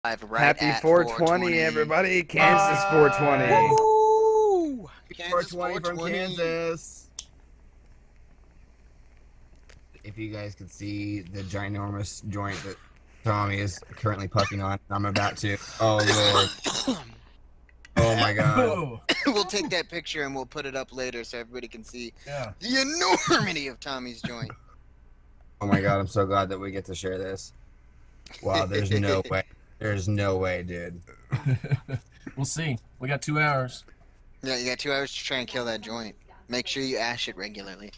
right Happy at 420, everybody! Kansas 420. Woo! Kansas 420 from 420. Kansas. If you guys could see the ginormous joint that Tommy is currently puffing on, I'm about to. Oh Lord! Oh my God! We'll take that picture and we'll put it up later so everybody can see the enormity of Tommy's joint. Oh my God! I'm so glad that we get to share this. Wow, there's no way. There's no way, dude. We'll see. We got 2 hours. Yeah, you got 2 hours to try and kill that joint. Make sure you ash it regularly.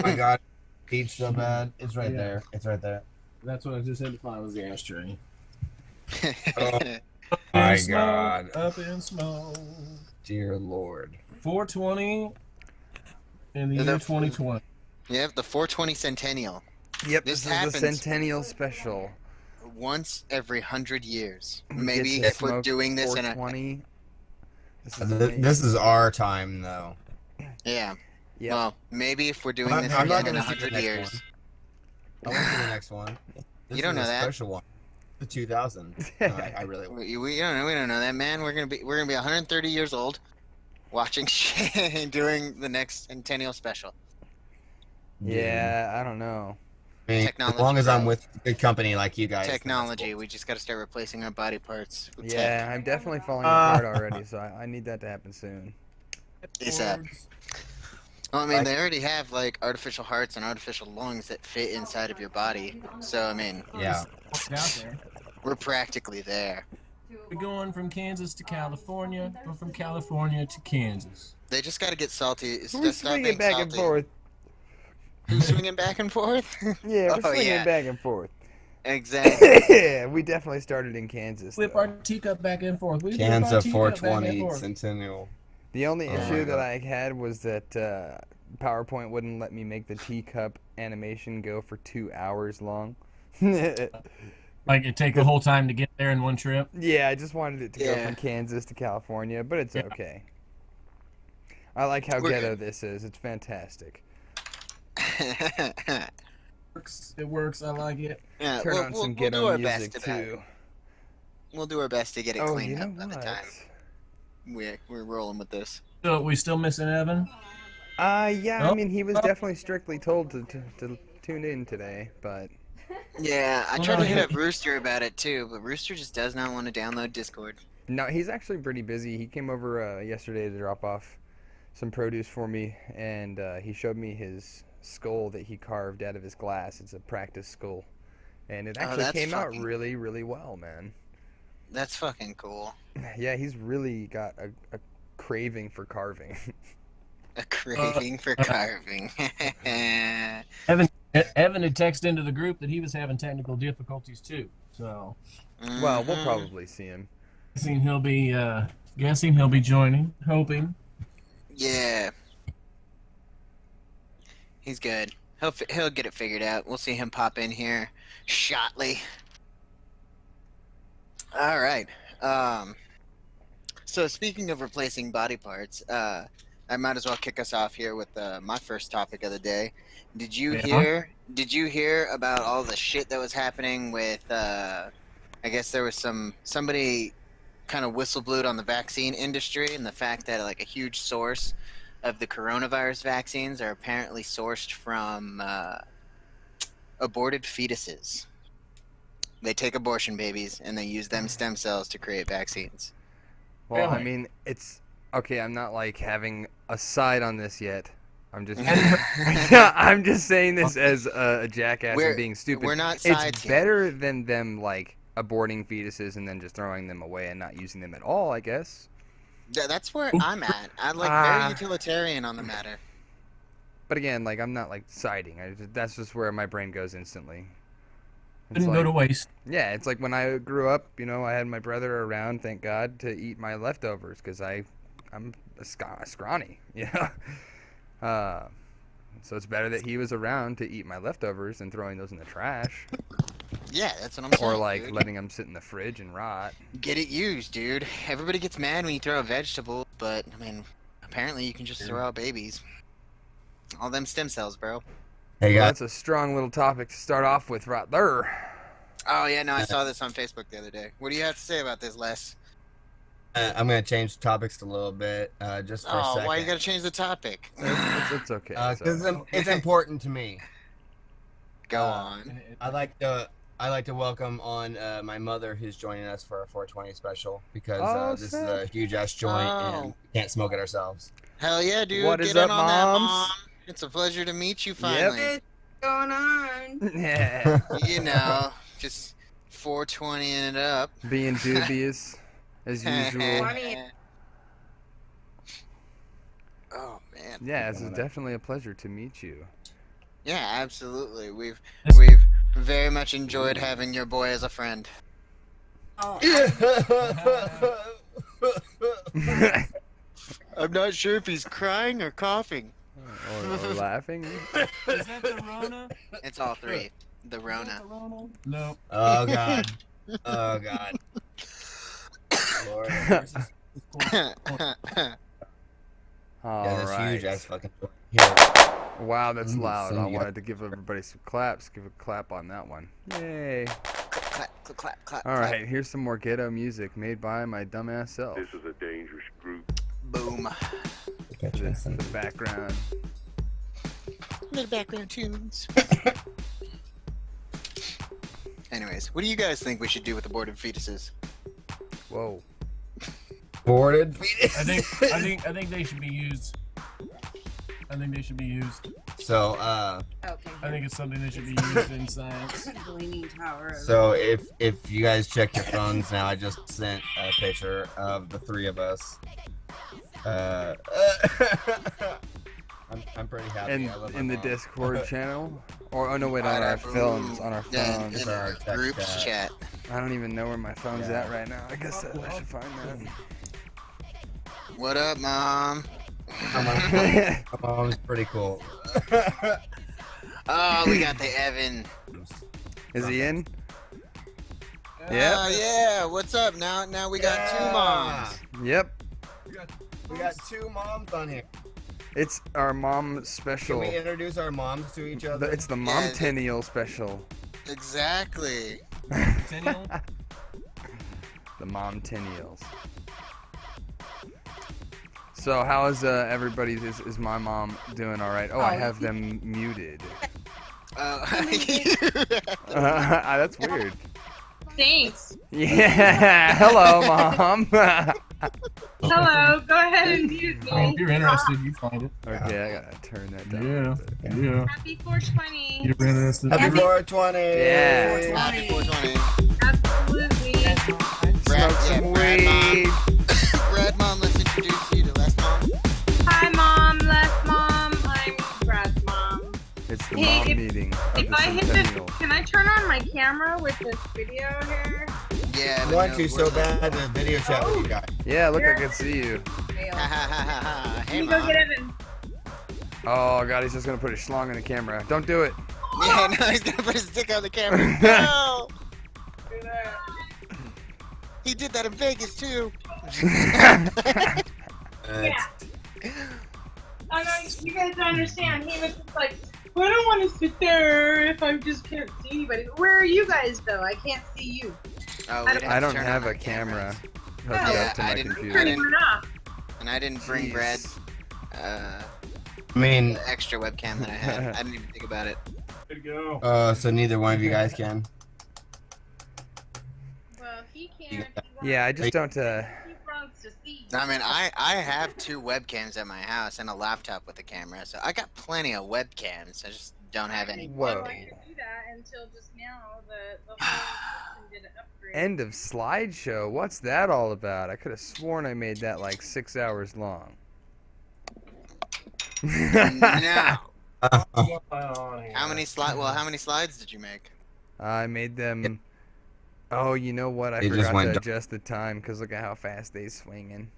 I got peach so bad. It's right there. It's right there. That's what I just had to find was the ashtray. Oh my Smoke, God! Up in smoke. Dear Lord. 420 in the Is year that- 2020. Yeah, the 420 Centennial. Yep, This this is the happens. Centennial special. Once every 100 years. We Maybe get to if we're smoke doing this in a... 420. This is amazing. This is our time, though. Yeah. Yep. Well, maybe if we're doing I'm this not again in gonna see the 100 next years. I want to see the next one. This You don't is know a that. special one. The 2000. No, I really. We don't know that, man. We're gonna be 130 years old, watching shit and doing the next Centennial special. Yeah, I don't know. I mean, Technology, as long as I'm bro. with good company like you guys. then that's Technology. cool. We just got to start replacing our body parts with Yeah, I'm definitely falling apart already, so I need that to happen soon. ASAP. Well, I mean, they already have like artificial hearts and artificial lungs that fit inside of your body. So I mean, Yeah. It's out there. we're practically there. We're going from Kansas to California, or from California to Kansas. They just got to get salty. We're Just stop swinging being back salty. and forth. Who's swinging back and forth? Yeah, we're Oh, swinging yeah. back and forth. Exactly. Yeah, we definitely started in Kansas. Whip though. our teacup back and forth. We whip our Kansas teacup back and 420 forth. Centennial. The only Oh my issue that God. I had was that PowerPoint wouldn't let me make the teacup animation go for 2 hours long. Like it take the whole time to get there in one trip. Yeah, I just wanted it to go Yeah. from Kansas to California, but it's Yeah. okay. I like how We're- ghetto this is. It's fantastic. It works. I like it. Yeah, Turn we'll, on we'll, some we'll do ghetto our music best about it. too. We'll do our best to get it Oh, cleaned you know up by the what? time we're rolling with this. So we still missing Evan? Yeah, I Oh. mean, he was definitely strictly told to tune in today, but Yeah, I Well, tried no, to hit he- up Rooster about it too, but Rooster just does not want to download Discord. no, he's actually pretty busy. He came over yesterday to drop off some produce for me, and he showed me his skull that he carved out of his glass. It's a practice skull, and it Oh, actually that's came out fucking- really, really well, man. That's fucking cool. Yeah, he's really got a craving for carving. A craving for carving. Evan had texted into the group that he was having technical difficulties too. So Well, we'll Mhm. probably see him. guessing he'll be joining. Hoping. Yeah. He's good. He'll get it figured out. We'll see him pop in here shortly. All right. So speaking of replacing body parts, I might as well kick us off here with my first topic of the day. Did you Yeah. hear about all the shit that was happening with I guess there was somebody kind of whistleblowed on the vaccine industry and the fact that like a huge source of the coronavirus vaccines are apparently sourced from aborted fetuses. They take abortion babies and they use them stem cells to create vaccines. Well, I Really? mean, it's okay. I'm not like having a side on this yet. I'm just, I'm just saying this as a jackass We're- and being stupid. we're not sides It's here. better than them like aborting fetuses and then just throwing them away and not using them at all, I guess. That's where I'm at. I'm like Ah. very utilitarian on the matter. But again, like I'm not like siding. That's just where my brain goes instantly. It's Didn't go like- to waste. Yeah, it's like when I grew up, you know, I had my brother around, thank God, to eat my leftovers because I'm scrawny, you know. So it's better that he was around to eat my leftovers than throwing those in the trash Yeah, that's what I'm saying. or like dude. letting them sit in the fridge and rot. Get it used, dude. Everybody gets mad when you throw a vegetable, but I mean, apparently you can just throw out babies. All them stem cells, bro. Hey Well, guys, that's a strong little topic to start off with right there. Oh yeah, no, I saw this on Facebook the other day. What do you have to say about this, Les? I'm gonna change topics a little bit, just for a Oh, second. why you gotta change the topic? It's okay. It's Because all right. it's important to me. Go on. I'd like to welcome on my mother, who's joining us for our 420 special, because Oh, this sick. is a huge ass joint Oh. and we can't smoke it ourselves. Hell yeah, dude. What Get is in up, on that, moms? Mom. It's a pleasure to meet you finally. Yep. What's going on? Yeah. You know, just 420ing it up. Being dubious as usual. Oh man. Yeah, it's definitely a pleasure to meet you. Yeah, absolutely. We've This- very much enjoyed having your boy as a friend. I'm not sure if he's crying or coughing. or laughing. Is that the Rona? It's all three. The Rona. No. Oh god. Oh god. Lord. All Yeah, that's right. huge ass fucking joint. Here. Wow, that's loud. send I you- wanted to give everybody some claps. Give a clap on that one. Yay. Clap, clap, clap, clap. All right, here's some more ghetto music made by my dumbass self. This is a dangerous group. Boom. The background. Little background tunes. Anyways, what do you guys think we should do with aborted fetuses? Whoa. Boarded. I think they should be used. I think they should be used. So Okay. I think it's something that should be used in science. Leaning tower. so if you guys check your phones now, I just sent a picture of the three of us. I'm pretty happy. And I love my in the mom. Discord channel? Or, oh no, wait, on our phones. On our Yeah, phones. in our the text groups chat. chat. I don't even know where my phone's Yeah. at right now. I guess I should find What up, Mom? that. My mom's pretty cool. Oh, we got the Evan. Is he in? Oh Yep. yeah, what's up? Now we got two moms. Yep. We got two moms on here. It's our mom Can special. we introduce our moms to each other? It's the Yeah, Centennial special. Exactly. Centennial? The Centennials. So how is everybody? Is my mom doing all right? Oh, I have them muted. That's weird. Thanks. Yeah. Hello, mom. Hello. Go ahead and mute Oh, me. if you're interested, you find it. Okay, I gotta turn that down. a Yeah. little bit. Yeah. Happy 420. You're interested. Happy 420. Yeah. Happy 420. Absolutely. Smoke some weed. Brad Mom, let's introduce you to Les Mom. Hi, Mom. Les Mom. I'm Brad's mom. It's the Hey, mom if- meeting of If the I hit Centennial. this, can I turn on my camera with this video here? Yeah. I but want no, you so we're- bad to video chat with you guys. Yeah, look, I can see you. Ha ha ha ha ha. Hey, Let me go Mom. get Evan. Oh god, he's just gonna put a schlong in the camera. Don't do it. Yeah, no, he's gonna put his dick on the camera. No! He did that in Vegas too. Yeah. I know you guys don't understand. He was just like, well, I don't want to sit there if I just can't see anybody. Where are you guys though? I can't see you. Oh, I we'd I to don't turn have on a our camera cameras. hooked Yeah, up to I my didn't- computer. Turning it off. And I didn't bring Jeez. Brad I mean, the extra webcam that I had. I didn't even think about it. Good to go. so neither one of you guys can. Well, he can. Yeah, I just don't. He wants to see. I mean, I have two webcams at my house and a laptop with a camera, so I got plenty of webcams. I just don't have any. Whoa. I could do that until just now. The whole system did an upgrade. End of slideshow. What's that all about? I could have sworn I made that like 6 hours long. No. Uh, How many slides did you make? I made them. Oh, you know what? I It just forgot went to dark. adjust the time because look at how fast they swinging.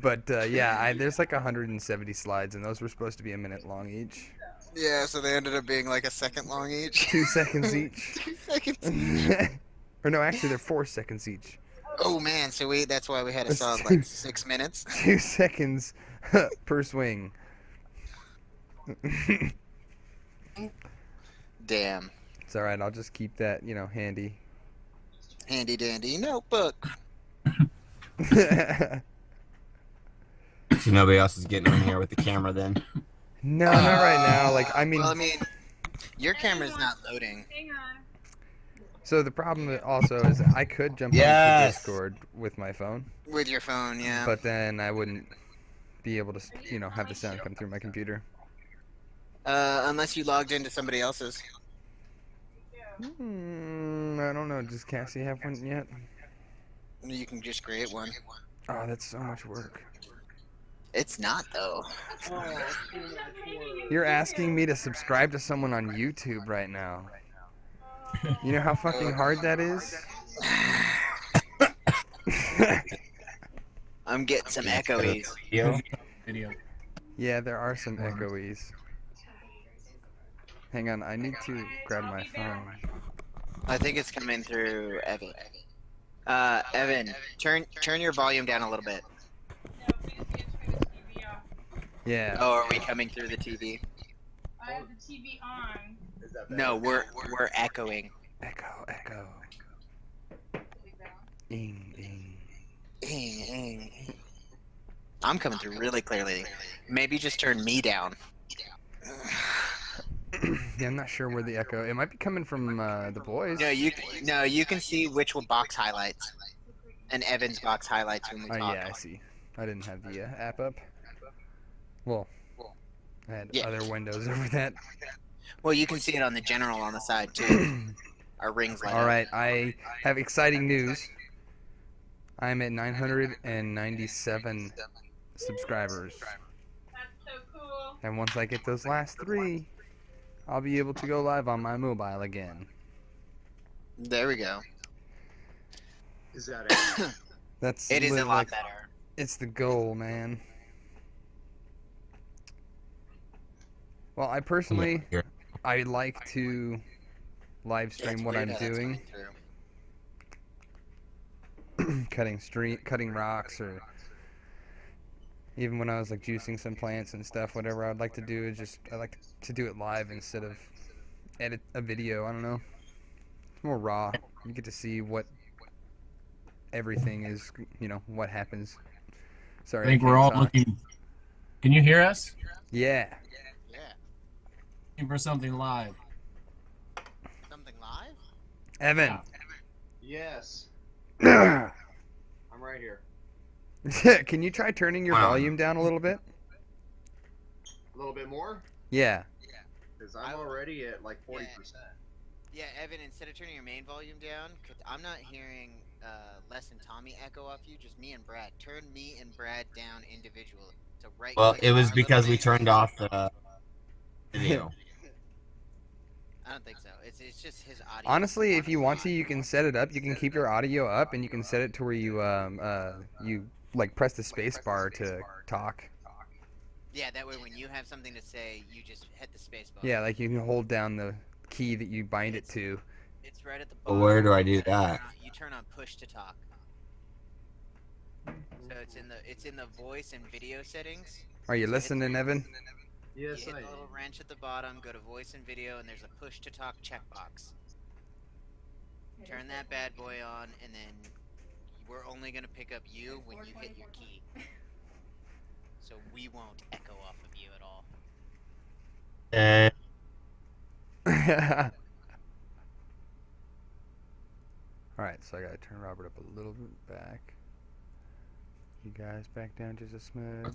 But yeah, there's like 170 slides, and those were supposed to be a minute long each. Yeah, so they ended up being like a second long each. 2 seconds each. 2 seconds. Or no, actually, they're 4 seconds each. Oh man, so that's why we had a That's solid two- like 6 minutes. 2 seconds per swing. Damn. It's all right. I'll just keep that, handy. Handy dandy notebook. No, So nobody else is getting in here with the camera then. not right now. Like, Well, I mean, your camera's not loading. Hang on. so the problem also is that I could jump onto Yes. Discord with my phone, With your phone, yeah. but then I wouldn't be able to, have the sound come through my computer. Unless you logged into somebody else's. I don't know. Does Cassie have one yet? You can just create one. Oh, that's so much work. It's not, though. You're asking me to subscribe to someone on YouTube right now. You know how fucking hard that is? I'm getting some echoes. Video. Yeah, there are some echoes. Hang on, I need to grab my phone. I think it's coming through Evan. Evan, turn your volume down a little bit. No, please get turn the TV off. Yeah. Oh, are we coming through the TV? I have the TV on. No, we're echoing. Echo. Ing. I'm coming through really clearly. Maybe just turn me down. Yeah, I'm not sure where the echo. It might be coming from the boys. No, you can see which one box highlights, and Evan's box highlights when we Oh talk. yeah, I see. I didn't have the app up. Well, I had Yeah. other windows over that. Well, you can see it on the general on the side too. Our rings light All up. right, I have exciting news. I'm at 997 subscribers, That's so cool. and once I get those last 3, I'll be able to go live on my mobile again. There we go. Is that it? That's It is a literally, lot like, better. it's the goal, man. Well, I personally, I like to live Yeah, it's stream what weird I'm how that's doing, coming through. cutting rocks, or even when I was like juicing some plants and stuff. Whatever I'd like to do is I like to do it live instead of edit a video. I don't know. It's more raw. You get to see what everything is. What happens. Sorry. I think we're can't all talk. looking. Can you hear us? Yeah. Yeah. Looking for something live. Something live? Evan. Yes. Yeah. I'm right here. Can you try turning your Wow. volume down a little bit? A little bit more? Yeah. Because I'm already at like 40%. Yeah, Evan, instead of turning your main volume down, I'm not hearing Les and Tommy echo off you, just me and Brad. Turn me and Brad down individually. So right Well, click it was on the because we main- turned off the video. I don't think so. It's just his audio. Honestly, if you want to, you can set it up. You can keep your audio up, and you can set it to where you like press the space bar to talk. Yeah, that way when you have something to say, you just hit the space bar. Yeah, like you can hold down the key that you bind it to. It's right at the But bottom. where do I do that? You turn on push to talk. So it's in the voice and video settings. Are you So hit listening, Evan? You Yes, hit I the little am. wrench at the bottom, go to voice and video, and there's a push to talk checkbox. Turn that bad boy on, and then we're only gonna pick up you when you hit your key. So we won't echo off of you at all. Alright, so I gotta turn Robert up a little bit back. You guys back down just a smidge.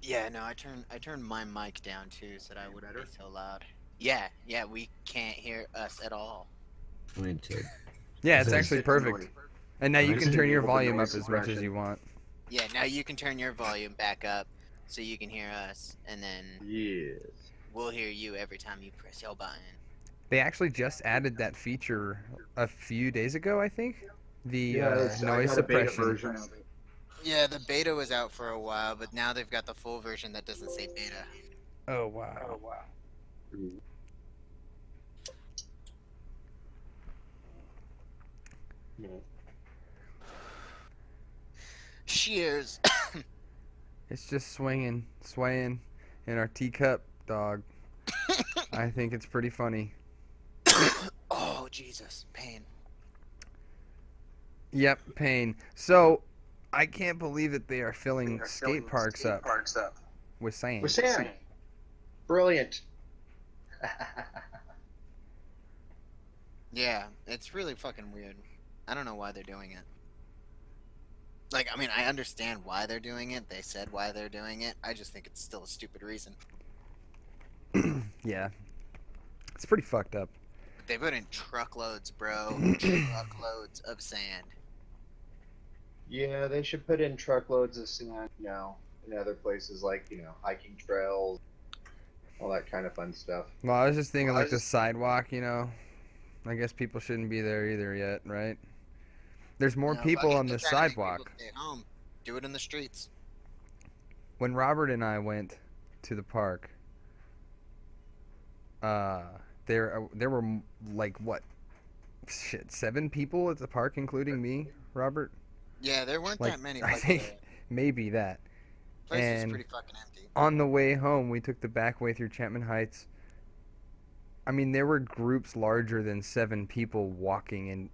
Yeah, no, I turned my mic down too, so that I wouldn't be Better? so loud. Yeah, we can't hear us at all. We need to. Yeah, it's Is it actually perfect. And now you can turn your volume up as much as you want. Yeah, now you can turn your volume back up so you can hear us, and then Yes. we'll hear you every time you press your button. They actually just added that feature a few days ago, I think. The I noise got a beta suppression. version of it. Yeah, the beta was out for a while, but now they've got the full version that doesn't say beta. Oh wow. Cheers. It's just swaying in our teacup, dog. I think it's pretty funny. Oh Jesus, pain. Yep, pain. So, I can't believe that they are filling skate parks up with sand. With sand. Brilliant. Yeah, it's really fucking weird. I don't know why they're doing it. Like, I mean, I understand why they're doing it. They said why they're doing it. I just think it's still a stupid reason. Yeah. It's pretty fucked up. They put in truckloads, bro. Truckloads of sand. Yeah, they should put in truckloads of sand, in other places like, hiking trails, all that kind of fun stuff. Well, I was just thinking like the sidewalk, I guess people shouldn't be there either yet, right? There's more No, people fucking on the they're trying to make people sidewalk. stay at home. Do it in the streets. When Robert and I went to the park, there were like what? Shit, 7 people at the park, including me, Robert. Yeah, there weren't Like, that many. I think maybe that. the place was and- pretty fucking empty. On the way home, we took the back way through Chapman Heights. I mean, there were groups larger than 7 people walking in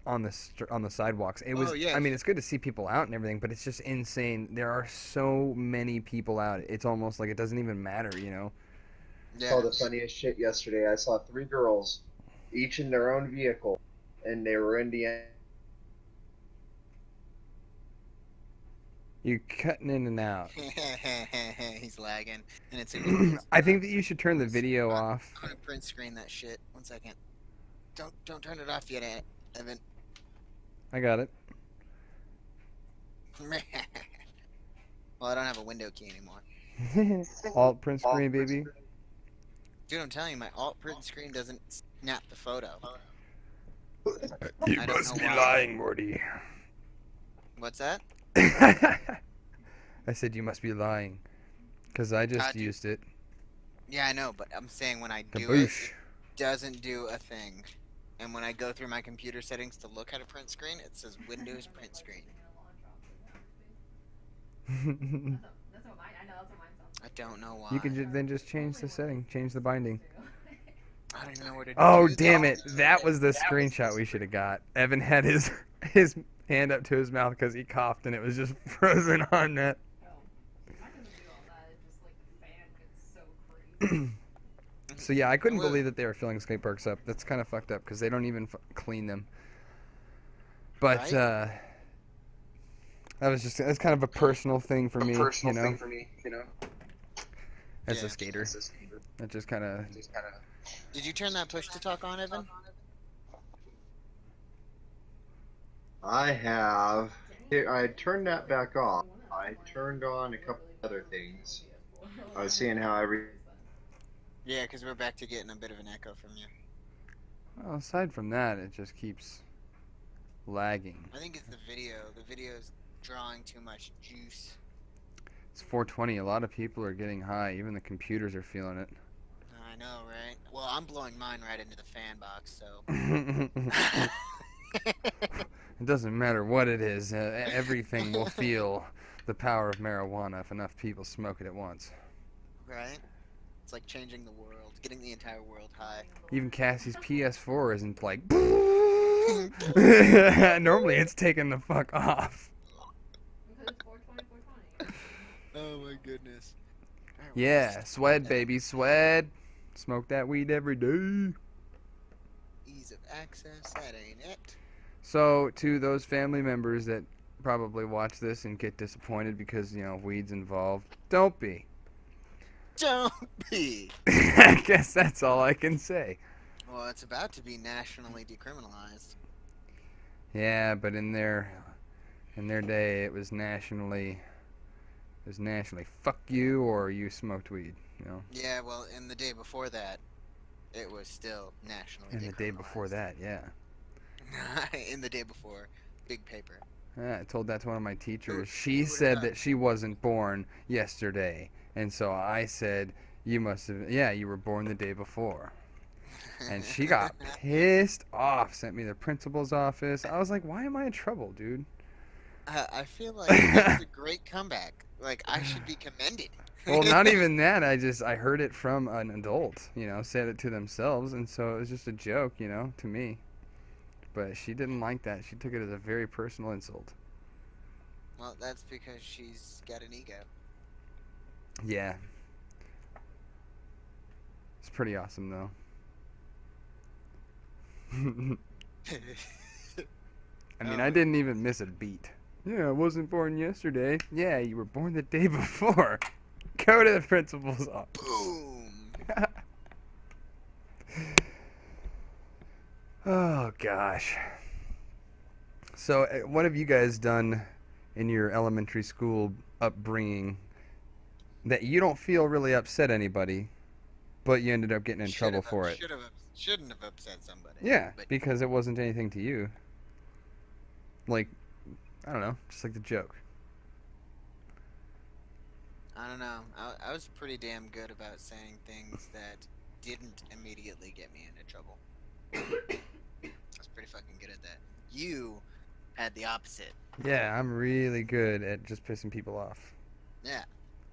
on the sidewalks. It was. Oh, yeah. I mean, it's good to see people out and everything, but it's just insane. There are so many people out. It's almost like it doesn't even matter, I Yeah. saw the funniest shit yesterday. I saw 3 girls, each in their own vehicle, and they were Indiana. You're cutting in and out. He's lagging, and it's. In I think that you should turn the video off. I'm gonna print screen that shit. 1 second. Don't turn it off yet, Evan. I got it. Well, I don't have a window key anymore. Alt print screen, baby. Dude, I'm telling you, my alt print screen doesn't snap the photo. You I don't must know be why. lying, Morty. What's that? I said you must be lying, because I just Dude. used it. Yeah, I know, but I'm saying when I do it, Kaboosh. it doesn't do a thing. And when I go through my computer settings to look at a print screen, it says Windows print screen. I don't know why. You can then just change the setting, change the binding. I don't even know where to Oh, do damn that. it. That was the screenshot we should have got. Evan had his hand up to his mouth because he coughed and it was just frozen on that. So yeah, I couldn't believe that they were filling skate parks up. That's kind of fucked up because they don't even clean them. But Right? that's kind of a personal thing for me, you know. As Yeah. a skater, that just kind of. Did you turn that push to talk on, Evan? I have. I turned that back off. I turned on a couple other things. I was seeing how Yeah, because we're back to getting a bit of an echo from you. Well, aside from that, it just keeps lagging. I think it's the video. The video's drawing too much juice. It's 420. A lot of people are getting high. Even the computers are feeling it. I know, right? Well, I'm blowing mine right into the fan box, so. It doesn't matter what it is. Everything will feel the power of marijuana if enough people smoke it at once. Right? It's like changing the world, getting the entire world high. Even Cassie's PS4 isn't like. Normally, it's taking the fuck off. Oh my goodness. Yeah, sweat, baby, sweat. Smoke that weed every day. Ease of access, that ain't it. So, to those family members that probably watch this and get disappointed because, weed's involved, don't be. Don't be. I guess that's all I can say. Well, it's about to be nationally decriminalized. Yeah, but in their day, it was nationally fuck you or you smoked weed, Yeah, well, in the day before that, it was still nationally And the day before decriminalized. that, yeah. In the day before, big paper. Yeah, I told that to one of my teachers. Who- She who said did that she wasn't born yesterday. And so I said, you were born the day before. And she got pissed off, sent me the principal's office. I was like, why am I in trouble, dude? I feel like that was a great comeback. Like, I should be commended. Well, not even that. I heard it from an adult, said it to themselves, and so it was just a joke, to me. But she didn't like that. She took it as a very personal insult. Well, that's because she's got an ego. Yeah. It's pretty awesome, though. I mean, I didn't even miss a beat. Yeah, I wasn't born yesterday. Yeah, you were born the day before. Go to the principal's office. Boom. Oh, gosh. So, what have you guys done in your elementary school upbringing that you don't feel really upset anybody, but you ended up getting in trouble for it? Shouldn't have upset somebody. Yeah, but because it wasn't anything to you. Like, I don't know, just like the joke. I don't know. I was pretty damn good about saying things that didn't immediately get me into trouble. I was pretty fucking good at that. You had the opposite. Yeah, I'm really good at just pissing people off. Yeah.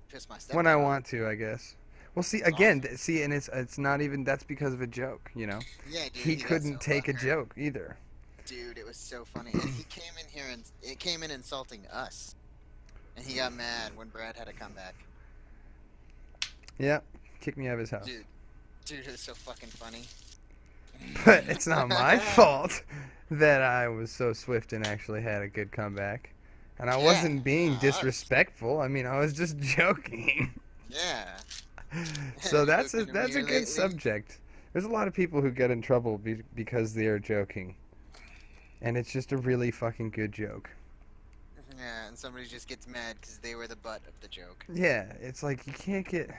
Piss my stepdad when I off. want to, I guess. Well, see, That's again, awesome. and it's not even, that's because of a joke, Yeah, dude. He got couldn't so take a butthurt. joke either. Dude, it was so funny. And he came in here and it came in insulting us. And he got mad when Brad had to come back. Yeah, kick me out of his house. Dude, it was so fucking funny. But it's not my fault that I was so swift and actually had a good comeback. And I wasn't being disrespectful. I mean, I was just joking. Yeah. So that's a Joking to me good lately? subject. There's a lot of people who get in trouble because they are joking. And it's just a really fucking good joke. Yeah, and somebody just gets mad because they were the butt of the joke. Yeah, it's like you can't get.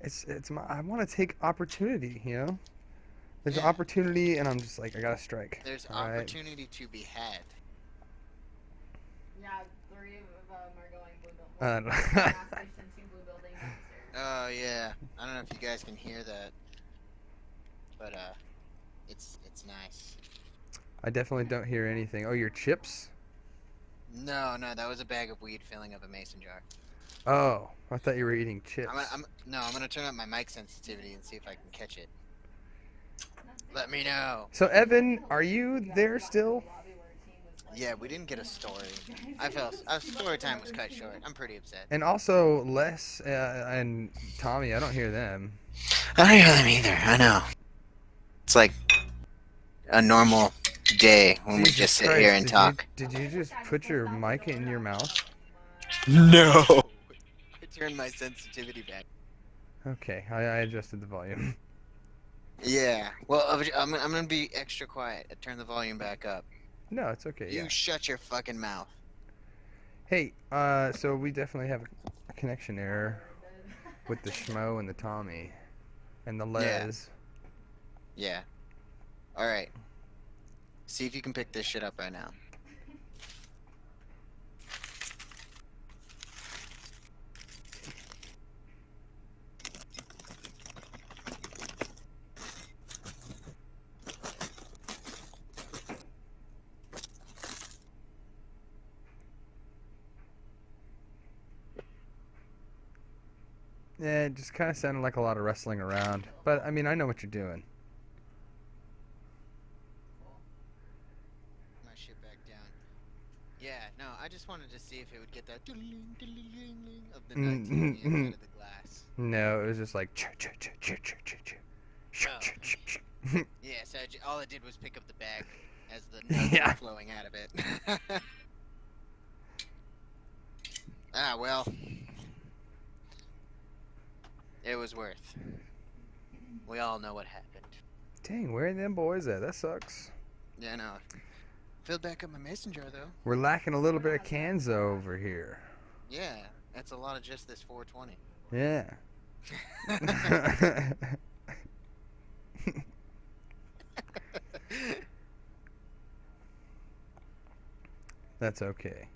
I want to take opportunity, There's Yeah. opportunity, and I'm just like, I gotta strike. There's all right? opportunity to be had. Yeah, 3 of them are going blue building. Uh, Gas station, 2 blue buildings upstairs. Oh yeah, I don't know if you guys can hear that, but it's nice. I definitely don't hear anything. Oh, your chips? No, that was a bag of weed filling up a mason jar. Oh, I thought you were eating chips. I'm gonna turn up my mic sensitivity and see if I can catch it. Let me know. So Evan, are you there still? Yeah, we didn't get a story. Our story time was cut short. I'm pretty upset. And also Les and Tommy, I don't hear them. I don't hear them either. I know. It's like a normal day when we Jesus just sit Christ, here and talk. Did you just put your mic in your mouth? No. I turned my sensitivity back. Okay, I adjusted the volume. Yeah. Well, I'm gonna be extra quiet. Turn the volume back up. No, it's okay. You Yeah. shut your fucking mouth. Hey, so we definitely have a connection error with the Schmo and the Tommy and the Les. Yeah. All right. See if you can pick this shit up right now. Yeah, it just kind of sounded like a lot of wrestling around. But, I mean, I know what you're doing. My shit back down. Yeah, no, I just wanted to see if it would get that of the night TV inside of the glass. No, it was just like... Yeah, so all it did was pick up the bag as the nuts Yeah. were flowing out of it. Ah, well. It was worth. We all know what happened. Dang, where are them boys at? That sucks. Yeah, no. Filled back up my mason jar, though. We're lacking a little bit of Kansa over here. Yeah, that's a lot of just this 420. Yeah. That's okay.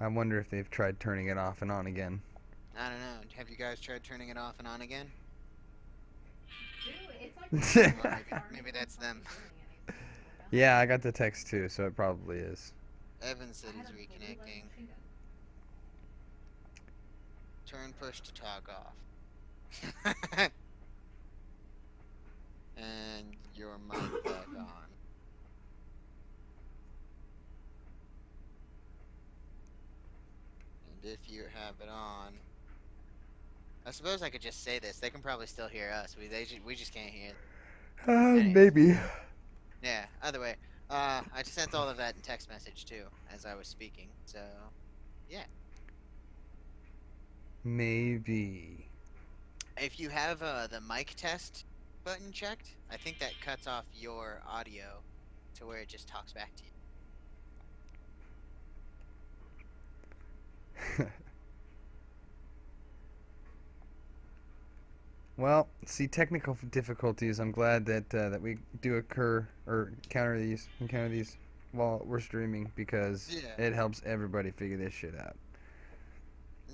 I wonder if they've tried turning it off and on again. I don't know. Have you guys tried turning it off and on again? Dude, it's like Well, maybe that's them. Yeah, I got the text too, so it probably is. Evan said he's reconnecting. Turn push to talk off. And your mic back on. And if you have it on, I suppose I could just say this. They can probably still hear us. We just can't hear. Maybe. Yeah. Either way, I just sent all of that in text message too as I was speaking. So, yeah. Maybe. If you have the mic test button checked, I think that cuts off your audio to where it just talks back to you. Well, see, technical difficulties. I'm glad that that we do encounter these while we're streaming, because Yeah. it helps everybody figure this shit out.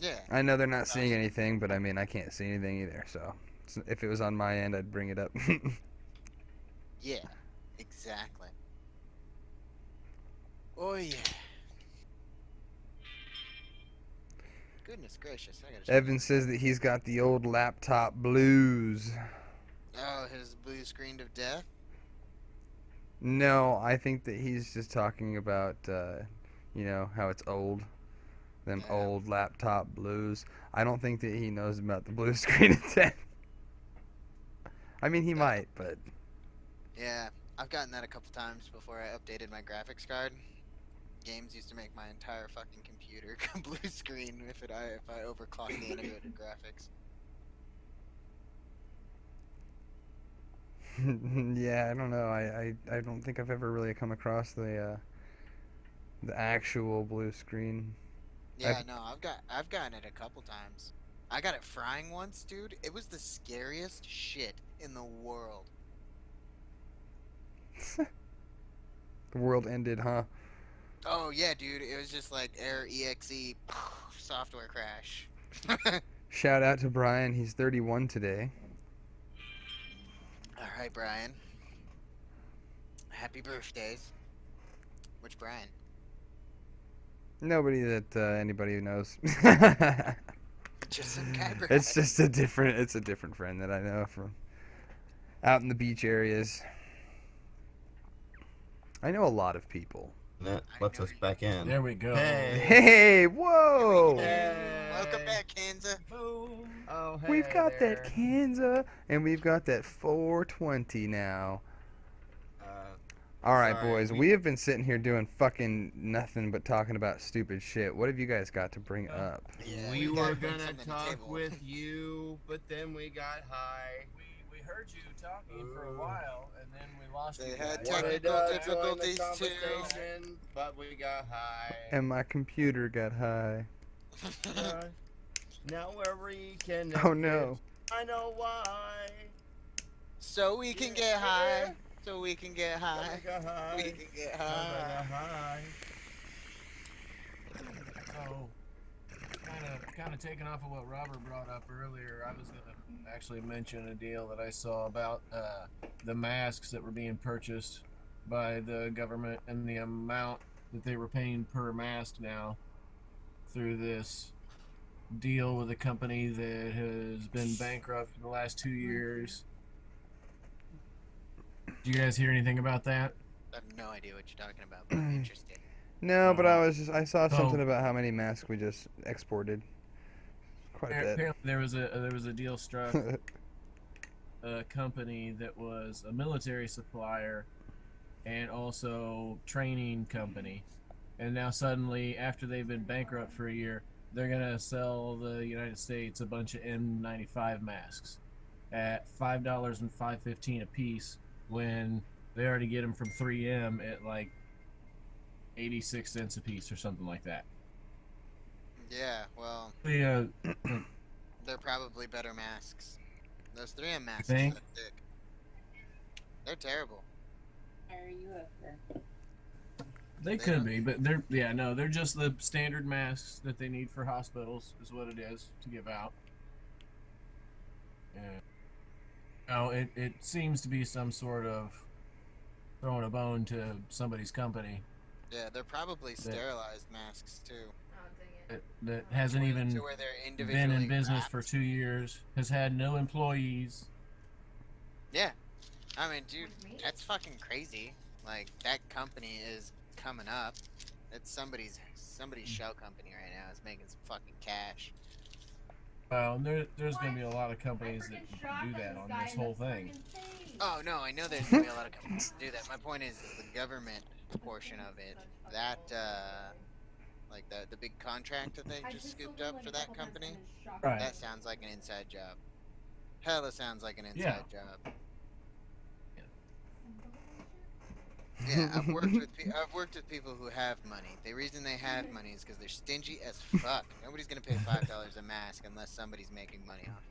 Yeah. I know they're not seeing anything, but I mean, I can't see anything either. So if it was on my end, I'd bring it up. Yeah. Exactly. Oh yeah. Goodness gracious! I gotta. Evan says that he's got the old laptop blues. Oh, his blue screen of death. No, I think that he's just talking about, how it's old. Them Yeah. old laptop blues. I don't think that he knows about the blue screen of death. I mean, he might, but... Yeah, I've gotten that a couple times before I updated my graphics card. Games used to make my entire fucking computer blue screen if I overclock the integrated graphics. Yeah, I don't know. I don't think I've ever really come across the actual blue screen. Yeah, no, I've gotten it a couple times. I got it frying once, dude. It was the scariest shit in the world. The world ended, huh? Oh yeah, dude. It was just like error exe software crash. Shout out to Brian. He's 31 today. All right, Brian. Happy birthdays. Which Brian? Nobody that anybody knows. Just some guy. It's just a different friend that I know from out in the beach areas. I know a lot of people. That lets us back in. There we go. Hey. Hey, whoa! Welcome back, Kansa. Boom. Oh, hey We've got there. that Kansa, and we've got that 420 now. All right, Sorry, boys, we have been sitting here doing fucking nothing but talking about stupid shit. What have you guys got to bring up? Yeah, we gotta were bring gonna something to the talk table. with you, but then we got high. We heard you talking for a while, and then we lost They you. had guys. Wanted technical to join the difficulties, too. conversation, but we got high. And my computer got high. Now we're reconnected. Oh no. I know why. So we can get high. So we can get I high. got high. We can get I high. got high. So, kind of taking off of what Robert brought up earlier, I was gonna actually mention a deal that I saw about the masks that were being purchased by the government and the amount that they were paying per mask now through this deal with a company that has been bankrupt for the last 2 years. Did you guys hear anything about that? I have no idea what you're talking about, but I'm interested. No, but I saw Oh. something about how many masks we just exported. Quite a bit. Apparently there was a deal struck. A company that was a military supplier and also training company, and now suddenly, after they've been bankrupt for a year, they're gonna sell the United States a bunch of N95 masks at $5 and $5.15 a piece, when they already get them from 3M at like 86 cents a piece or something like that. Yeah, well, Yeah, they're probably better masks. Those 3M masks think? are thick. They're terrible. Are you up there? they could be, but they're just the standard masks that they need for hospitals, is what it is, to give out. Yeah. Oh, it seems to be some sort of throwing a bone to somebody's company Yeah, they're probably sterilized masks too. Oh, dang it. that hasn't even To where they're been individually in business wrapped. for 2 years, has had no employees. Yeah, I mean, dude, that's fucking crazy. Like that company is coming up. It's somebody's shell company right now. It's making some fucking cash. Well, there's going to be a lot of companies that do that on this whole thing. Oh no, I know there's gonna be a lot of companies that do that. My point is the government portion of it. That like the big contract that they just scooped up for that company. Right. That sounds like an inside job. Hella sounds like an Yeah. inside job. Yeah, I've worked with people who have money. The reason they have money is because they're stingy as fuck. Nobody's gonna pay $5 a mask unless somebody's making money off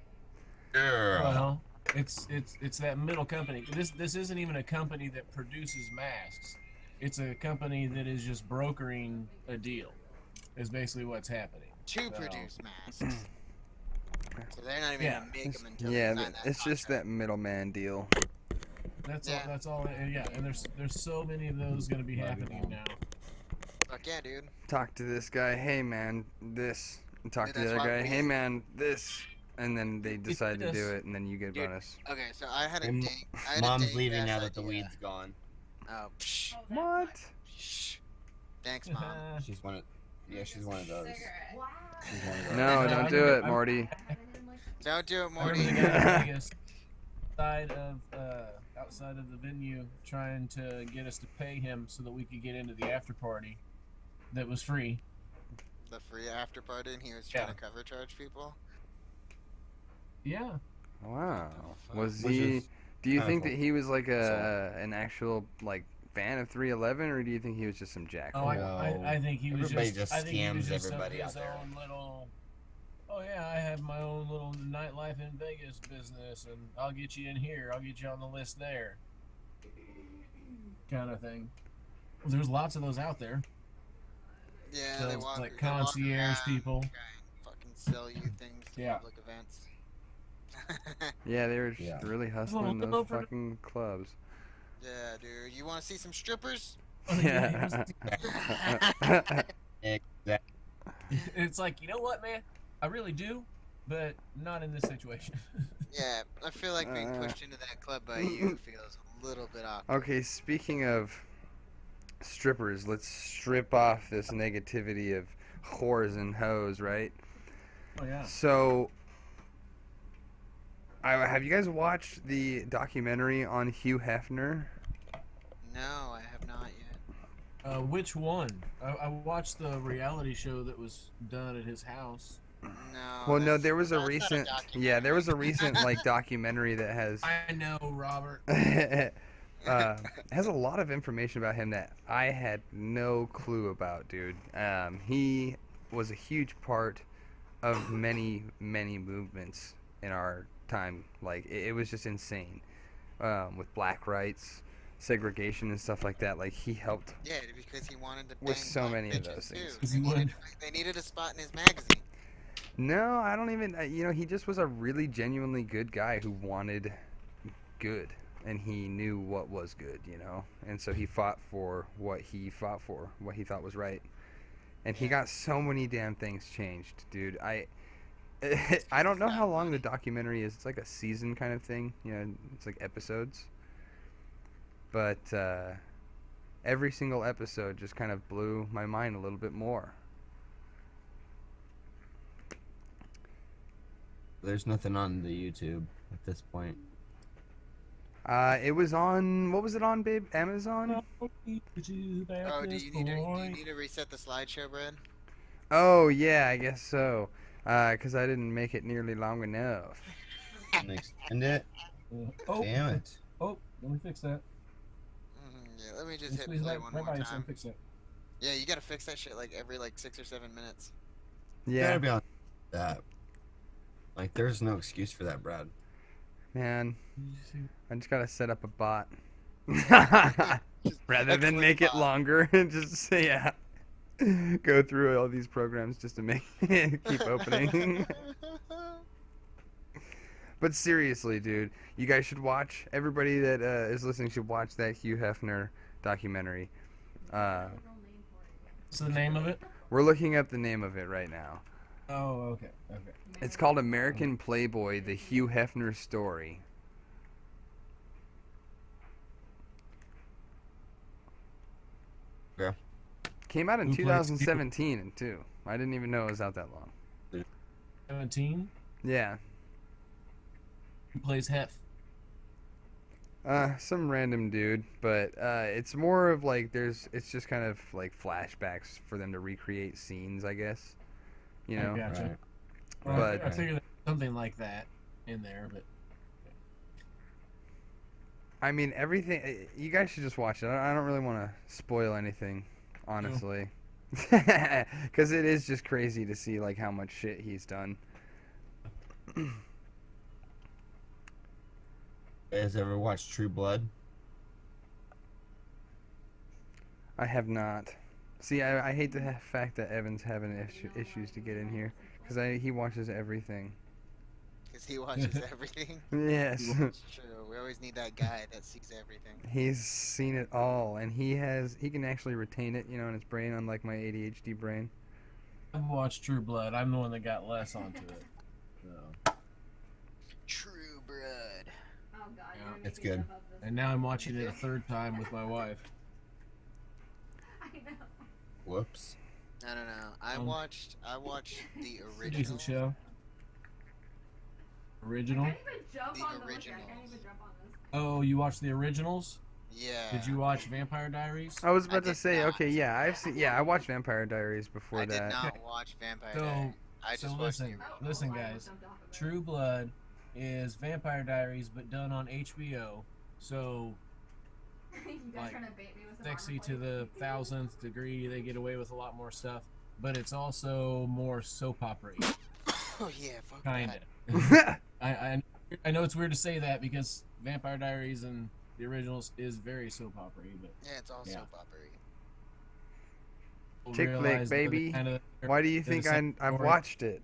it. Well, it's that middle company. This isn't even a company that produces masks. It's a company that is just brokering a deal. Is basically what's happening. To produce masks. So they're not even Yeah. gonna make them until Yeah, they sign that it's just that contract. middleman deal. That's Yeah. all. That's all. And yeah, and there's so many of those going to be happening now. Fuck yeah, dude. Talk to this guy, hey man, this. And talk Dude, to the that's other why guy, we- hey man, this. And then they decide to do this. it, and then you get a Dude. bonus. Okay, so I had a And date. I had a Mom's date leaving ass now that the idea. weed's gone. Oh, psh, What? shh. Thanks, mom. She's one of. Yeah, she's one of those. Wow. She's one of those. No, No, don't I'm do gonna- it, I'm- Morty. Don't do it, I Morty. remember the guy in Vegas, outside of the venue, trying to get us to pay him so that we could get into the after party, that was free. The free after party, and he was trying Yeah. to cover charge people. Yeah. Wow. fuck? Was Which he? is Do you kinda think cool. that he was like an actual like fan of 311, or do you think he was just some jack? Oh, I think he was Everybody just. just I think he was scams just everybody his out there. own little. Oh yeah, I have my own little nightlife in Vegas business, and I'll get you in here. I'll get you on the list there. Kind of thing. Well, there's lots of those out there. Yeah, So they it's walk like they walk concierge around, people. try and fucking sell you things to Yeah. public events. Yeah, they were just Yeah. really hustling Little those for- fucking clubs. Yeah, dude. You want to see some strippers? Yeah. Exactly. It's like, you know what, man? I really do, but not in this situation. Yeah, I feel like being pushed into that club by you feels a little bit awkward. Okay, speaking of strippers, let's strip off this negativity of whores and hoes, right? Oh yeah. So, have you guys watched the documentary on Hugh Hefner? No, I have not yet. Which one? I watched the reality show that was done at his house. No. Well, no, that's- there was a that's not recent, documentary. yeah, there was a recent like documentary that has I know, Robert. has a lot of information about him that I had no clue about, dude. He was a huge part of many movements in our time. Like it was just insane, with black rights, segregation, and stuff like that. Like he helped. Yeah, because he wanted to With bang so black many of bitches, those things. too. 'Cause They he needed, wanted- they needed a spot in his magazine. No, I don't even. He just was a really genuinely good guy who wanted good, and he knew what was good, and so he fought for what he fought for, what he thought was right, and he got so many damn things changed, dude. I don't know how long the documentary is. It's like a season kind of thing, it's like episodes, but every single episode just kind of blew my mind a little bit more. There's nothing on the YouTube at this point. It was on. What was it on, babe? Amazon. Oh, do you need to reset the slideshow, Brad? Oh yeah, I guess so. 'Cause I didn't make it nearly long enough. And extend it. Oh, Damn it. oh, let me fix that. Yeah, let me just hit Squeeze play that one right more by you so I time. can fix it. Yeah, you gotta fix that shit like every 6 or 7 minutes. Yeah, Gotta be on that. Like, there's no excuse for that, Brad. man. I just gotta set up a bot. A Rather than click make it bot. longer, just say yeah. Go through all these programs just to make keep opening. But seriously, dude, you guys should watch. Everybody that is listening should watch that Hugh Hefner documentary. What's the name of it? We're looking up the name of it right now. Oh, okay. It's called American Playboy: The Hugh Hefner Story. Yeah. Came out in Who plays 2017 too. I didn't even know it was out that long. 17. Yeah. Who plays Hef? Some random dude, but it's more of like it's just kind of like flashbacks for them to recreate scenes, I guess. You know. Gotcha. Right. Well, But- I figured something like that in there, but I mean, everything. You guys should just watch it. I don't really want to spoil anything, honestly, because it is just crazy to see like how much shit he's done. You guys ever watched True Blood? I have not. See, I hate the fact that Evan's having issues to get in here because he watches everything. Because he watches everything. Yes, It's true. We always need that guy that sees everything. he's seen it all, and he can actually retain it, in his brain, unlike my ADHD brain. I've watched True Blood. I'm the one that got less onto it. So. True blood. Oh god, Yeah, you're it's making good. stuff up this- And now I'm watching it a third time with my wife. I know. Whoops. I don't know. I watched the original. Decent show. Original. I can't even jump The on the originals. I can't even jump on this. Oh, you watched the originals? Yeah. Did you watch Vampire Diaries? I was I about to did say, not. okay, yeah, I watched Vampire Diaries before I that. did not watch Vampire So- Diaries. I so just watched listen. the Listen, I guys. jumped off of it. True Blood is Vampire Diaries, but done on HBO. So You guys like, trying to bait me with some sexy armor to the plates? 1000th degree. They get away with a lot more stuff, but it's also more soap opera Oh yeah, fuck kind that. of. I know it's weird to say that because Vampire Diaries and the originals is very soap opera, but Yeah, it's all Yeah. soap opera. we'll Chick flick, realize that baby. kinda- Why do you They're the think same I've story. watched it?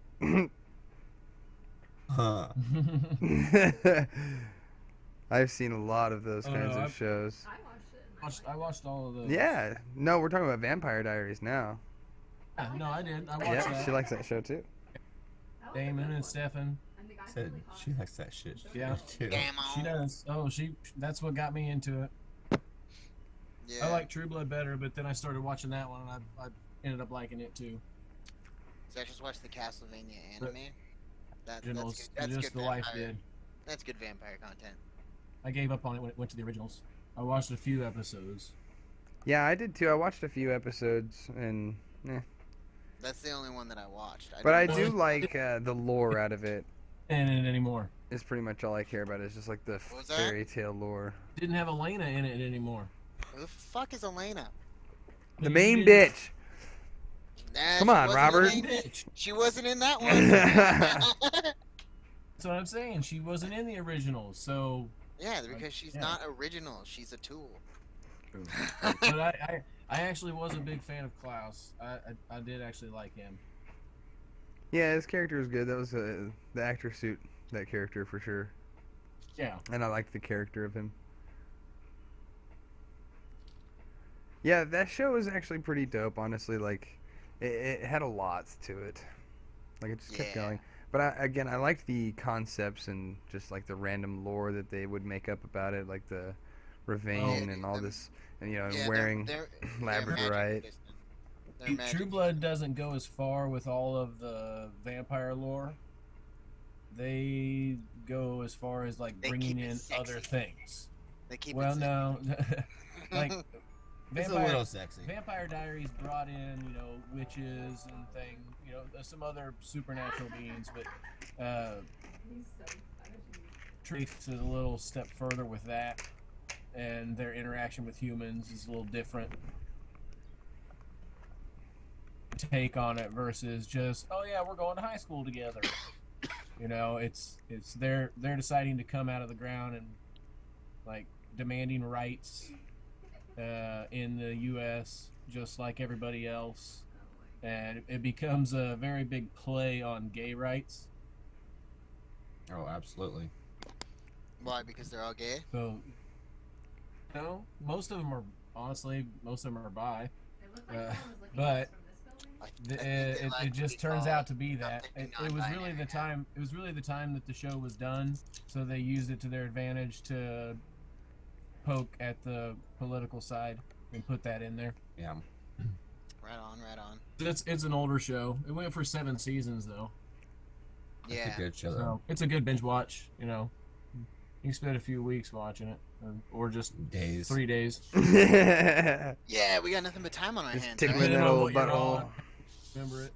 Huh. I've seen a lot of those Oh, kinds no, of I've- shows. I watched it. And I watched all of those. Yeah, no, we're talking about Vampire Diaries now. Yeah, no, I did. I watched Yeah, that. she likes that show too. That was a Damon good and one. Stefan. And the guy Said really hot. she likes that shit. Yeah. Too. Damn She does. Oh, that's what got me into it. Yeah. I like True Blood better, but then I started watching that one, and I ended up liking it too. So I just watched the Castlevania anime. That's Originals, good. That's just good the wife vampire. did. That's good vampire content. I gave up on it when it went to the originals. I watched a few episodes. Yeah, I did too. I watched a few episodes, and That's the only one that I watched. but I didn't do watch- like the lore out of it. And anymore. Is pretty much all I care about. It's just like the What was that? fairy tale lore. Didn't have Elena in it anymore. Who the fuck is Elena? The You main didn't- bitch. Nah, Come she on, wasn't in Robert. the- Bitch. She wasn't in that one. That's what I'm saying. She wasn't in the originals, so. Yeah, because she's Yeah. not original. She's a tool. But I actually was a big fan of Klaus. I did actually like him. Yeah, his character was good. That was the actor suit that character for sure, Yeah. and I liked the character of him. Yeah, that show was actually pretty dope. Honestly, like it had a lot to it. Like it just kept Yeah. going. But I liked the concepts and just like the random lore that they would make up about it, like the Ravane Oh, and all um, this, and Yeah, wearing they're labradorite. magic resistant. They're magic True Blood doesn't go as far with all of the vampire lore. They go as far as like They bringing keep it in sexy. other things. They keep Well, it no, like It's a little sexy. Vampire Diaries brought in, witches and things, some other supernatural beings, but He's so. I bet you. Truth is a little step further with that, and their interaction with humans is a little different take on it versus just, oh yeah, we're going to high school together. It's they're deciding to come out of the ground and like demanding rights in the U.S. just like everybody else, and it becomes a very big play on gay rights. Oh, absolutely. Why? Because they're all gay? So, no, most of them are honestly, most of them are bi. But it just turns out to be that it was really the time. It was really the time that the show was done, so they used it to their advantage to poke at the political side and put that in there. Yeah. Right on, right on. It's an older show. It went for 7 seasons though. It's Yeah. a good show, though. So it's a good binge watch. You know, you can spend a few weeks watching it, or just Days. 3 days. Yeah, we got nothing but time on our Just hands. tickling right? that Depending on old what you're butthole. on. Remember it?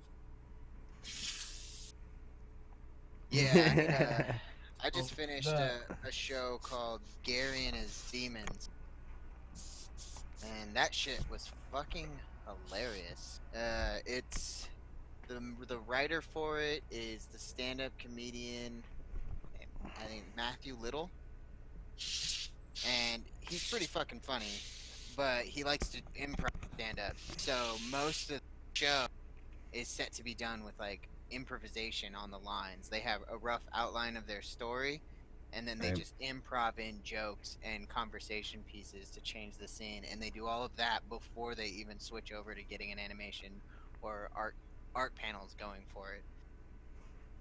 Yeah, I just Oh, finished a show called Gary and His Demons, and that shit was fucking hilarious. It's the writer for it is the stand-up comedian, I think Matthew Little, and he's pretty fucking funny, but he likes to improv stand-up. So most of the show is set to be done with like improvisation on the lines. They have a rough outline of their story, and then they Right. just improv in jokes and conversation pieces to change the scene, and they do all of that before they even switch over to getting an animation or art panels going for it.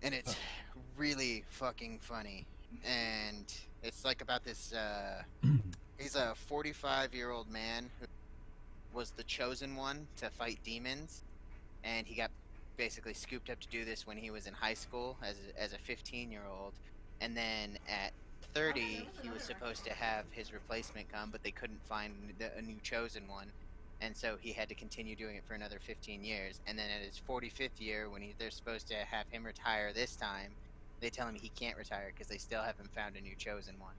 And it's really fucking funny. And it's like about this he's a 45-year-old man who was the chosen one to fight demons, and he got basically scooped up to do this when he was in high school as a 15-year-old, and then at 30 he was supposed to have his replacement come, but they couldn't find a new chosen one, and so he had to continue doing it for another 15 years. And then at his 45th year, when they're supposed to have him retire this time, they tell him he can't retire because they still haven't found a new chosen one.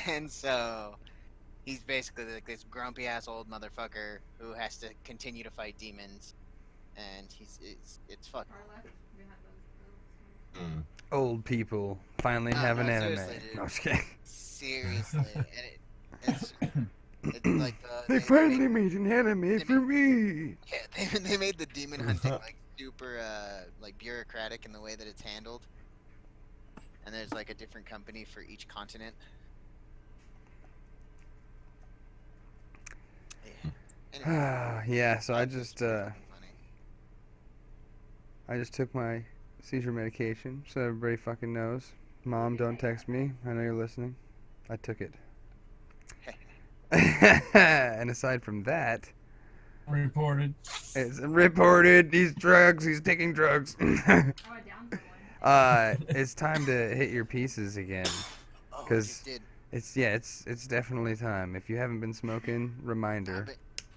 And so he's basically like this grumpy ass old motherfucker who has to continue to fight demons, and it's fucking. Mm. Old people finally No, have an no, anime. seriously, dude. No, I'm just kidding. Seriously, and it's like They finally made an anime for me. Yeah, they made the demon hunting like super like bureaucratic in the way that it's handled, and there's like a different company for each continent. Yeah. Anyway, Yeah, so I it's just funny. took my seizure medication, so everybody fucking knows. Mom, don't text me. I know you're listening. I took it. And aside from that, Reported. it's reported he's taking drugs. It's time to hit your pieces again. Oh, I 'Cause just did. It's definitely time. If you haven't been smoking, reminder.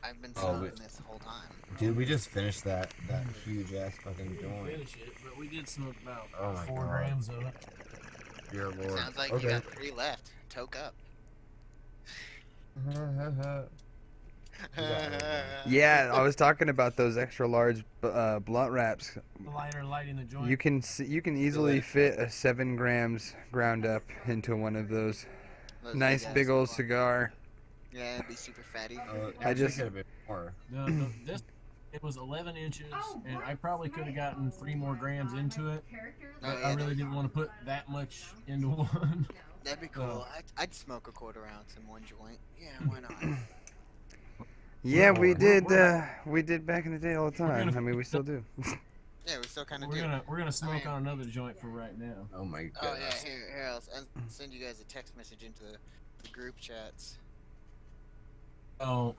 I've been Oh, smoking but- this whole time. Dude, we just finished that huge ass fucking joint. Finish it, but we did smoke about Oh my 4 God. grams of it. Dear Lord. Sounds like Okay. you got 3 left. Toke up. Yeah, I was talking about those extra large blunt wraps. The lighter lighting the joint. You can easily fit a 7 grams ground up into one of those. Those Nice big-ass big old ones. cigar. Yeah, it'd be super fatty. I just- could have been more. No, this it was 11 inches, and I probably could have gotten 3 more grams into it. But I really didn't want to put that much into one. That'd be cool. I'd smoke a 1/4 ounce in one joint. Yeah, why not? Yeah, we We're- did. We did back in the day all the time. gonna- I mean, we still do. Yeah, we still kind of We're do. gonna smoke Alright. on another joint for right now. Oh my Oh yeah, goodness. here I'll send you guys a text message into the group chats. Oh,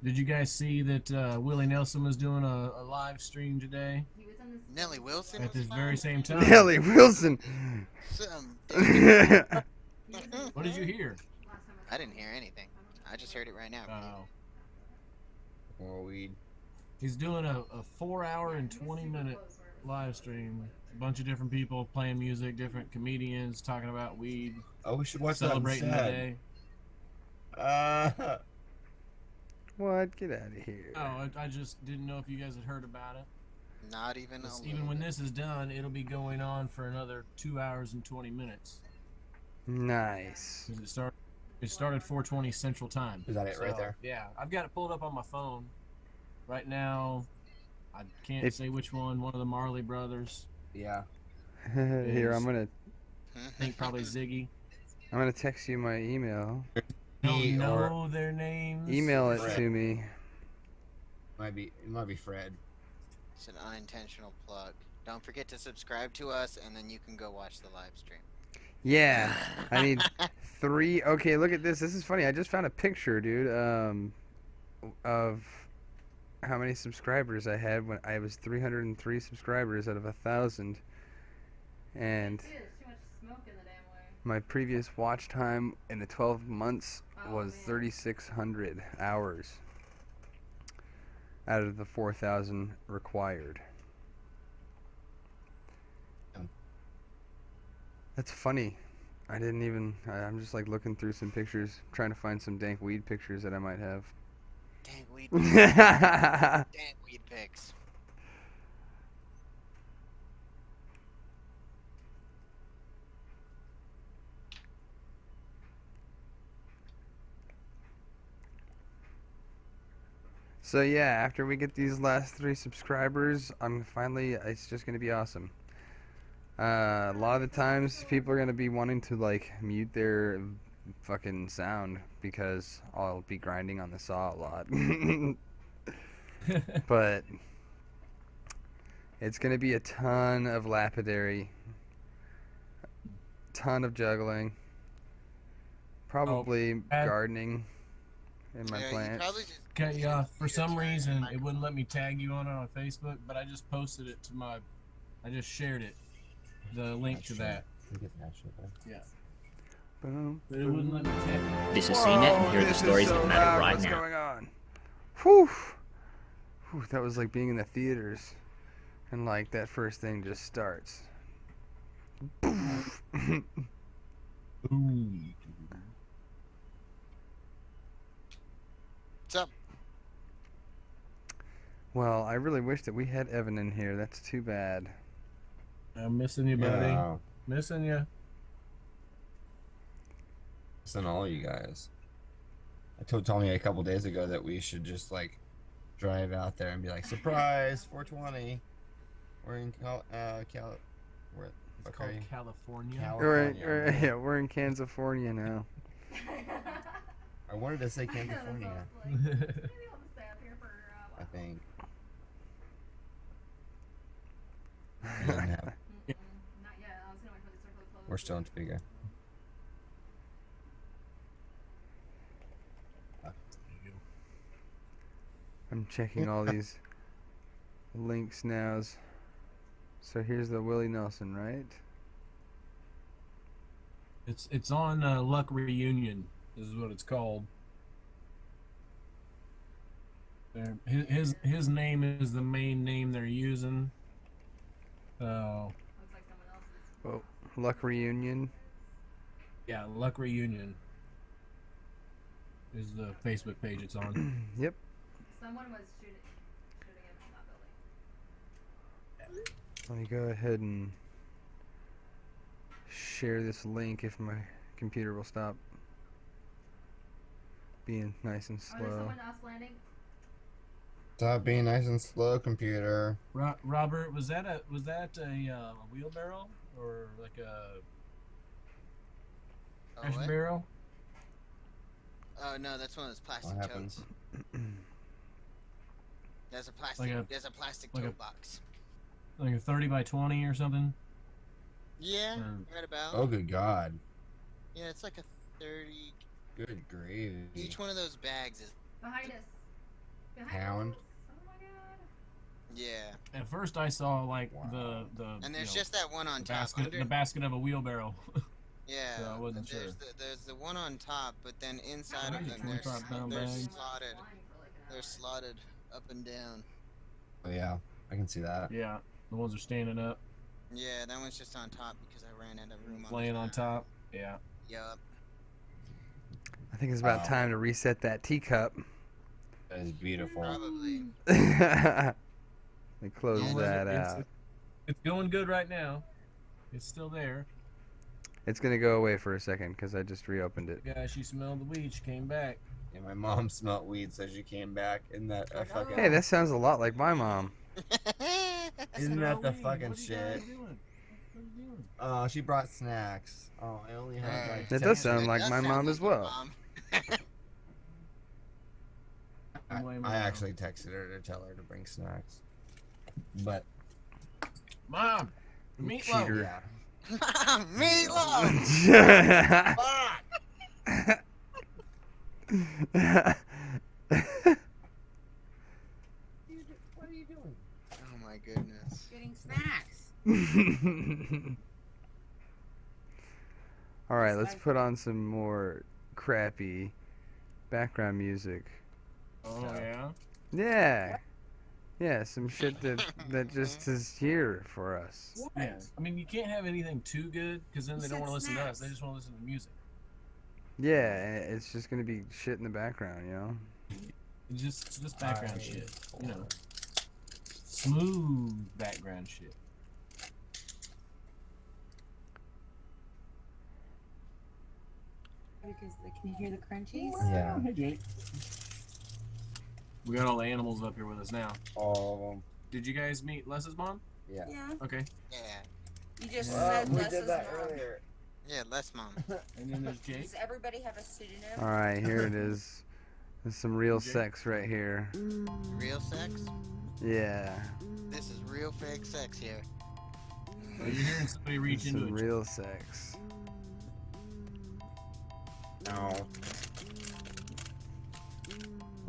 did you guys see that Willie Nelson was doing a live stream today Nelly Wilson at was this very same time? Nelly Wilson. Some What did you hear? I didn't hear anything. I just heard it right now. Oh, More weed. he's doing a 4-hour and 20-minute live stream. A bunch of different people playing music, different comedians talking about weed, Oh, we should watch celebrating the that day. instead. What? Get out of here. Oh, I just didn't know if you guys had heard about it. Not even a Even when this is done, it'll be going on for another 2 hours and 20 minutes. Nice. 'Cause it started 4:20 Central Time. Is that it right there? Yeah, I've got it pulled up on my phone right now. I can't If- say which one. One of the Marley brothers. Yeah. Here, I'm gonna I think probably Ziggy. text you my email. Don't Me or know their names. Email it Fred. to me. it might be Fred. It's an unintentional plug. Don't forget to subscribe to us, and then you can go watch the live stream. Yeah, I need 3. Okay, look at this. This is funny. I just found a picture, dude, of how many subscribers I had when I was 303 subscribers out of 1,000, and Dude, there's too much smoke in the damn way. my previous watch time in the 12 months Oh, was man. 3,600 hours out of the 4,000 required. That's funny. I'm just like looking through some pictures, trying to find some dank weed pictures that I might have. Dang weed. Dang weed pics. So yeah, after we get these last 3 subscribers, it's just gonna be awesome. A lot of the times people are gonna be wanting to like mute their fucking sound because I'll be grinding on the saw a lot. But it's gonna be a ton of lapidary, ton of juggling, probably gardening in my Yeah, you plants. probably just Cut you off. For some reason, it wouldn't let me tag you on Facebook, but I just posted it to I just shared it. The link to that. Yeah. Boom. But it wouldn't let me tag you. This is CNET, and here are the This is stories so that matter loud. right What's now. going on? Whew. Whew. That was like being in the theaters, and like that first thing just starts. What's up? Well, I really wish that we had Evan in here. That's too bad. I'm missing you, buddy. Yeah. Missing you. Listen, all you guys. I told Tommy a couple days ago that we should just like drive out there and be like, surprise, 420. We're in where It's called California. California. We're in KansaFour-Twenty now. I wanted to say California. Maybe I'll just stay up here for I think. Mm-mm, not yet. I was gonna wait for the circle to close. We're still in Topeka. I'm checking all these links now. So here's the Willie Nelson, right? It's on Luck Reunion. Is what it's called. His name is the main name they're using. So Looks like someone else's. Oh, Luck Reunion. yeah, Luck Reunion is the Facebook page it's on. Yep. Someone was shooting it from that building. Let me go ahead and share this link if my computer will stop being nice and Oh, there's slow. someone else landing. Stop being nice and slow, computer. Robert, was that a wheelbarrow or like a Oh, trash what? barrel? Oh no, that's one of those plastic What happens? totes. There's a plastic. Like a- there's a plastic like a- tote box. Like a 30 by 20 or something? Yeah, Or- right about. Oh, good God. Yeah, it's like a 30. Good gravy. Each one of those bags is. Behind us. Behind Pound. us. Oh my god. Yeah, At first I saw like Wow. the and there's you know, just that one on the top. basket Under, the basket of a wheelbarrow. yeah, so I wasn't there's sure. there's the one on top, but then inside Oh, of yeah, them 25 pound they're bags. slotted. Flying for like an They're hour. slotted up and down. Oh, yeah. I can see that. Yeah, the ones are standing up, Yeah, that one's just on top because I ran out of room. laying on the top. Yeah. Yup. I think it's about Wow. time to reset that teacup. That is beautiful. Probably. They close Yeah, that it's, out. It's going good right now. It's still there. It's gonna go away for a second because I just reopened it. Yeah, she smelled the weed. She came back. Yeah, my mom smelt weed, so she came back. Isn't that a fucking... Hey, that sounds a lot like my mom. Isn't that the fucking shit? Oh, she brought snacks. Oh, I only had like. That 10 does sound That like does my sound mom like as your well. mom. I actually texted her to tell her to bring snacks. But Mom, You meatloaf. cheater. Mom, meatloaf. what are you doing? Oh my goodness. Getting snacks. All right, let's put on some more crappy background music. Oh yeah. Yeah. Yeah, some shit that just is here for us. Yeah. I mean, you can't have anything too good because then You they don't said want to listen to us. snacks. They just want to listen to music. Yeah, and it's just gonna be shit in the background, you know. It's just background shit. You know, smooth background shit. Because can you hear the crunchies? Yeah. Hey, Jake. We got all the animals up here with us now. All of them. Did you guys meet Les's mom? Yeah. Yeah. Okay. Yeah. You just Well, said we Les's did that mom. earlier. Yeah, less mom. And then there's Jake. Does everybody have a pseudonym? All right, here it is. There's some real Okay. sex right here. Real sex? Yeah. This is real fake sex here. So you're hearing somebody reach Some into it. real sex. No.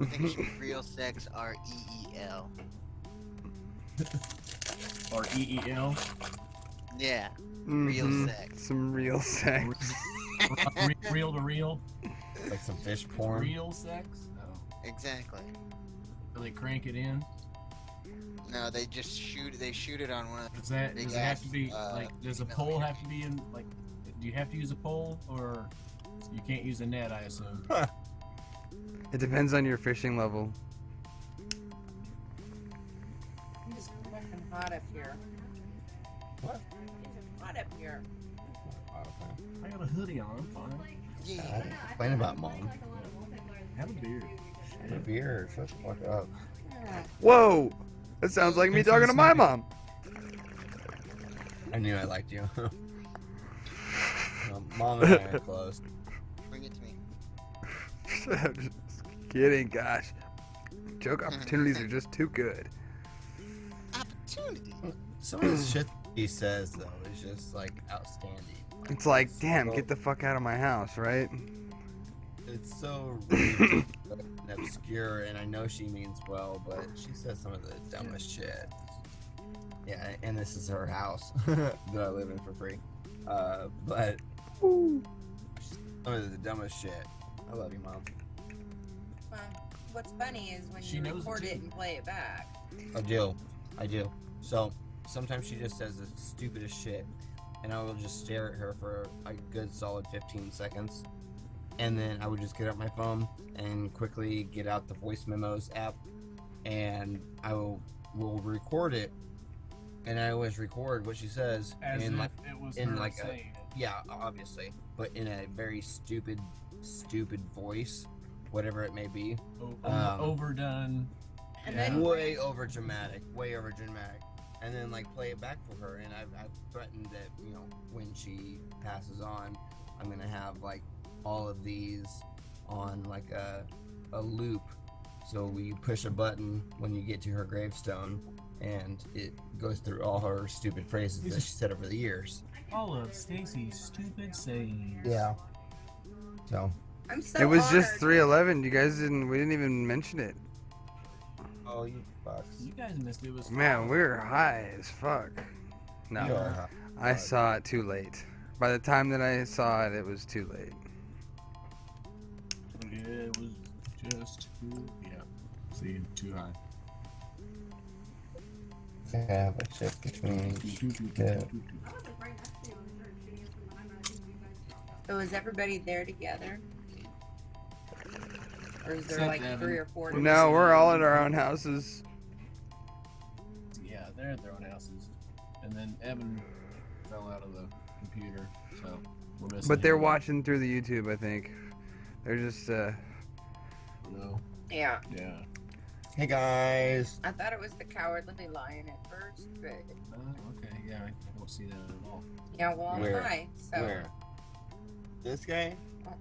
I think it should be real sex, REEL. Or EEL. Yeah, real Mhm. sex. Some real sex. Real to real. Like some fish porn. Real sex. Oh. Exactly. So they crank it in. No, they just shoot. They shoot it on one of the. Does that? Big Does it have to ass, be like? Does a pole have to be in? Like, do you have to use a pole, or you can't use a net? I assume. It depends on your fishing level. It's fucking hot up here. What? It's hot up here. I got a hoodie on. I'm fine. Yeah. Complain about mom. Have a beer. Have a beer. Shut the fuck up. Whoa! That sounds like me talking to my mom. I knew I liked you. Mom and I are close. Bring it to me. I'm just kidding, gosh. Joke opportunities are just too good. Opportunity. Some of the shit he says though is just like outstanding. It's like, damn, get the fuck out of my house, right? It's so rude and obscure, and I know she means well, but she says some of the dumbest shit. Yeah, and this is her house that I live in for free. But some of the dumbest shit. I love you, Mom. Well, what's funny is when She you knows record it, it too. and play it back. I do. So sometimes she just says the stupidest shit, and I will just stare at her for a good solid 15 seconds. And then I would just get out my phone and quickly get out the voice memos app, and I will record it. And I always record what she says As in if like, it was in her like a- saying it. yeah, obviously, but in a very stupid voice, whatever it may be. Overdone. And Yeah. then Way over dramatic. And then like play it back for her, and I've threatened that, you know, when she passes on, I'm gonna have like all of these on like a loop, so you push a button when you get to her gravestone, and it goes through all her stupid phrases that she said over the years. All of Stacy's stupid sayings. Yeah. So. I'm so It was just honored. 311. You guys we didn't even mention it. Oh, you fucks. You guys missed it. It was Man, we're high as fuck. No, You are. I saw it too late. By the time that I saw it, it was too late. Yeah, it was just too. Yeah. See, too high. Yeah, but shit between. Yeah. So is everybody there together? Or is there Except like Evan. 3 or 4? No, we're all at our own houses. Yeah, they're at their own houses. And then Evan fell out of the computer, so we're missing But they're him. watching through the YouTube, I think. They're just, No. Yeah. Yeah. Hey guys. I thought it was the Cowardly Lion at first, but Okay, yeah, I don't see that at all. yeah, well, Where? hi. So Where? This guy?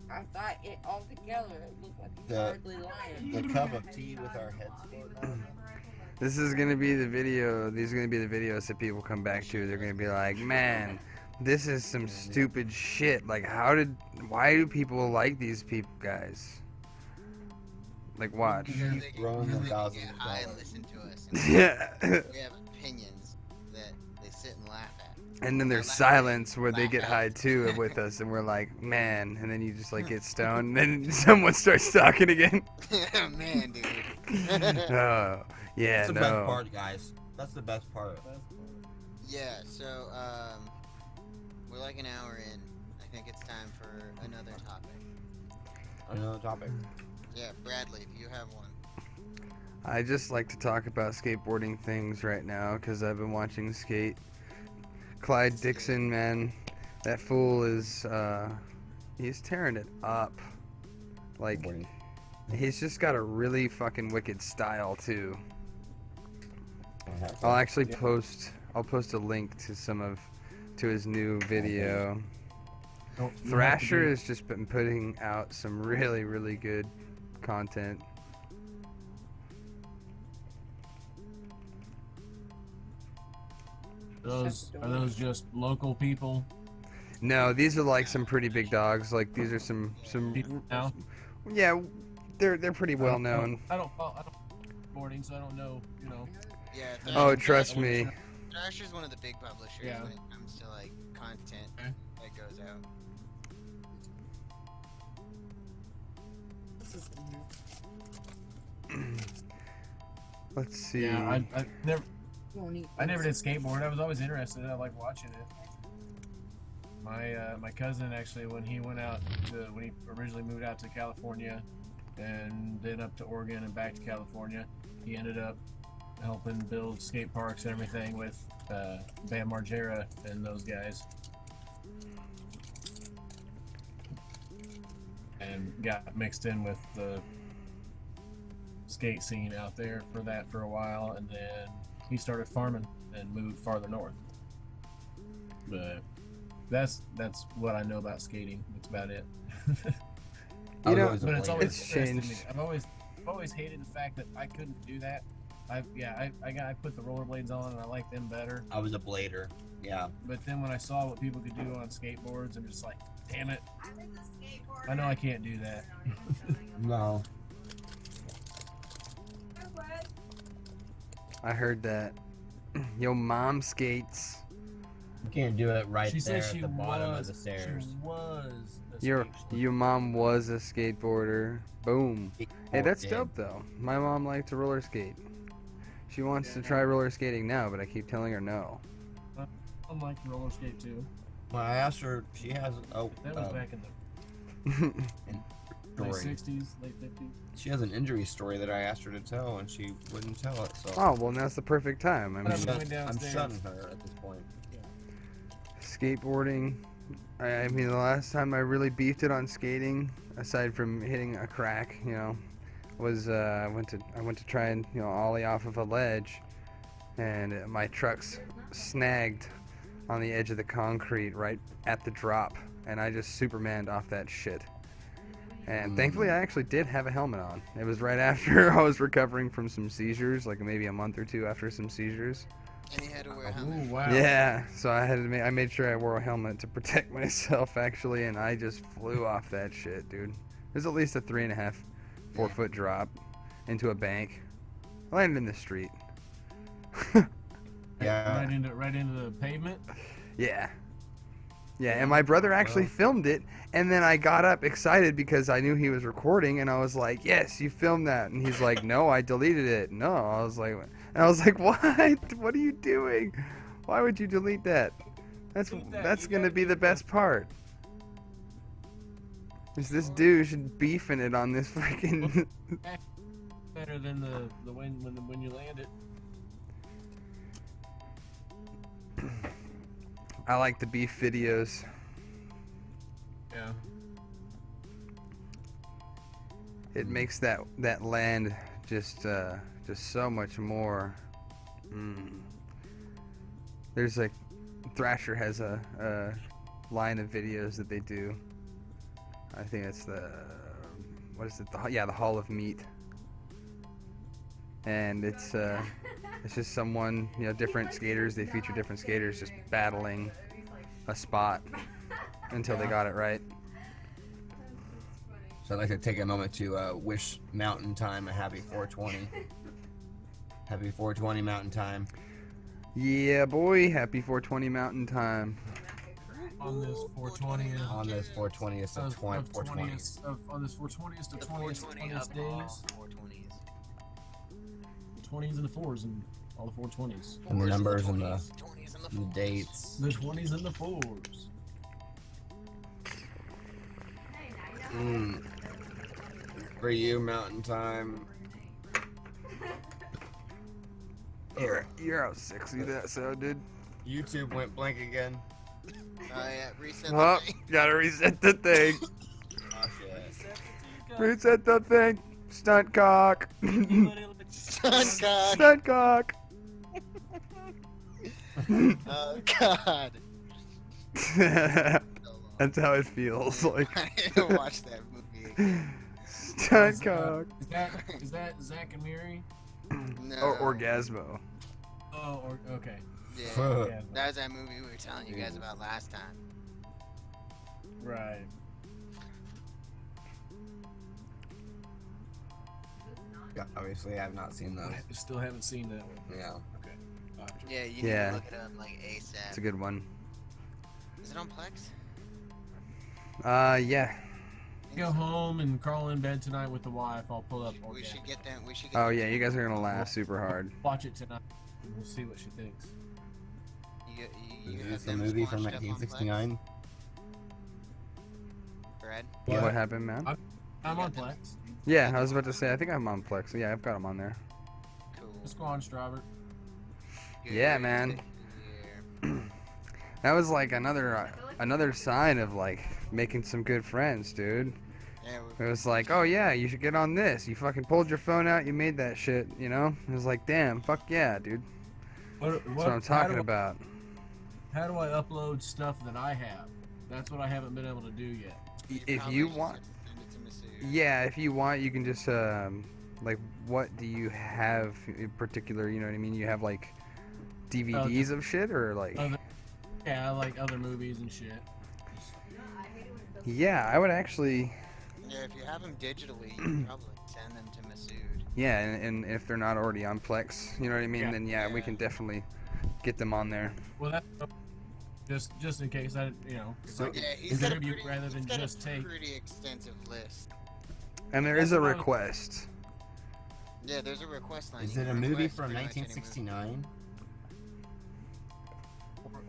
I thought it all together it looked like a The- Cowardly Lion. The cup of tea with our heads floating on it? This is gonna be the video. These are gonna be the videos that people come back to. They're gonna be like, man, this is some stupid shit. Like, why do people like these people, guys? Like, watch. He's They throwing them get thousands of high and dollars. listen to us. And Yeah. we have opinions that they sit and laugh at. And then there's silence where they get high too with us, and we're like, man. And then you just like get stoned, and then someone starts talking again. Man, dude. Oh, yeah, That's the best no. part, guys. That's the best part. Yeah, so we're like an hour in. I think it's time for another topic. Another topic. Yeah, Bradley, if you have one. I just like to talk about skateboarding things right now because I've been watching skate. Clyde Dixon, man, that fool is he's tearing it up. Like, he's just got a really fucking wicked style too. I'll actually post a link to his new video. Thrasher has just been putting out some really, really good content. Are those just local people? No, these are like some pretty big dogs. Like, these are some People now? yeah, they're pretty well known. I don't boarding, so I don't know. You know. Yeah. Oh, trust me. Thrasher's one of the big publishers Yeah. when it comes to like content Okay. that goes out. Let's see. Yeah, I never. Won't eat I never did those. skateboard. I was always interested. I like watching it. My cousin actually, when he originally moved out to California, and then up to Oregon and back to California, he ended up helping build skate parks and everything with Bam Margera and those guys, and got mixed in with the skate scene out there for a while, and then he started farming and moved farther north. But that's what I know about skating. That's about it. You know, But it's always it's interested me. changed. I've always hated the fact that I couldn't do that. I put the rollerblades on and I like them better. I was a blader. Yeah. But then when I saw what people could do on skateboards, I'm just like, damn it! I know I can't do that. No. I heard that. Yo, mom skates. You can't do it right She there said at she the bottom of was. the stairs. She was. a Your skate- your mom was a skateboarder. Boom. Hey, that's Yeah. dope though. My mom liked to roller skate. She wants to try roller skating now, but I keep telling her no. I like roller skate too. Well, I asked her. She has That was back in the late story. 60s, late 50s. She has an injury story that I asked her to tell, and she wouldn't tell it. So Oh, well, now's the perfect time. I I'm mean, going I'm downstairs. shunning her at this point. skateboarding. I mean, the last time I really beefed it on skating, aside from hitting a crack, you know, was I went to try and ollie off of a ledge, and my truck's snagged on the edge of the concrete right at the drop, and I just Supermaned off that shit. And thankfully, I actually did have a helmet on. It was right after I was recovering from some seizures, like maybe a month or two after some seizures. And he had to wear a helmet. Ooh, wow. Yeah, so I made sure I wore a helmet to protect myself actually, and I just flew off that shit, dude. It was at least a 3.5, 4 foot drop into a bank. I landed in the street. Yeah. Right into the pavement. Yeah. Yeah, and my brother actually filmed it, and then I got up excited because I knew he was recording, and I was like, "Yes, you filmed that." And he's like, "No, I deleted it." No, I was like, "What? What are you doing? Why would you delete that? That's gonna be the best part." Is this douche beefing it on this freaking? Better than the when you land it. I like the beef videos. Yeah. It makes that land just so much more. There's like Thrasher has a line of videos that they do. I think it's the the Hall of Meat, and it's just someone, different skaters. They feature different skaters just battling a spot until they got it right. So I'd like to take a moment to wish Mountain Time a happy 420. Happy 420 Mountain Time. Yeah, boy, happy 420 Mountain Time. On this 420th. On this 420th of 420. On this 420th of 20th of days. all 420s. The 20s and the 4s and all the 420s. And the numbers and the 20s and the dates. The 20s and the 4s. For you, Mountain Time. You're how sexy that sounded. YouTube went blank again. Oh yeah, reset Oh, the thing. gotta reset the thing. Oh shit. Reset the thing. Stunt cock. Stunt cock. Stunt cock. Oh god. That's how it feels. Like I need to watch that movie again. stunt cock. Is that Zach and Miri? No. Or Orgasmo. Oh, okay. Yeah. Yeah, That was that movie we were telling you guys about last time. right. Obviously, I've not seen those. I still haven't seen that one. Yeah. Okay. Gotcha. Yeah, you need Yeah. to look it up like ASAP. It's a good one. Is it on Plex? Yeah. Go home and crawl in bed tonight with the wife. I'll pull up. We should get them. We should get Oh them yeah, to- you guys are gonna laugh super hard. Watch it tonight. And we'll see what she thinks. You Is have this a them movie from watched up on 1969? Plex? Brad? Yeah, What? what happened, man? I'm on Plex. Yeah, I was about to say, I think I'm on Plex. Yeah, I've got them on there. Cool. Let's go on, Strawbert. Yeah, Good. man. Yeah. That was like another sign of like making some good friends, dude. Yeah, It was like, oh yeah, you should get on this. You fucking pulled your phone out, you made that shit, you know? It was like, damn, fuck yeah, dude. That's what I'm talking about. How do I upload stuff that I have? That's what I haven't been able to do yet. If probably you just want, have to send it to Masood. yeah, if you want, you can just like, what do you have in particular? You know what I mean? You have like DVDs of shit, or like, Yeah, like other movies and shit. yeah, I would actually, Yeah, if you have them digitally, you can probably send them to Masood. yeah, and if they're not already on Plex, you know what I mean? Yeah. Then yeah, we can definitely get them on there. Well, that's just in case I, So, Yeah, Is he's got, a it- pretty, rather than he's got just a take- pretty extensive list. And there is a request. Yeah, there's a request line. is You it a can movie request from pretty much any movie. 1969?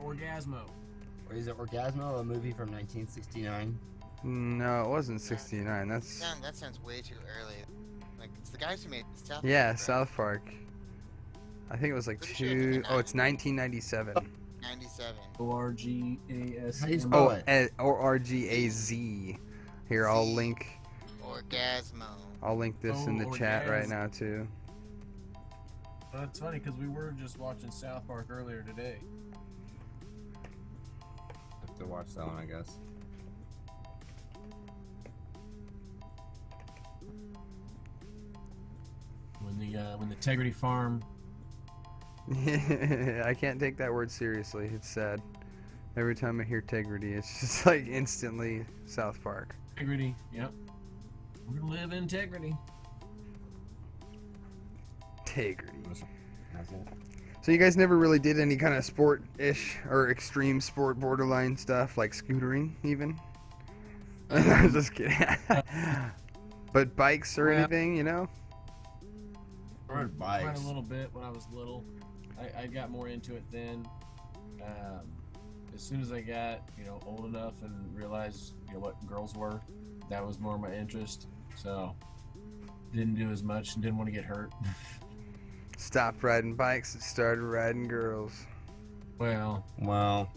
Orgasmo. Or is it Orgasmo, a movie from 1969? No, it wasn't 69. That's That sounds way too early. Like, it's the guys who made South yeah, Park, right? South Park. I think it was like Pretty sure it's in the it's 1997. 97. ORGAS. How do you Oh, spell it? ORGAZ. Here, I'll Z. link. Orgasmo. I'll link this in the Oh, chat right Orgaz. now too. Well, that's funny because we were just watching South Park earlier today. Have to watch that one, I guess. When the Integrity Farm. I can't take that word seriously. It's sad. Every time I hear integrity, it's just like instantly South Park. Integrity. Yep. We're gonna live in integrity. Integrity. That's it. So you guys never really did any kind of sport-ish or extreme sport borderline stuff like scootering even? I'm just kidding. But bikes or Yeah. anything, you know? Rode Quite bikes. a little bit when I was little. I got more into it then. As soon as I got old enough and realized what girls were, that was more my interest. So didn't do as much and didn't want to get hurt. Stopped riding bikes and started riding girls. Well, Well,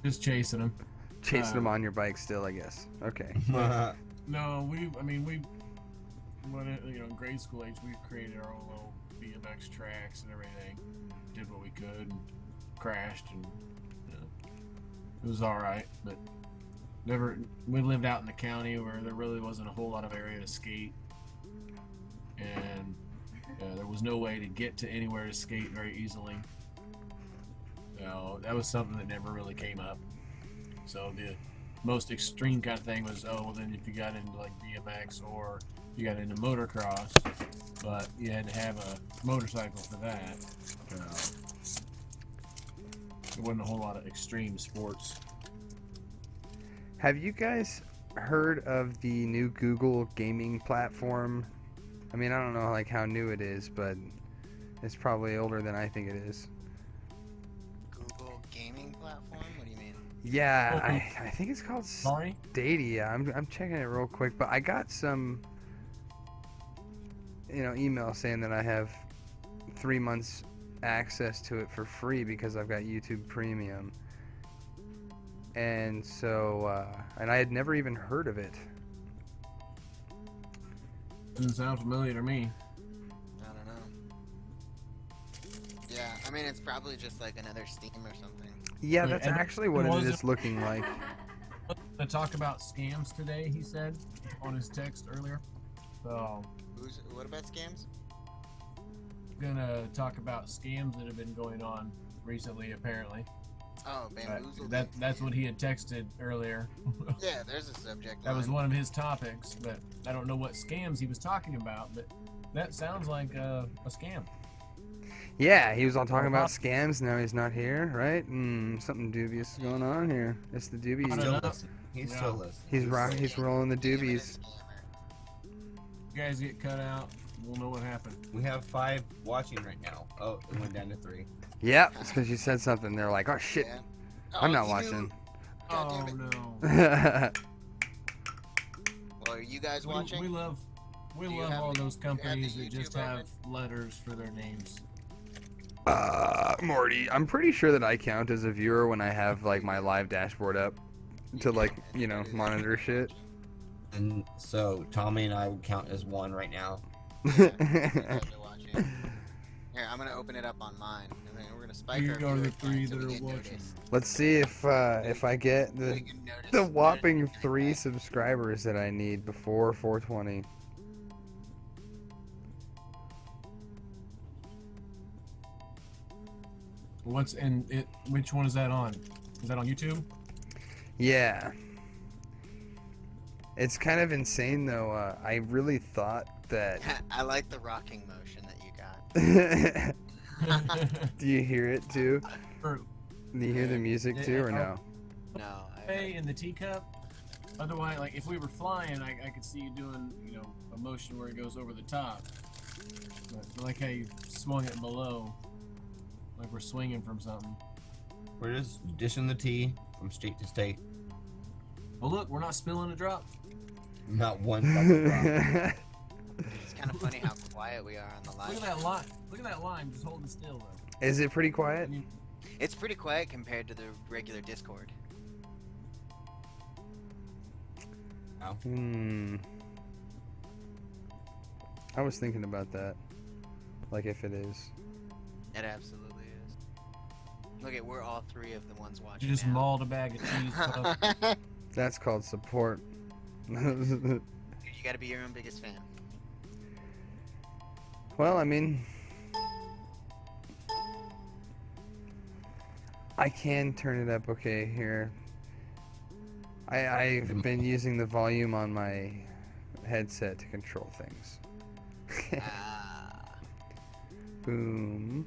just chasing them. Chasing them on your bike still, I guess. Okay. No, we in grade school age, we created our own little BMX tracks and everything. Did what we could, and crashed, and it was all right. But we lived out in the county where there really wasn't a whole lot of area to skate, and there was no way to get to anywhere to skate very easily. So that was something that never really came up. So the most extreme kind of thing was, then if you got into like BMX or you got into motocross, but you had to have a motorcycle for that. There wasn't a whole lot of extreme sports. Have you guys heard of the new Google gaming platform? I mean, I don't know like how new it is, but it's probably older than I think it is. Google gaming platform? What do you mean? Yeah, I think it's called Sorry? Stadia. I'm checking it real quick, but I got some email saying that I have 3 months access to it for free because I've got YouTube Premium. And so, and I had never even heard of it. Doesn't sound familiar to me. I don't know. Yeah, I mean, it's probably just like another Steam or something. Yeah, Wait, that's and actually what it was is it- looking like. To talk about scams today, he said on his text earlier. So, What about scams? gonna talk about scams that have been going on recently, apparently. Oh, bamboozled. That's what he had texted earlier. Yeah, there's a subject That was line. one of his topics, but I don't know what scams he was talking about, but that sounds like a scam. Yeah, he was all talking about scams. Now he's not here, right? Something dubious is going on here. It's the I doobies. don't Still know. listening. He's still listening. He's rolling the Damn it, doobies. a scammer. You guys get cut out, we'll know what happened. We have 5 watching right now. Oh, it went down to 3. Yep, it's because you said something. They're like, oh shit, Yeah. I'm Oh, not you- watching. God Oh damn it. no. Well, are you guys watching? We love Do you all have the- those do you have the companies that just YouTube have letters for their names. Morty, I'm pretty sure that I count as a viewer when I have like my live dashboard up to like monitor shit. And so Tommy and I would count as 1 right now. You guys are watching. Here, I'm gonna open it up on mine, and then we're gonna spike You our are the viewer 3 count so that we are get watching. noticed. Let's see if I get We the can notice the whopping notice 3 that. subscribers that I need before 420. Which one is that on? Is that on YouTube? Yeah. It's kind of insane though. I really thought that. I like the rocking motion that you got. Do you hear it too? Or Do you hear the music too, or no? No, hey, in the teacup. Otherwise, like if we were flying, I could see you doing, a motion where it goes over the top. But I like how you swung it below, like we're swinging from something. We're just dishing the tea from state to state. Well, look, we're not spilling a drop. Not one fucking drop. it's kind of funny how quiet we are on the live. Look at that line. Look at that line, just holding still though. Is it pretty quiet? It's pretty quiet compared to the regular Discord. I was thinking about that. Like if it is. It absolutely is. Look at we're all 3 of the ones watching. You just now. mauled a bag of cheese. Puff. That's called support. You gotta be your own biggest fan. Well, I mean, I can turn it up. Okay, here. I've been using the volume on my headset to control things. Ah. Boom.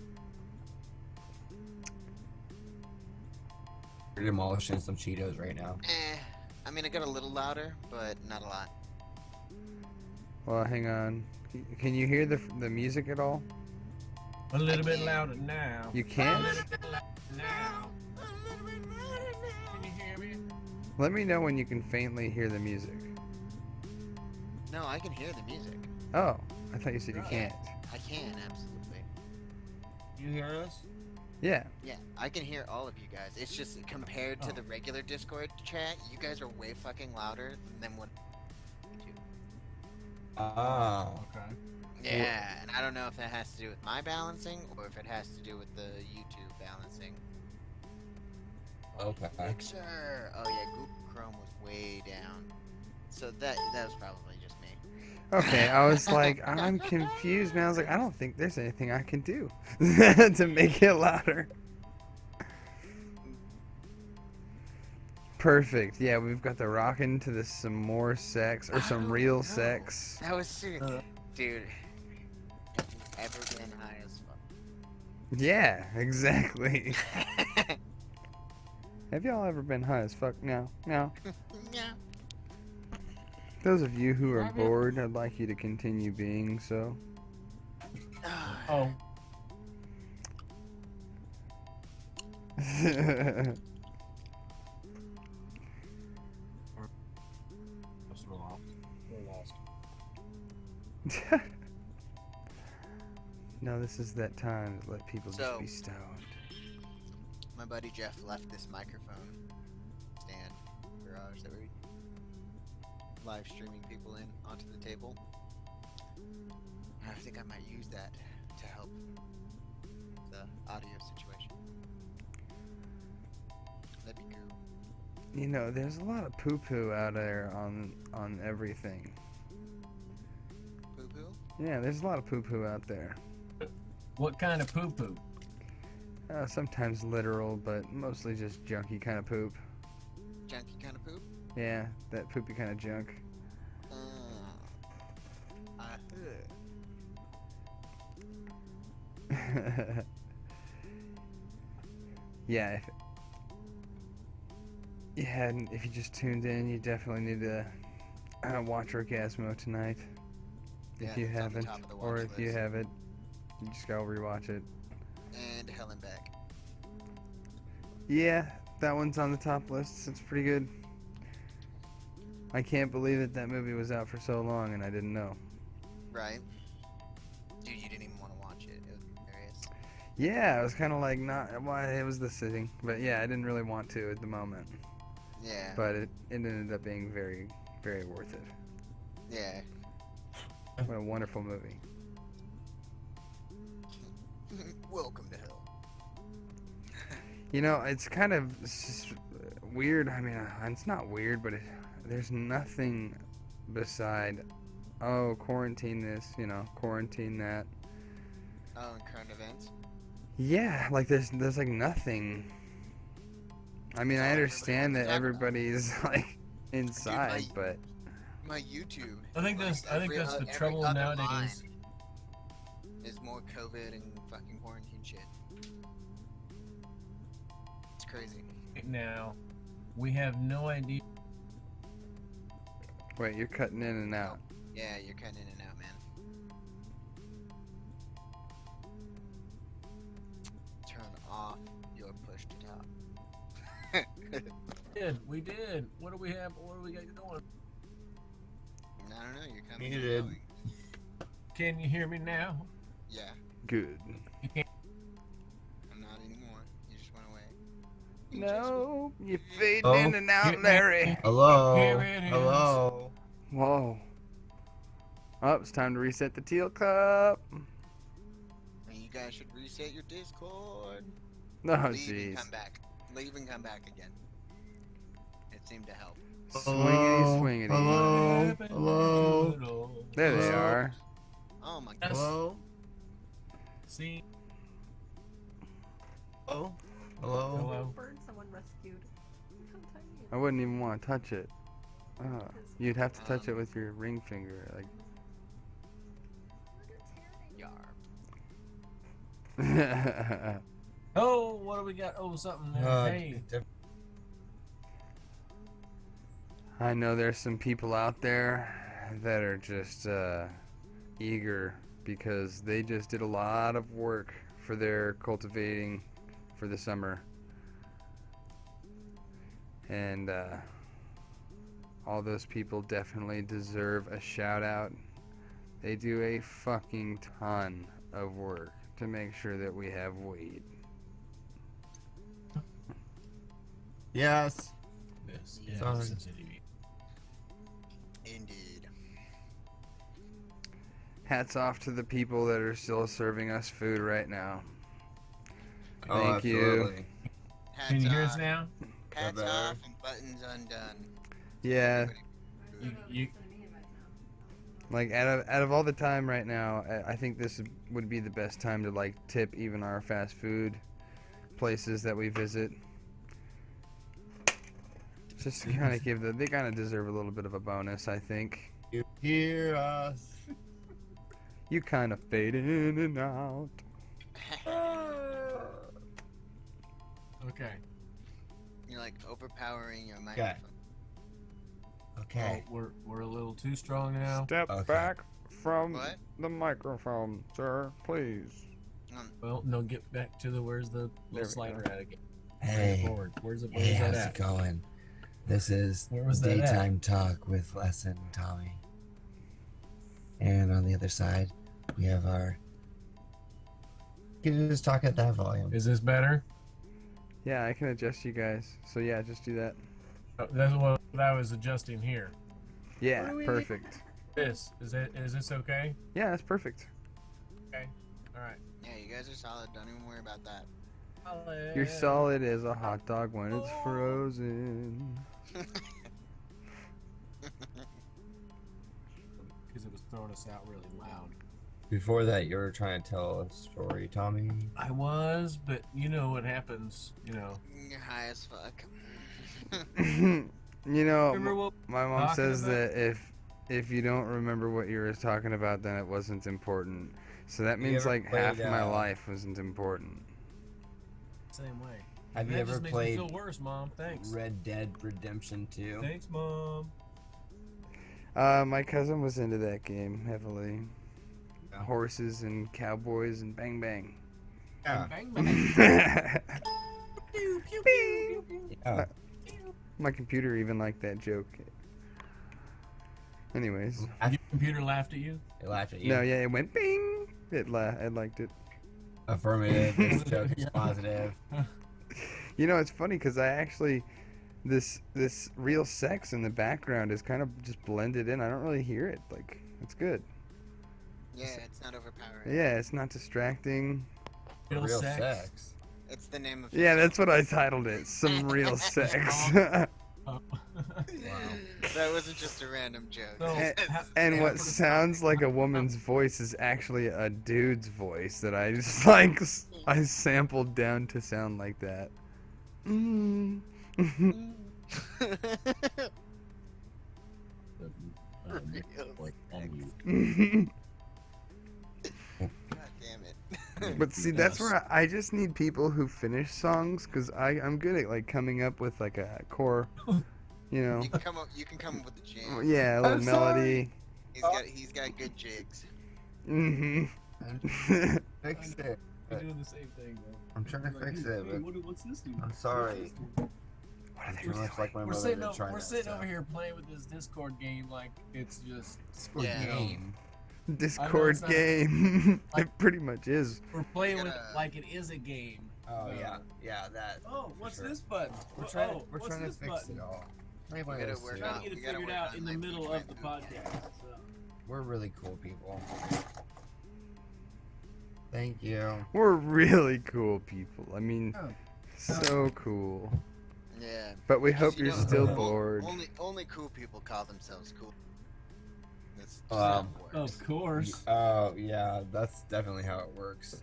We're demolishing some Cheetos right now. I mean, it got a little louder, but not a lot. Well, hang on. Can you hear the music at all? A little bit louder now. You can't? Now. Can you hear me? Let me know when you can faintly hear the music. No, I can hear the music. Oh, I thought you said you can't. I can, absolutely. You hear us? Yeah. Yeah, I can hear all of you guys. It's just compared to the regular Discord chat, you guys are way fucking louder than what. Oh. Okay. Yeah, and I don't know if that has to do with my balancing or if it has to do with the YouTube balancing. Okay. Mixer. Oh yeah, Google Chrome was way down. So that was probably just me. Okay, I was like, I'm confused, man. I was like, I don't think there's anything I can do to make it louder. Perfect. Yeah, we've got the rockin' to the some more sex or I some don't real know. sex. That was sick. Dude, have you ever been high as fuck? Yeah, exactly. Have y'all ever been high as fuck? No. Yeah. Those of you who are bored, I'd like you to continue being so. Oh, we're lost. No, this is that time to let people So- just be stoned. My buddy Jeff left this microphone stand garage that we live streaming people in onto the table. I think I might use that to help the audio situation. That'd be cool. You know, there's a lot of poo-poo out there on everything. Poo poo? Yeah, there's a lot of poo-poo out there. What kind of poo-poo? Sometimes literal, but mostly just junky kind of poop. Junky kind of poop? Yeah, that poopy kind of junk. I Yeah, and if you just tuned in, you definitely need to watch Orgasmo tonight. If Yeah, you it's on the haven't, top of the or watch if you list. have it, you just gotta rewatch it. And Hell and Back. Yeah, that one's on the top list. It's pretty good. I can't believe that movie was out for so long and I didn't know. Right? Dude, you didn't even want to watch it. It was hilarious. Yeah, I was kind of like not. Well, it was the sitting, but yeah, I didn't really want to at the moment. Yeah. But it ended up being very, very worth it. Yeah. What a wonderful movie. Welcome to hell. You know, it's kind of weird. I mean, it's not weird, but there's nothing beside, oh, quarantine this, quarantine that. Oh, and current events? Yeah, like there's like nothing. I mean, That's I all understand that everybody wants to talk about. everybody's inside, but My YouTube. I think that's the every trouble other nowadays. line is more COVID and fucking quarantine shit. It's crazy. Now, we have no idea. wait, you're cutting in and out. Yeah, you're cutting in and out, man. Turn off your push to talk. We did. What do we have? What do we got going? I don't know, you're coming Muted. and going. Can you hear me now? Yeah, Good. I'm not anymore. You just went away. No, you fade Oh. in and out, Larry. Hello. Here it is. Hello. Whoa. Oh, it's time to reset the teal cup. And you guys should reset your Discord. Oh, Leave and jeez. come back. Leave and come back again. It seemed to help. Swingity, swingity. Hello. Hello. There they Hello. are. Oh my god. Yes. Hello. See? Hello. Hello. Hello. Bird someone rescued. Come tiny. I wouldn't even want to touch it. You'd have to touch it with your ring finger. Like. Yarb. Oh, what do we got? Oh, something there. Hey. I know there's some people out there that are just eager because they just did a lot of work for their cultivating for the summer. And all those people definitely deserve a shout out. They do a fucking ton of work to make sure that we have weed. Yes. This Sorry. is sensitivity. Indeed. hats off to the people that are still serving us food right now. Oh, Thank you. absolutely. Hats Can you hear us off. now? Hats better. off and buttons undone. Yeah, You like out of all the time right now, I think this would be the best time to like tip even our fast food places that we visit. Just to kind of give they kind of deserve a little bit of a bonus, I think. You hear us? You kind of fade in and out. okay? You're like overpowering your microphone. Okay. Oh, we're a little too strong now. Step Okay. back from What? the microphone, sir, please. Well, no, get back to the where's the There we little slider go. at again? Hey. Forward. Where's it? Hey, Where's how's that it at? going? This is Where was that at? Daytime Talk with Les and Tommy. And on the other side, we have our... You can just talk at that volume. Is this better? Yeah, I can adjust you guys. So yeah, just do that. Oh, that's what I was adjusting here. Yeah, perfect. Is this okay? Yeah, that's perfect. Okay. All right. Yeah, you guys are solid. Don't even worry about that. You're solid as a hot dog when it's frozen. Because it was throwing us out really loud. Before that, you were trying to tell a story, Tommy. I was, but you know what happens. You know. You're high as fuck. You know, Remember what my mom talking says about? that if you don't remember what you were talking about, then it wasn't important. So that You means ever like half played, my life wasn't important. Same way. Have you that ever just makes played me feel worse, Mom. Thanks. Red Dead Redemption 2? Thanks, Mom. My cousin was into that game heavily. Yeah. Horses and cowboys and bang bang. Yeah. Bang, bang. Pew, pew, pew, pew, pew. Yeah. My computer even liked that joke. Anyways, Your computer laughed at you. It laughed at you. no, yeah, it went bing. It liked it. Affirmative. This joke is positive. You know, it's funny because I actually this real sex in the background is kind of just blended in. I don't really hear it. Like, it's good. Yeah, it's not overpowering. Yeah, it's not distracting. Real Real sex. sex. It's the name of. Yeah, that's what I titled it. Some real sex. Oh. That wasn't just a random joke. So, And yeah, what for the sounds like a woman's voice is actually a dude's voice that I just like I sampled down to sound like that. Mm. God damn it. But see, that's where I just need people who finish songs because I'm good at like coming up with like a core, you know. You can come up with the jam. Yeah, a little I'm melody. He's got good jigs. Mm-hmm. Fix it. We're doing the same thing, though. I'm trying to fix it, but What's this do? I'm sorry. What are they Too much like my We're mother sitting, to try we're that sitting stuff. over here playing with this Discord game like it's just Yeah. Game. Discord not- game. like- it pretty much is. we're playing with it gotta- like it is a game. Oh yeah, yeah. That. Oh, what's sure. this button? We're trying. Oh, we're what's trying to this fix button? it all. We gotta work Trying on- to get we it gotta figured work out on, in the like, middle each of the one. podcast. So. We're really cool people. Thank you. We're really cool people. I mean, Oh. so cool. Yeah. But we Because hope you you're know, still o- bored. Only cool people call themselves cool. That's just Um, how it works. Of course. Oh yeah, that's definitely how it works.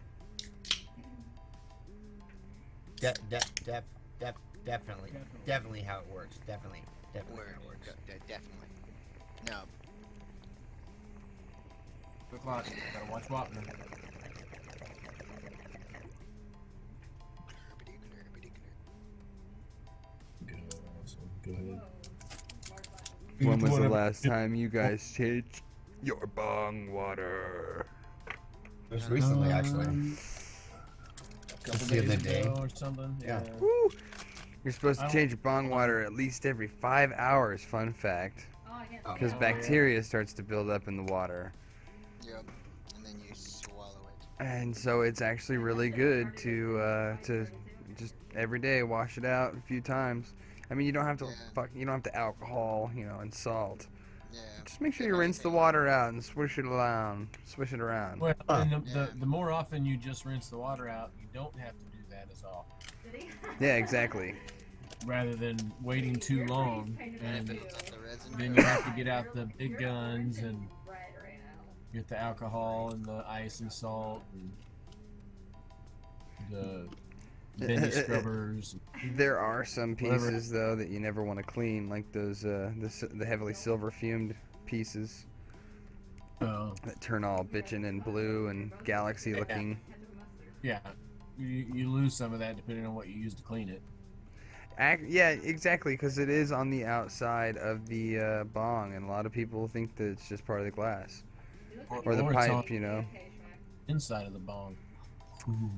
Definitely how it works. Definitely Word. how it works. Definitely. No. Quick watch. Gotta watch Wapner. Go ahead. When was the last time you guys changed your bong water? Just recently, actually. Couple Just the other days day. ago or something. Yeah. Woo! You're supposed I to don't- change your bong water at least every 5 hours. Fun fact. Oh, Because yeah. bacteria starts to build up in the water. Yep. And then you swallow it. And so it's actually really good to just every day wash it out a few times. I mean, you don't have to Yeah. you don't have to alcohol, and salt. Yeah. Just make sure They've you already rinse the taken- water out and swish it around. Swish it around. Well, and Yeah. the more often you just rinse the water out, you don't have to do that as often. Yeah, exactly. Rather than waiting too long, And it and builds up the resin. then you have to get out the big guns and get the alcohol and the ice and salt and the bendy scrubbers. There are some Whatever. pieces though that you never want to clean, like those the heavily silver fumed pieces that turn all bitchin' and blue and galaxy looking. Yeah, you lose some of that depending on what you use to clean it. Yeah, exactly, because it is on the outside of the bong, and a lot of people think that it's just part of the glass or the it's pipe, on you know. inside of the bong.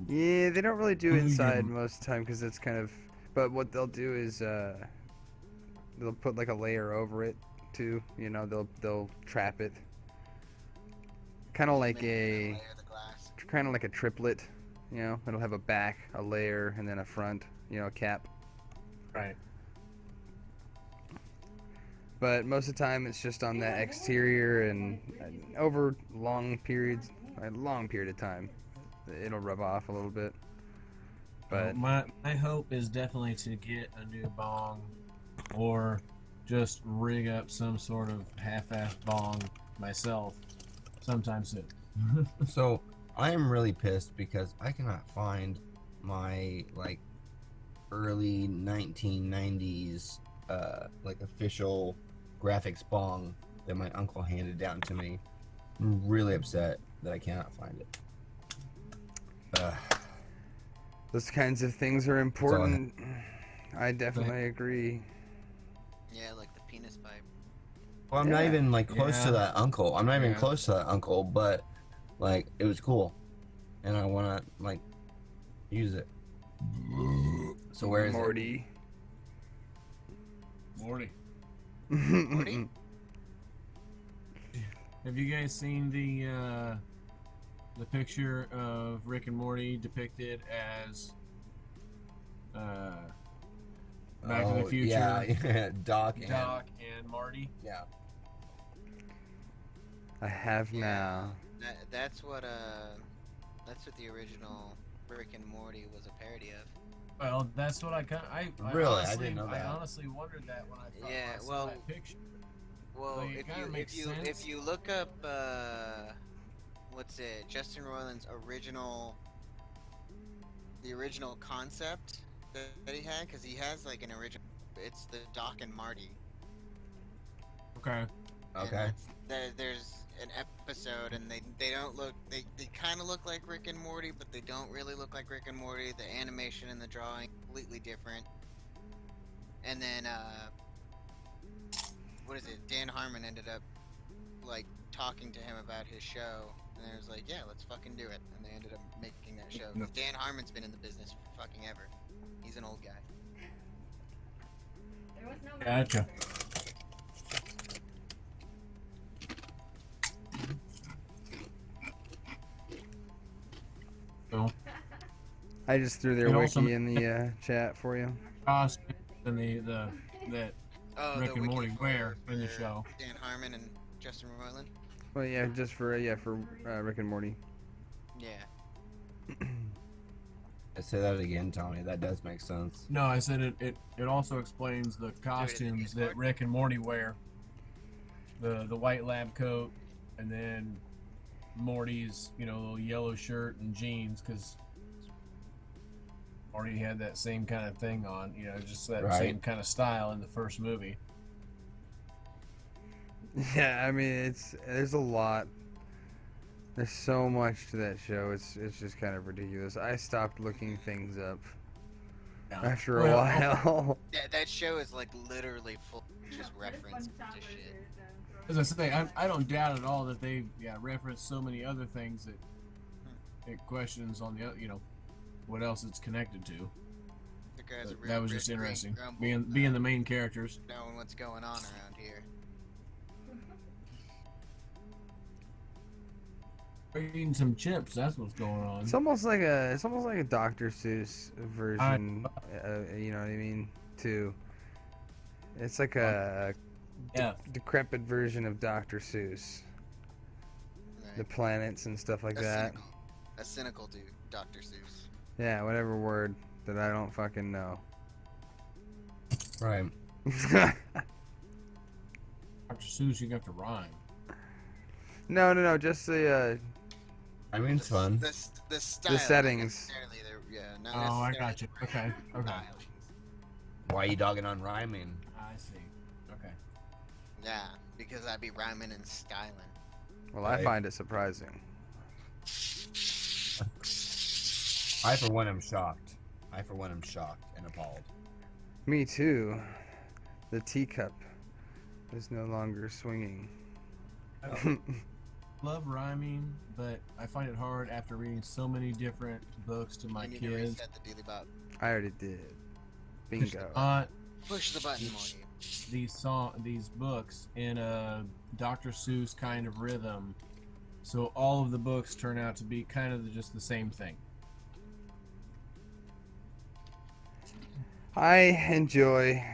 Yeah, they don't really do Ooh, inside yeah. most of the time because it's kind of. But what they'll do is they'll put like a layer over it too. You know, they'll trap it. Kind of like Layer the glass. a triplet. You know, it'll have a back, a layer, and then a front. You know, a cap. Right. But most of the time, it's just on that exterior, and over long period of time, it'll rub off a little bit. But my hope is definitely to get a new bong, or just rig up some sort of half-assed bong myself sometime soon. So I am really pissed because I cannot find my like early 1990s like official graphics bong that my uncle handed down to me. I'm really upset that I cannot find it. those kinds of things are important. I definitely agree. Yeah, like the penis pipe. Well, I'm not Yeah. even like close Yeah. to that uncle. I'm not even Yeah. close to that uncle, but like it was cool, and I want to like use it. So where is Morty. Morty, Morty? have you guys seen the picture of Rick and Morty depicted as it? Back to the Future, Yeah, Doc. Doc and Marty? Yeah. I have Yeah. now. That's what the original Rick and Morty was a parody of. Well, that's what I Really? I honestly, didn't know that. I honestly wondered that when I thought Yeah, I saw well- that picture. Well, Like, it kinda makes sense. if you look up what's it, Justin Roiland's the original concept that he had, because he has like an original. It's the Doc and Marty. Okay. And Okay. there's an episode, and they don't look. They kind of look like Rick and Morty, but they don't really look like Rick and Morty. The animation and the drawing completely different. And then what is it? Dan Harmon ended up like talking to him about his show, and they was like, "Yeah, let's fucking do it." And they ended up making that show. 'Cause Dan Harmon's been in the business for fucking ever. He's an old guy. There was no Gotcha. So, I just threw their And wiki also- in the chat for you. costumes and that Oh, Rick the and wiki Morty for- wear in the for show. Dan Harmon and Justin Roiland. Well, yeah, just for Rick and Morty. Yeah. Say that again, Tommy. That does make sense. No, I said it also explains the costumes that Discord? Rick and Morty wear. The white lab coat, and then Morty's little yellow shirt and jeans, because Morty had that same kind of thing on, just that Right. same kind of style in the first movie. Yeah, I mean, there's a lot. There's so much to that show. It's just kind of ridiculous. I stopped looking things up Yeah. after a Well, while. Yeah, that show is like literally full of just reference to shit. As I say, I don't doubt at all that they reference so many other things that it questions on the other, what else it's connected to. The guys are But real that was grit, just green, interesting, grumble, being the main characters. knowing what's going on around here. Eating some chips. That's what's going on. It's almost like a Dr. Seuss version. You know what I mean? Too. It's like a decrepit version of Dr. Seuss. Right. The planets and stuff like that. A cynical dude, Dr. Seuss. Yeah, whatever word that I don't fucking know. Right. Dr. Seuss, you got to rhyme. No, just the I mean, it's fun. The style. the settings. Not Oh, I necessarily got you. Okay. the Okay. style. Why are you dogging on rhyming? I see. Okay. Yeah, because I'd be rhyming and styling. Well, I Right. find it surprising. I, for one, am shocked. And appalled. Me too. The teacup is no longer swinging. I love rhyming, but I find it hard after reading so many different books to my You need to kids. reset the Dealy Bop. I already did. Bingo. Push the button, Morty. These books in a Dr. Seuss kind of rhythm, so all of the books turn out to be kind of just the same thing. I enjoy.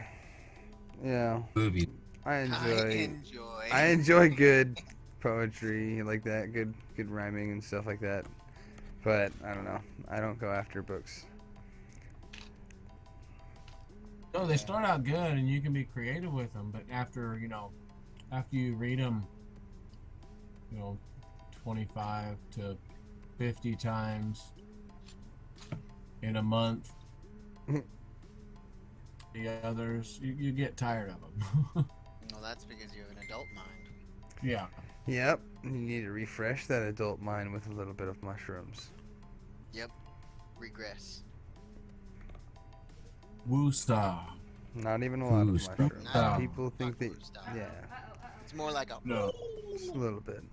Movie. I I enjoy good poetry like that, good rhyming and stuff like that. But I don't know. I don't go after books. No, they start out good and you can be creative with them, but after you read them, 25 to 50 times in a month, the others, you get tired of them. Well, that's because you have an adult mind. Yeah. Yep. You need to refresh that adult mind with a little bit of mushrooms. Yep. Regress. Woosah. Not even a lot of Ooh, mushrooms. no. People think that. Fuck style. Yeah, It's more like a. No. just a little bit.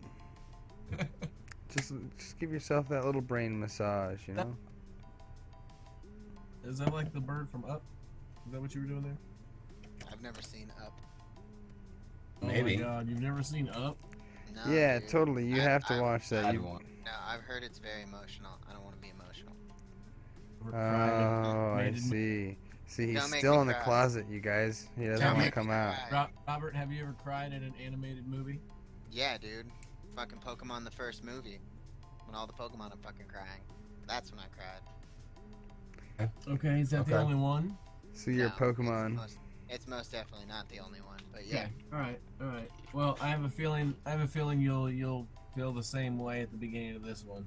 Just give yourself that little brain massage, you know. Is that like the bird from Up? Is that what you were doing there? I've never seen Up. Maybe. Oh my god, you've never seen Up? No, Yeah, dude. totally. You have to watch that. I'd You, want. No, I've heard it's very emotional. I don't want to be emotional. Ever cried at oh, I animated mo- see. See, he's Don't make still me in the cry. closet, you guys. He doesn't Don't want to make me come out. cry. Robert, have you ever cried at an animated movie? Yeah, dude. Fucking Pokemon the first movie. When all the Pokemon are fucking crying. That's when I cried. Okay, is that the Okay. only one? So your No, Pokemon. It's most definitely not the only one, but yeah. Okay. All right. Well, I have a feeling you'll feel the same way at the beginning of this one.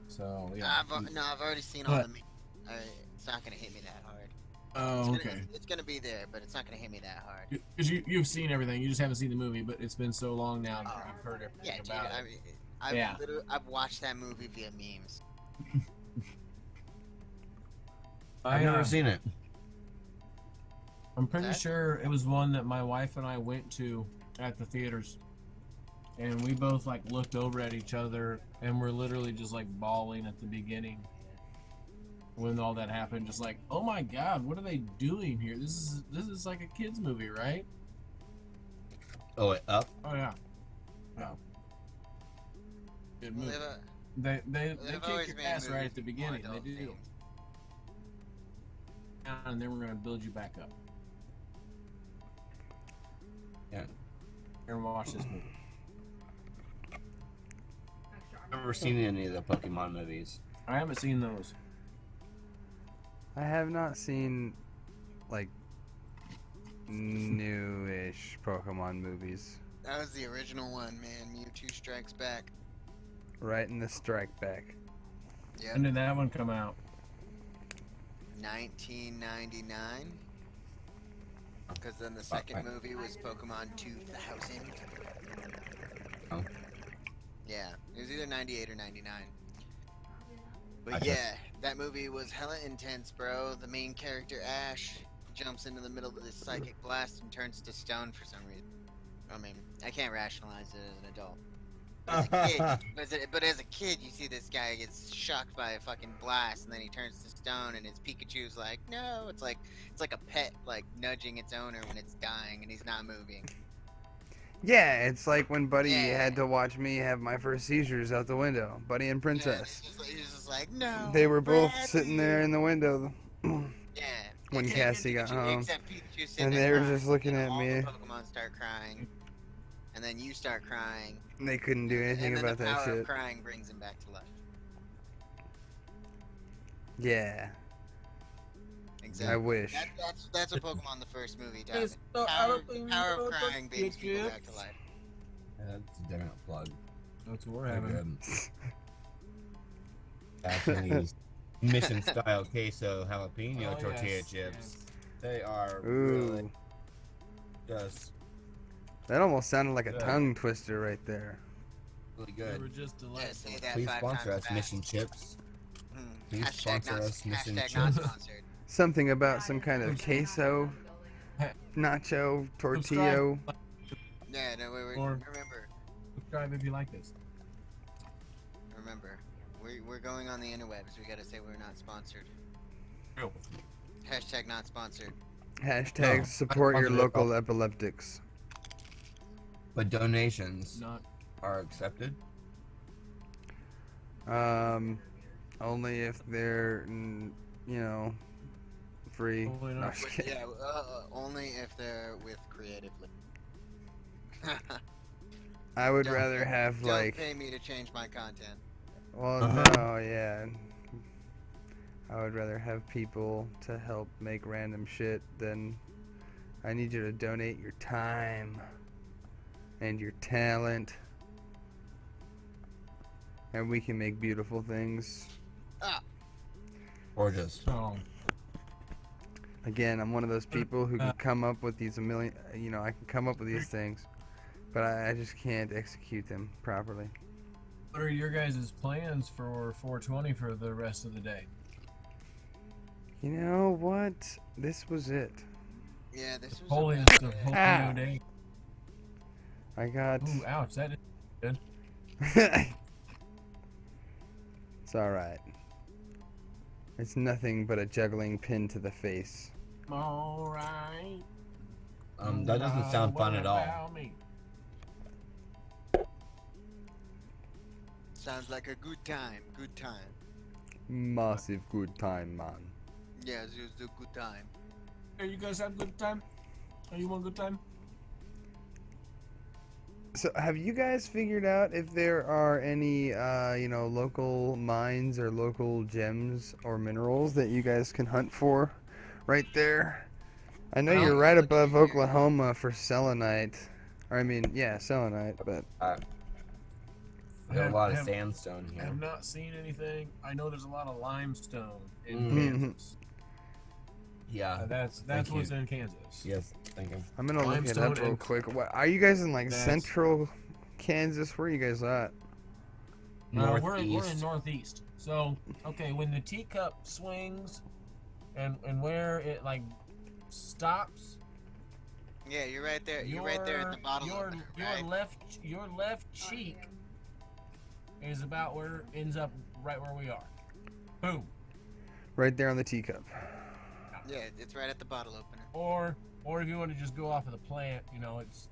So yeah. I've already seen all But- the. It's not gonna hit me that hard. Oh, okay. It's gonna be there, but it's not gonna hit me that hard. Because you've seen everything, you just haven't seen the movie, but it's been so long now that you've heard everything Yeah, dude. about it. I've watched that movie via memes. I've never seen it. I'm pretty That- sure it was one that my wife and I went to at the theaters, and we both like looked over at each other, and we're literally just like bawling at the beginning when all that happened. Just like, oh my god, what are they doing here? This is like a kids movie, right? Oh, wait, Up? Oh yeah. No. Good Well, movie. they've, They they've kick always your made ass right movies at the with more beginning. They adult do. themes. And then we're gonna build you back up. Yeah. And watch this movie. I've never seen any of the Pokemon movies. I haven't seen those. I have not seen like newish Pokemon movies. That was the original one, man. Mewtwo Strikes Back. Right in the strike back. Yep. When did that one come out? 1999. Because then the second movie was Pokemon 2000. Oh. Yeah, it was either 98 or 99. But Okay. yeah, that movie was hella intense, bro. The main character, Ash, jumps into the middle of this psychic blast and turns to stone for some reason. I mean, I can't rationalize it as an adult. As a kid, but as a kid, you see this guy gets shocked by a fucking blast, and then he turns to stone, and his Pikachu's like, no. It's like a pet, like nudging its owner when it's dying, and he's not moving. Yeah, it's like when Buddy Yeah. had to watch me have my first seizures out the window. Buddy and Yeah, Princess. he's just like, no. They were both Bradley." sitting there in the window. Yeah, when Except Cassie got Pikachu- home. Except Pikachu sitting And there they were crying, just looking and at all me. the Pokemon start crying, and then you start crying. And they couldn't do anything and then about the that power shit. of crying brings him back to life. Yeah, Exactly. I wish. That's what Pokemon the first movie taught me. It's the Power jalapeno of crying brings people back to chips. life. Yeah, that's a definite plug. That's what we're Very having. good. Passing these mission style queso jalapeno Oh, tortilla yes, chips. They are Ooh, really just that almost sounded like a Yeah. tongue twister right there. really They were good. just Yeah, delightful. say that Please 5 sponsor times us, fast. Mission Chips. Please Hashtag sponsor not, us, Mission hashtag not Chips. sponsored. Something about some kind of queso, nacho, tortillo. Yeah, no, Or- remember, Subscribe if you like this. remember, we're going on the interwebs. We gotta say we're not sponsored. Real. Hashtag not sponsored. Hashtag No, support your sponsored. local epileptics. But donations Not are accepted. Only if they're, free. Only No, not- I'm just kidding. Yeah, only if they're with creatively. I would Don't- rather have Don't like, pay me to change my content. well, Uh-huh. no, yeah. I would rather have people to help make random shit than I need you to donate your time and your talent. And we can make beautiful things. Gorgeous. so. Again, I'm one of those people who can come up with these I can come up with these things, but I just can't execute them properly. What are your guys' plans for 420 for the rest of the day? You know what? This was it. Yeah, this was Holiest a of bad- Holy Day. I got. Ooh, ouch! That is It's alright. It's nothing but a juggling pin to the face. all right. That doesn't sound fun at all. Sounds like a good time. Good time. Massive good time, man. Yeah, it was a good time. Hey, you guys have a good time? Are you want a good time? So, have you guys figured out if there are any, local mines or local gems or minerals that you guys can hunt for right there? I know Well, you're right look above here. Oklahoma for selenite. Selenite, but We have a lot of Have- sandstone I here. have not seen anything. I know there's a lot of limestone in Mhm. Kansas. Yeah. That's Thank what's you. in Kansas. Yes. Thank you. I'm gonna look it Limestone up real and- quick. What, are you guys in like That's- central Kansas? Where are you guys at? We're in Northeast. northeast. So okay, when the teacup swings, and where it like stops, Yeah, you're right there. You're right there at the bottom Your of it, your right? left cheek is about where ends up right where we are. Boom. Right there on the teacup. Yeah, it's right at the bottle opener. Or if you want to just go off of the plant, it's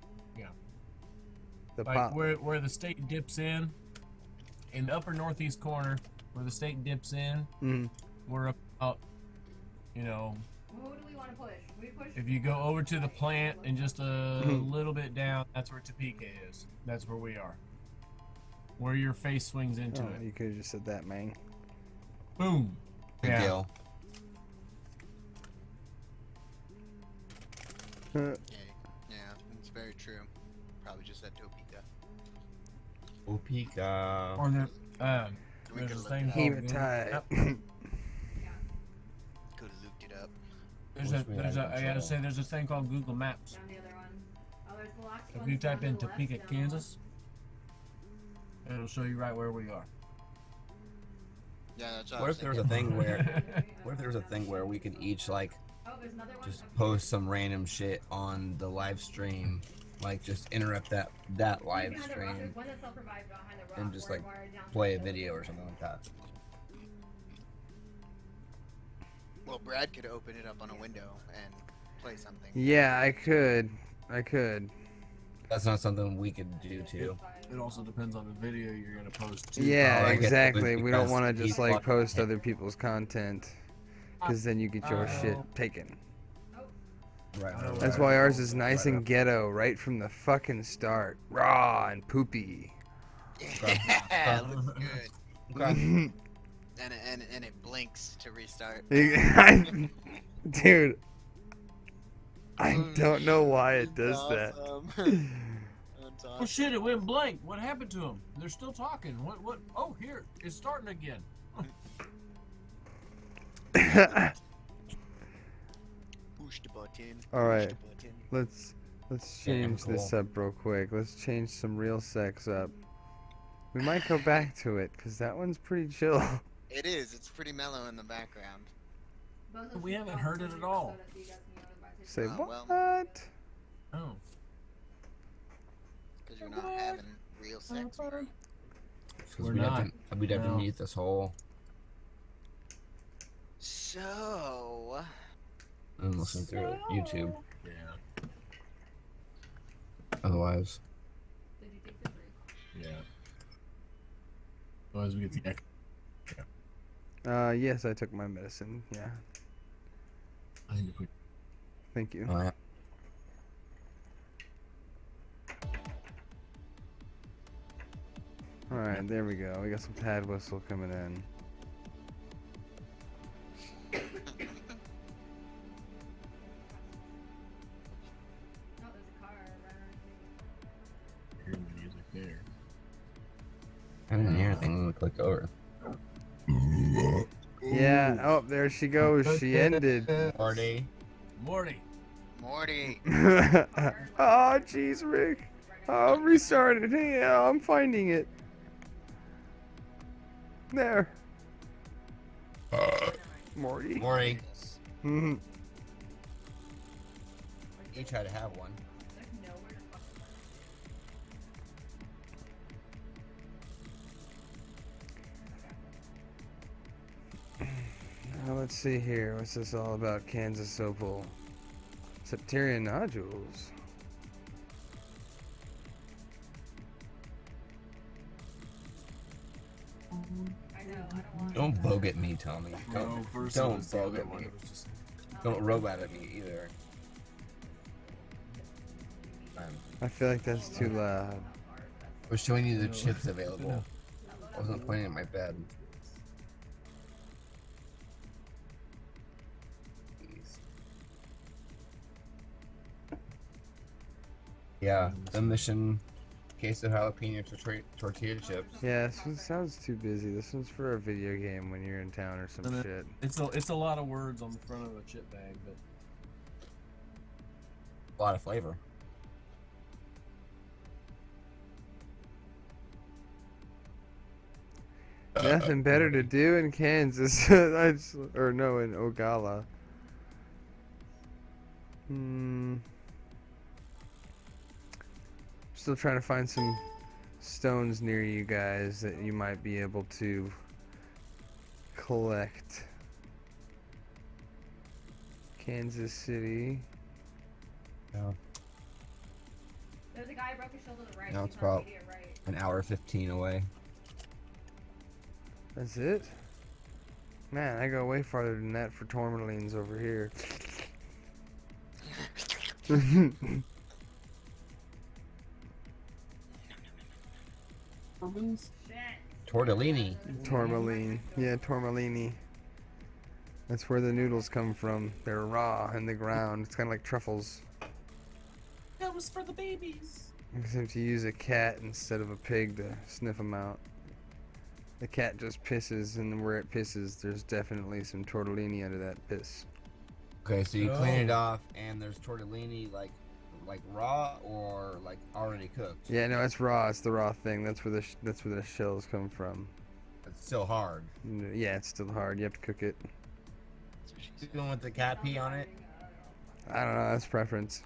The like pop. where the state dips in the upper northeast corner, where the state dips in, Mm. we're about, Who do we want to push? We push. if you go over to the plant and just a Mhm. little bit down, that's where Topeka is. That's where we are. Where your face swings into Oh, it. you could have just said that, man. Boom. Big Yeah. deal. Yeah, it's very true. Probably just said Topeka. Opeka. Or there, We there's could a look thing it up. called Hematite. Could have looked it up. I gotta say, there's a thing called Google Maps. Down the other one. Oh, there's the last If one you type down in to the left, Topeka, down the left. Kansas, it'll show you right where we are. Yeah, that's what I What was if there was a thinking. thing where? What if there was a thing where we could each like Oh, there's another one. just post some random shit on the live stream, like just interrupt that live Behind the rock, stream there's one that's self-revived behind the rock, and just where like it wired down to play a the- video or something like that. Well, Brad could open it up on a window and play something. Yeah, I could. That's not something we could do too. It also depends on the video you're gonna post too. Yeah, Oh, I guess it exactly. was We don't because want to he's just like watching post it. other people's content. because then you get your shit taken. Right. That's why ours is nice and ghetto right from the fucking start. Raw and poopy. Yeah, looks good. Okay. And it blinks to restart. Dude, I don't know why it does that. Oh shit! It went blank. What happened to them? They're still talking. What? Oh, here it's starting again. Push the button. All right. Push the button. Let's Damn change this cool. up real quick. Let's change some real sex up. We might go back to it because that one's pretty chill. It is. It's pretty mellow in the background. We haven't heard it at all. Say Oh, what? well. Oh. Because you're not having real sex. We're We'd have not. we'd have to No. mute this whole So. and listen through YouTube. Yeah. Otherwise, Did you take the break? Yeah. Otherwise, we get the echo. Yes, I took my medicine. Yeah, I need to put. thank you. yeah. All right, there we go. We got some pad whistle coming in. No, there's a car right underneath. Hearing the music there. I didn't hear anything when we clicked over. Yeah. Oh, there she goes. She ended. Party. Morty. Morty. Oh, jeez, Rick. Oh, restart it. Hey, I'm finding it. There. Morty. Morty. Mhm. Each had to have one. There's nowhere to fucking Let's see here. What's this all about? Kansas opal. Septarian nodules. I know, I don't want Don't bug at me, Tommy. No, Don't, first don't it was the bug other at one. me. It was just. Don't robot at me either. I feel like that's too loud. I was showing you the chips available. I wasn't pointing at my bed. Jeez. Yeah, the mission queso jalapeno tortilla chips. Yeah, this one sounds too busy. This one's for a video game when you're in town or some And then- shit. It's a lot of words on the front of a chip bag, but A lot of flavor. Nothing better to do in Kansas. Or no, in Ogala. Still trying to find some stones near you guys that you might be able to collect. Kansas City. Yeah. There's a guy who broke his shoulder to the right. No, He's it's on about immediate right. an hour 15 away. That's it? Man, I go way farther than that for tourmalines over here. Shit. Tortellini. Tourmaline. Yeah, tourmalini. That's where the noodles come from. They're raw in the ground. It's kind of like truffles. that was for the babies. Except you use a cat instead of a pig to sniff them out. The cat just pisses, and where it pisses, there's definitely some tortellini under that piss. Okay, so you clean it off, and there's tortellini like raw or like already cooked. Yeah, no, it's raw. It's the raw thing. That's where the shells come from. It's still hard. Yeah, it's still hard. You have to cook it. You going with the cat pee on it? I don't know. That's preference.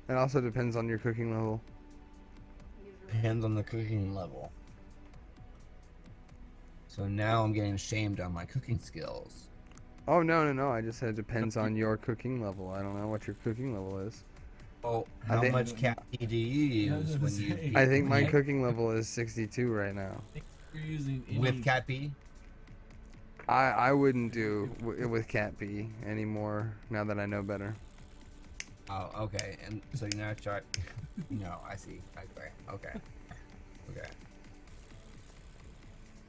It also depends on your cooking level. Depends on the cooking level. So now I'm getting shamed on my cooking skills. Oh no! I just said it depends on your cooking level. I don't know what your cooking level is. Oh, I how think- much cat pee do you I was use gonna when you say. eat I think my meat? cooking level is 62 right now. You're using any, with cat pee? I wouldn't do it with cat pee anymore now that I know better. Oh, okay. And so you never tried. No, I see. Okay.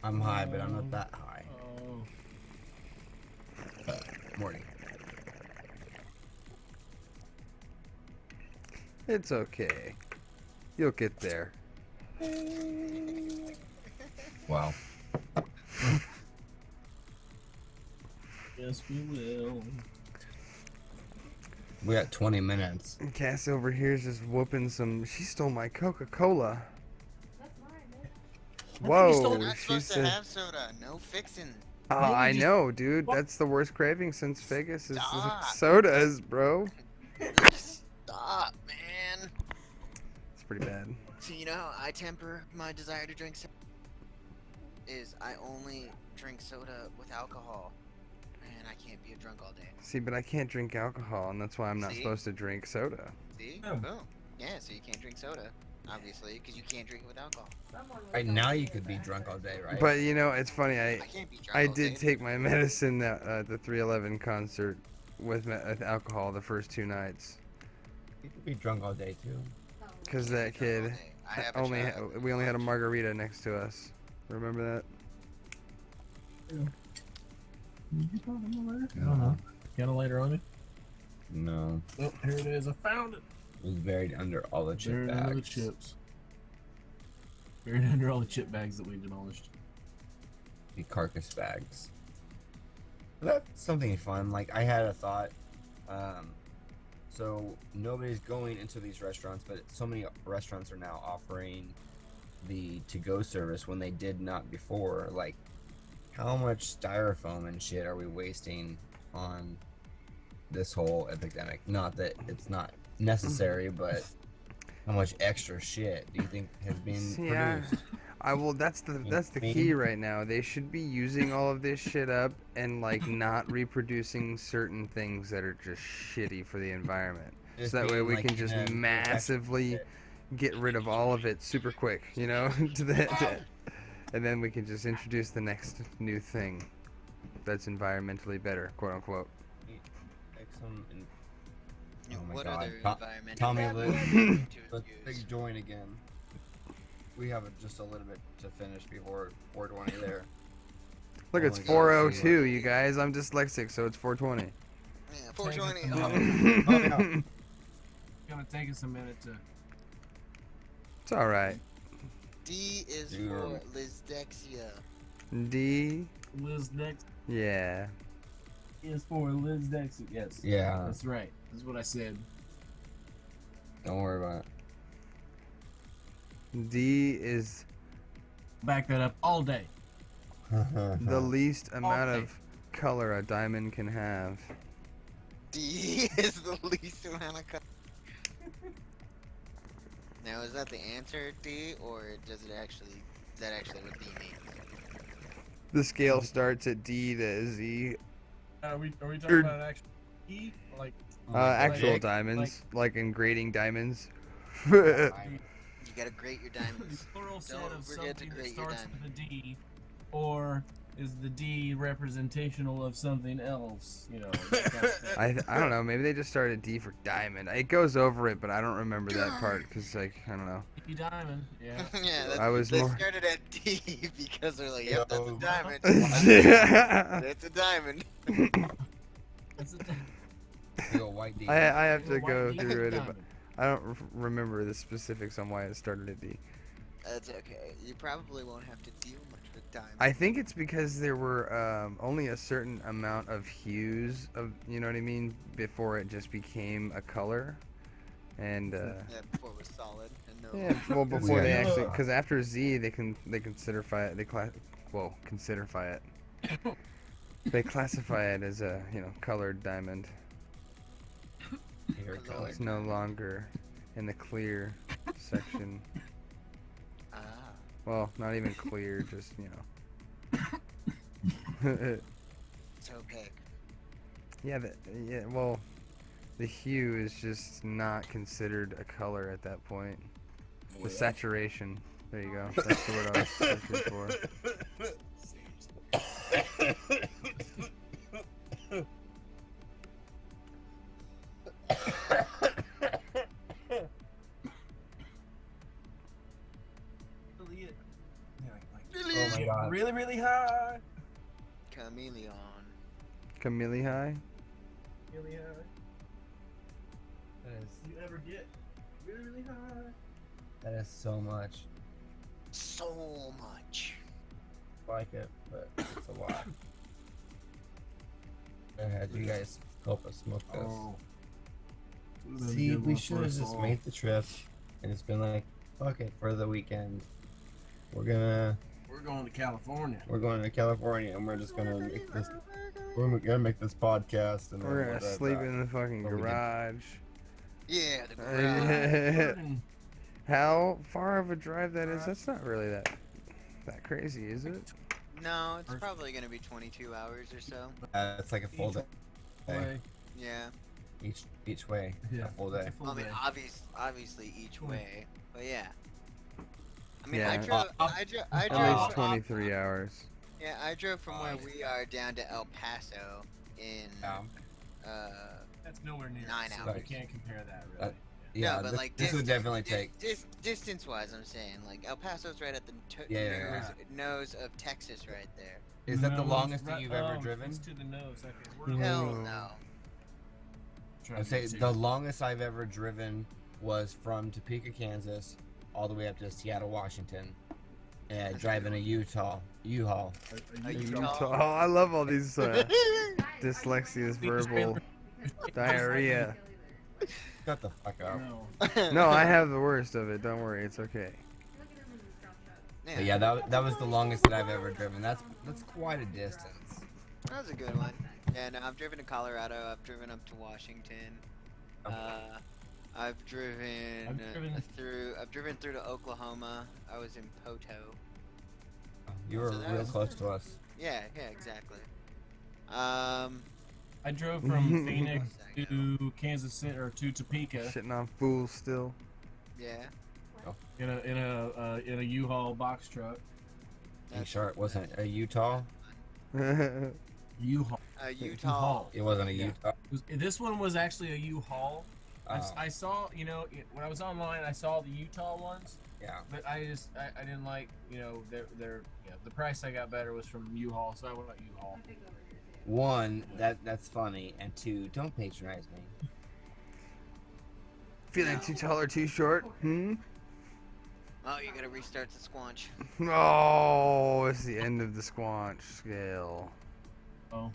I'm high, but I'm not that high. Oh. Morty. It's okay. You'll get there. Wow. Yes, we will. We got 20 minutes. Cass over here is just whooping some. She stole my Coca-Cola. That's mine, bitch. Whoa, You're not she supposed to said. have soda. No fixing. Oh, Maybe I just- know, dude. What? That's the worst craving since Vegas is the Stop. sodas, bro. Stop, man. It's pretty bad. So you know how I temper my desire to drink soda? Is I only drink soda with alcohol. Man, I can't be a drunk all day. See, but I can't drink alcohol, and that's why I'm not See? supposed to drink soda. See? Oh. Boom. Yeah, so you can't drink soda, obviously, because you can't drink it with alcohol. Someone was Right going now to you get could be back. drunk all day, right? But you know, it's funny. I can't be drunk I all did day. take my medicine at the 311 concert with alcohol the first 2 nights, You could be drunk all day too. Oh, because I that can't be drunk all kid day. I have a child. we only had a margarita next to us. Remember that? I don't know. Got a lighter on it? No. Oh, here it is. I found it. It was buried under all the chip Buried bags. under the chips. Buried under all the chip bags that we demolished. The carcass bags. That's something fun. Like, I had a thought. So nobody's going into these restaurants, but so many restaurants are now offering the to-go service when they did not before. Like, how much styrofoam and shit are we wasting on this whole epidemic? Not that it's not necessary, but how much extra shit do you think has been Yeah. produced? That's the key right now. They should be using all of this shit up and like not reproducing certain things that are just shitty for the environment. Just So that way being, we like, can just in a massively get rid of all of it super quick, you know, and then we can just introduce the next new thing that's environmentally better, quote unquote. Like some Yeah, Oh my what God. other environmental Tommy, factors to let's use? big join again. We have just a little bit to finish before 420 there. Look, Oh it's my God, 402, you guys. I'm dyslexic, so it's 420. Yeah, 420. Take Oh, Oh, yeah. It's gonna take us a minute to. It's all right. D is Dude. for Lizdexia. D, Liz next yeah. is for Liz next. Yes. Yeah, That's right. That's what I said. don't worry about D is Back that up all day. it. the least amount Okay. of color a diamond can have. D is the least amount of color. Now, is that the answer, D, or does it actually? Is that actually what D means? The scale starts at D to Z. Are we Er- talking about an actual E? Like Actual like- diamonds, like in grading diamonds. You gotta grate your the diamonds. plural set Don't of forget to something that grate your starts diamond. with a D, or is the D representational of something else? You know. That kind of thing. I don't know. Maybe they just started D for diamond. It goes over it, but I don't remember that part because like I don't know. D diamond. Yeah. Yeah, that's, I was they more. started at D because they're like, yep, that's a Yo. diamond. I That's a diamond. That's a Big ol' white D. I have to White go D through it. But diamond. I don't remember the specifics on why it started at D. That's okay. You probably won't have to deal much with diamonds. I think it's because there were only a certain amount of hues of, you know what I mean, before it just became a color, and Yeah, before it was solid and no. yeah, well before they Yeah. actually, because after Z they considerify it, considerify it. They classify it as a colored diamond. Hair color. It's no longer in the clear section. Ah. Well, not even clear, just It's opaque. yeah, well, the hue is just not considered a color at that point. The saturation. There you go. That's the word I was searching for. Oh my god. Really, really high. Chameleon. Camille High? Really high. That is, You ever get really, really high? that is so much. So much. Like it, but it's a lot. Go ahead, you guys help us smoke this. Oh. See, we should have just made the trip and it's been like, fuck it, for the weekend. We're going to California. going to California and we're just gonna make this. We're gonna make this podcast and We're then gonna we'll sleep in the fucking But we did- garage. Yeah, the garage. How far of a drive that is? That's not really that crazy, is it? No, it's probably gonna be 22 hours or so. It's like a full day. Way. Yeah. Each way, Yeah. a full day. I mean, obviously each way, but yeah. I mean, Yeah. I drove. I At drove. least 23 hours. Yeah, I drove from where we are down to El Paso in. That's nowhere near 9 so hours. You can't compare that really. Yeah, no, but this, like this would definitely take. Distance-wise, I'm saying like El Paso's right at the Yeah. nose of Texas, right there. Is that the No, longest it's that you've right- ever oh, driven? It's to the nose. Okay. We're Hell Mm. no. trying I'd to say get the serious. longest I've ever driven was from Topeka, Kansas, all the way up to Seattle, Washington, and driving a U-Haul. A Utah. Utah. Oh, I love all these dyslexias, verbal diarrhea. Shut the fuck up. No. No, I have the worst of it. Don't worry, it's okay. But yeah, that was the longest that I've ever driven. That's quite a distance. That was a good one. Yeah, no, I've driven to Colorado. I've driven up to Washington. I've driven, I've driven through to Oklahoma. I was in Poto. You were So that real was- close to us. Yeah, exactly. I drove from Phoenix to Kansas City or to Topeka Shitting on fools still. yeah. in a U-Haul box truck. You sure it wasn't a Utah? U-Haul. Utah. It wasn't a Yeah. Utah. This one was actually a U-Haul. Oh, I saw, when I was online, I saw the Utah ones, yeah. but I didn't like, their the price I got better was from U-Haul, so I went with U-Haul. One, that's funny, and two, don't patronize me. Feeling too tall or too short? Hmm? Oh, you gotta restart the squanch. Oh, it's the end of the squanch scale. Oh,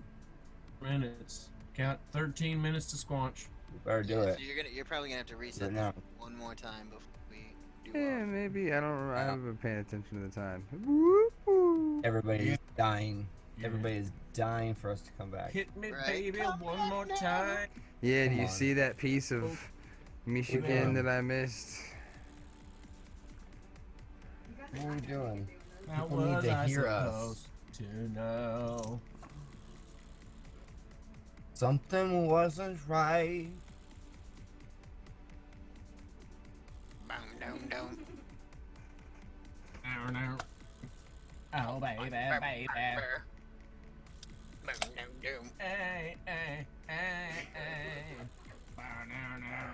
minutes. Count 13 minutes to squanch. You better do Yeah, it. so you're probably gonna have to reset Right this now. one more time before we do. Yeah, off. maybe. I don't. I Yeah. haven't been paying attention to the time. Woo-hoo. Everybody's dying. Yeah. Everybody's dying for us to come back. Hit me, Right. baby, one more time. Yeah, do Come you on. see that piece of Michigan that I missed? What are we doing? How People need was to I hear us. supposed to know? Something wasn't right. Boom, doom, doom. No, no. Oh, baby, baby. Boom, doom, doom. Hey, hey, hey, hey. Bow, now, now.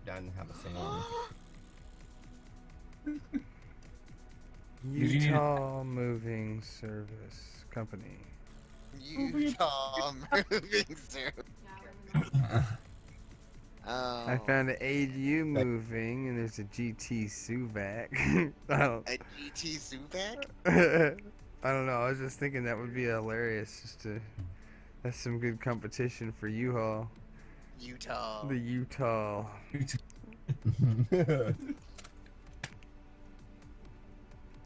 Doesn't have a thing on. you need to- Utah Moving Service Company. Utah moving service. Oh. I found an ADU moving, and there's a GT Suvac. I don't. A GT Suvac? I don't know. I was just thinking that would be hilarious. That's some good competition for U-Haul. Utah. The Utah.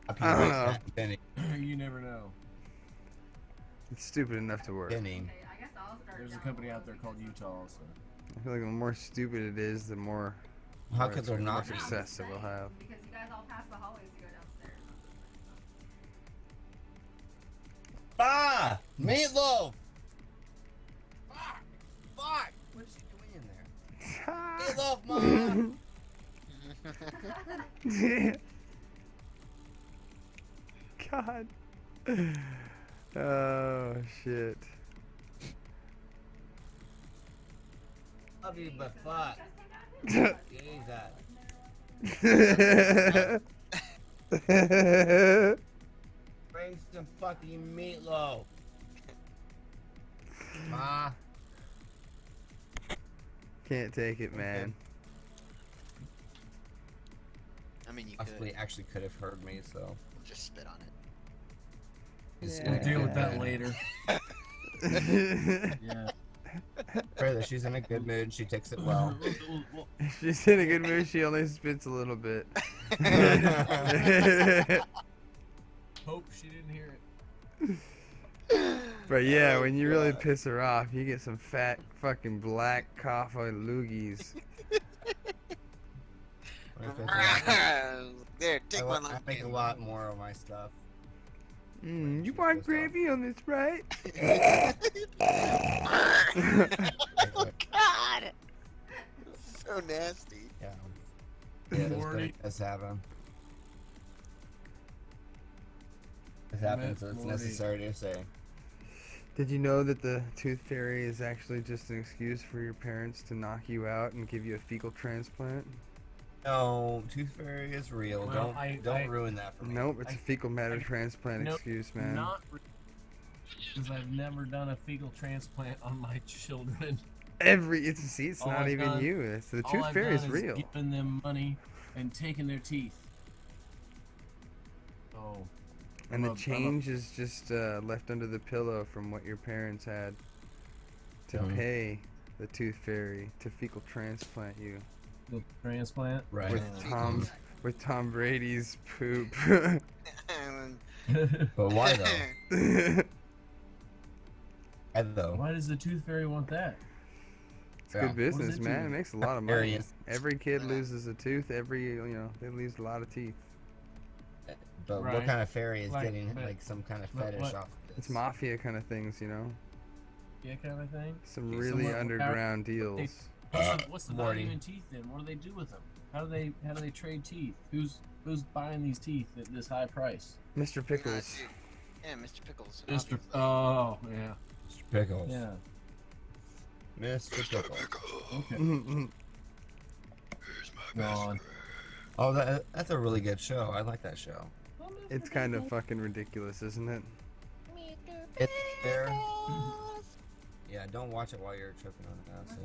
I don't know. Benny. You never know. It's stupid enough to work. Benny. I guess I'll start. There's a company out there called Utah, so. I feel like the more stupid it is, the more. How more could there more not be? success it will have. Because you guys all pass the hallways to go downstairs. Ah! Meatloaf! Fuck! Fuck! What is she doing in there? Meatloaf, Mom! god. Oh shit. Love you, but fuck. Jesus. Bring some fucking meatloaf. Ma. Can't take it, man. I mean, you Possibly could actually could have heard me, so. just spit on it. He's Yeah. We'll gonna deal with that later. Yeah. pray that she's in a good mood. She takes it well. If she's in a good mood, she only spits a little bit. Hope she didn't hear it. But yeah, Oh, when you really God. piss her off, you get some fat fucking black coffee loogies. There, take my I lunch. make a lot more of my stuff. You want gravy on this, right? Oh God, so nasty. Yeah. Yeah, Morty. that's happen. It happens, so it's Morty. necessary to say. Did you know that the tooth fairy is actually just an excuse for your parents to knock you out and give you a fecal transplant? No, Tooth Fairy is real. Well, don't ruin that for me. Nope, it's a fecal matter transplant Nope, excuse, man. Not because I've never done a fecal transplant on my children. It's All not I've even done- you. It's the All tooth I've fairy is done real. Giving them money and taking their teeth. Oh. And the I'm a- change is just left under the pillow from what your parents had to Mhm. pay the tooth fairy to fecal transplant you The transplant. Right. with Tom Brady's poop. But why though? Why though? Why does the tooth fairy want that? It's Yeah. good business, it man. do? It makes a lot of There money. he is. Every kid loses a tooth. They lose a lot of teeth. But Right. what kind of fairy is Like, getting but- like some kind of but fetish what- off of this? It's mafia kind of things, you know. Yeah, kind of thing. Some Okay, really so what- underground deals. What's the Morty. value in teeth then? What do they do with them? How do they trade teeth? Who's buying these teeth at this high price? Mr. Pickles. Yeah, Mr. Pickles. Mr. obviously. Oh yeah, Mr. Pickles. yeah. Mr. Pickles. Okay. Gone. Oh, that's a really good show. I like that show. It's kind of fucking ridiculous, isn't it? It's fair. Yeah, don't watch it while you're tripping on acid.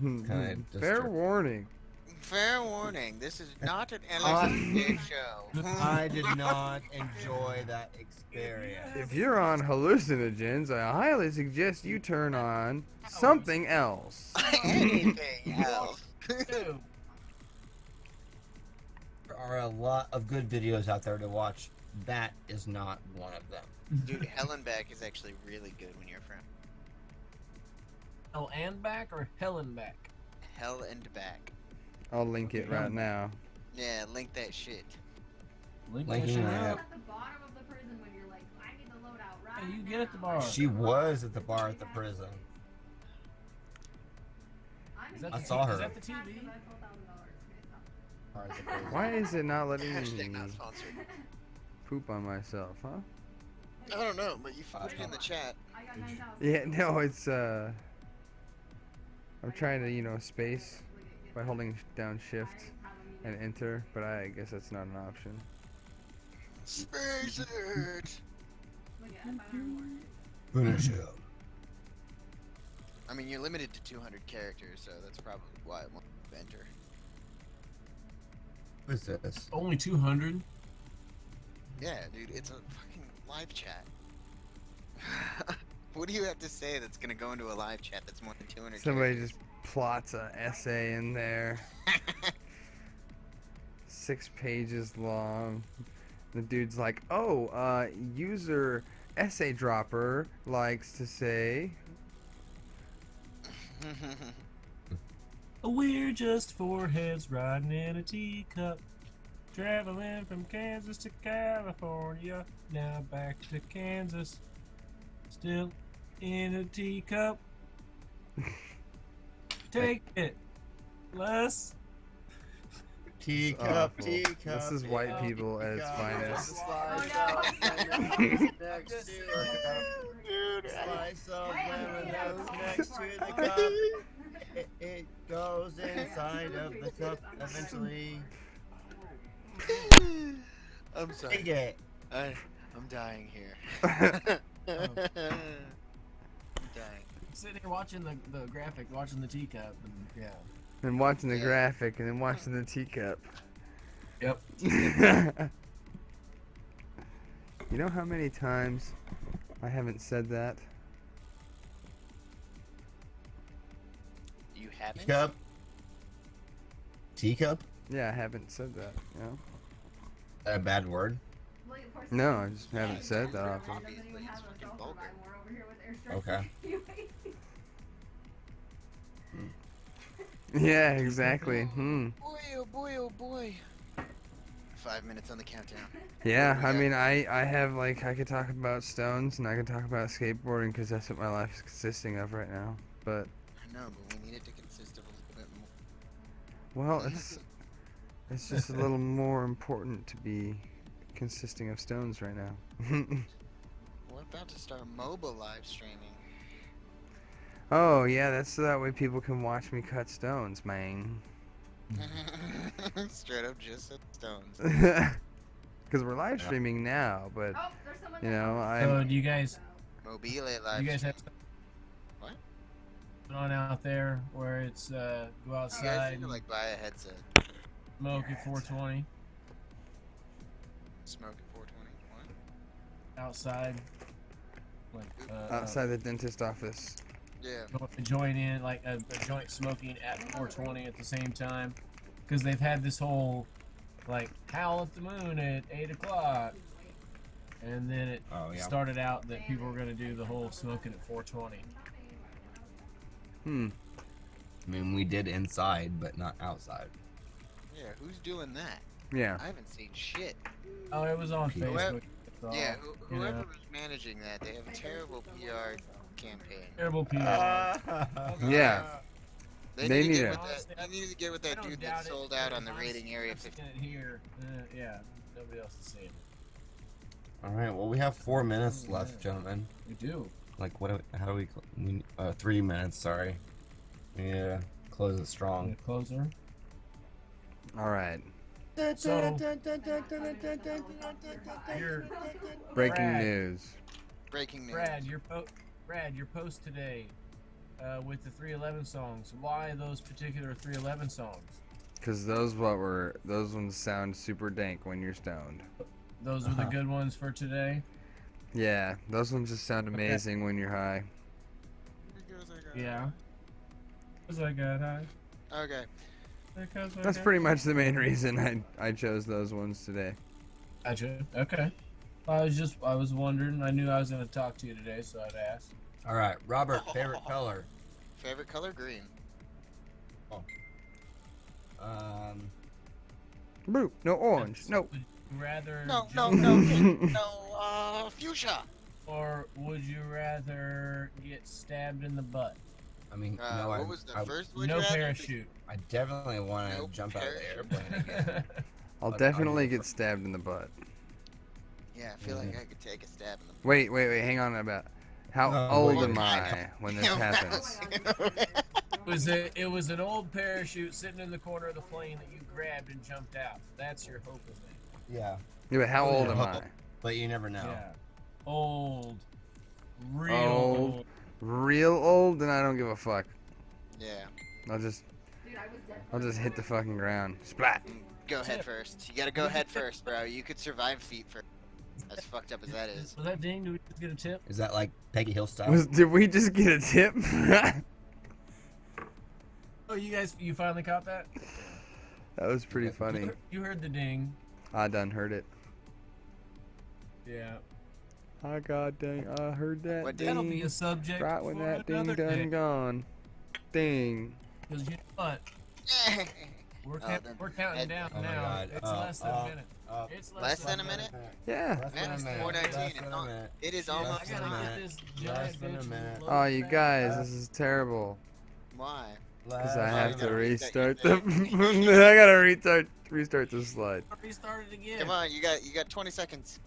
Kinda Fair disturbing. warning. Fair warning, this is not an LSD show. I did not enjoy that experience. If you're on hallucinogens, I highly suggest you turn on something else. Anything else. Ew. There are a lot of good videos out there to watch. That is not one of them. Dude, Hell and Back is actually really good when you're from Hell and back or hell and back? Hell and Back. I'll link it right now. Yeah, link that shit. Link Like, that shit yeah. out. At the bottom of the prison when you're like, I need the loadout right Hey, you get at the bar. She was at the bar at the prison. Is that I the saw T- her. Is that the TV? Bar at the prison. Why is it not letting Hashtag me not sponsored. poop on myself, huh? I don't know, but you put it in the chat. I got 9,000. Yeah, no, it's I'm trying to, space by holding down shift and enter, but I guess that's not an option. Space it! Finish it. I mean, you're limited to 200 characters, so that's probably why it won't enter. What is this? Only 200. Yeah, dude, it's a fucking live chat. What do you have to say that's gonna go into a live chat that's more than 200 Somebody characters? just plots a essay in there, 6 pages long. The dude's like, "Oh, user essay dropper likes to say." We're just four heads riding in a teacup, traveling from Kansas to California, now back to Kansas, still in a teacup. Take it, Les. Teacup, awful. teacup. This is white people at its finest. Slice Oh, of no. lemon next to the cup. Slice of lemon that's next to the cup. It goes inside of the cup eventually. I'm sorry. Take it. I'm dying here. I'm dying. Sitting here watching the graphic, watching the teacup, and yeah. And watching the Yeah. graphic and then watching the teacup. Yep. You know how many times I haven't said that? You haven't? Teacup. Teacup? Yeah, I haven't said that. You know? A bad word? Well, of course, No, I just haven't said that often. doesn't even have a golf vulgar. bag. We're over here with airstrikes. Okay. Yeah, exactly. Hmm. Boy, oh boy, oh boy. 5 minutes on the countdown. Yeah, We I got- mean, I have like, I could talk about stones and I could talk about skateboarding because that's what my life is consisting of right now. But, I know, but we need it to consist of a little bit more. well, it's just a little more important to be consisting of stones right now. We're about to start mobile live streaming. Oh, yeah, that's so that way people can watch me cut stones, man. Straight up just at stones. Because we're live streaming now, but, Oh, there's someone you there. know, So I'm... do you guys Mobile live you guys have streaming. What? something on out there where it's go You guys outside need to and like buy a headset. smoke at 420 Smoke at 420. What? outside, like outside the dentist office. Yeah. join in like a joint smoking at 420 at the same time, because they've had this whole like howl at the moon at 8 o'clock, and then it Oh, yeah. started out that people were going to do the whole smoking at 420. Hmm. I mean, we did inside, but not outside. Yeah, who's doing that? Yeah. I haven't seen shit. Oh, it was on Whoever- Facebook. That's all. Yeah, you whoever know. was managing that, they have a terrible PR campaign. Terrible PR. Yeah. They They need to need get to- with that. They need to get with I that don't dude doubt that it, sold out but on the I'm rating area I'm 50. seeing it here. Yeah, nobody else is seeing it. All right. Well, we have 4 minutes left, gentlemen. We do. Like, what? How do we? 3 minutes. Sorry. Yeah. Close it strong. Closer. All right. So, your Breaking Brad. news. Breaking news. Brad, your post today with the 311 songs. Why those particular 311 songs? Because those ones sound super dank when you're stoned. Those were the good ones for today. Yeah, those ones just sound amazing when you're high. Yeah. Because I got high. Okay. Because I That's got pretty much the main reason I chose those ones today. Gotcha. Okay. I was wondering. I knew I was going to talk to you today, so I'd ask. All right, Robert. Favorite color? Favorite color? Green. Blue, no orange, no. Would you rather No, jump- no, fuchsia. Or would you rather get stabbed in the butt? I mean, no, What was the first one? No parachute. I definitely want to Nope, jump out of the parachute. airplane again. I'll I'll definitely go get stabbed in the butt. Yeah, I feel like I could take a stab in the. Wait, hang on about. How Oh, old wait. am I when this happens? It was an old parachute sitting in the corner of the plane that you grabbed and jumped out. That's your hope of it. Yeah, Yeah, but how old am I? but you never know. Yeah. Old. Real Old. old. Real old? Then I don't give a fuck. Yeah. I'll just Dude, I was dead. I'll just hit the fucking ground. Splat. Go head first. You gotta go head first, bro. You could survive feet first. As fucked up as that is. Was that ding? Did we just get a tip? Is that like Peggy Hill style? Did we just get a tip? Oh, you finally caught that? That was pretty funny. You heard the ding. I done heard it. Yeah. I god dang, I heard that What ding. That'll be a subject right when for that ding another done day. gone. Ding. Because you know what? We're, Oh, count- then- we're counting down Oh my now. God. It's less than a minute. Oh, It's Less than a minute? Yeah. Less Man, than a it's minute. 4:19. Less It's than a not- minute. It is Shit, almost I than gotta a get minute. this Less giant than a bitch minute. loaded Oh, you back. guys, this is terrible. Why? Because Last I have you to gotta restart reset the. your I gotta restart the slide. Restart it again. Come on, you got 20 seconds.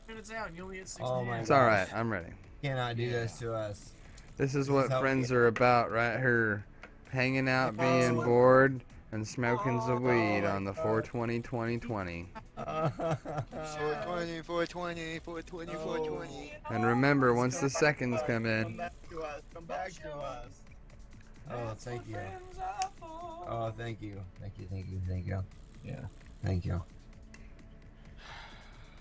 Minutes out, and you only hit 6 Oh my It's gosh. alright, I'm ready. Cannot do this to us. This is This what is how friends we- are about, right here. Hanging out, being Oh. bored, and smoking some weed my on the God. 420 2020. 420, 420, 420, 420. And remember, once the seconds come Come in, back to us. Come back to us. Oh, thank you. Oh, thank you. Thank you. Thank you. Thank you. Yeah. Thank you.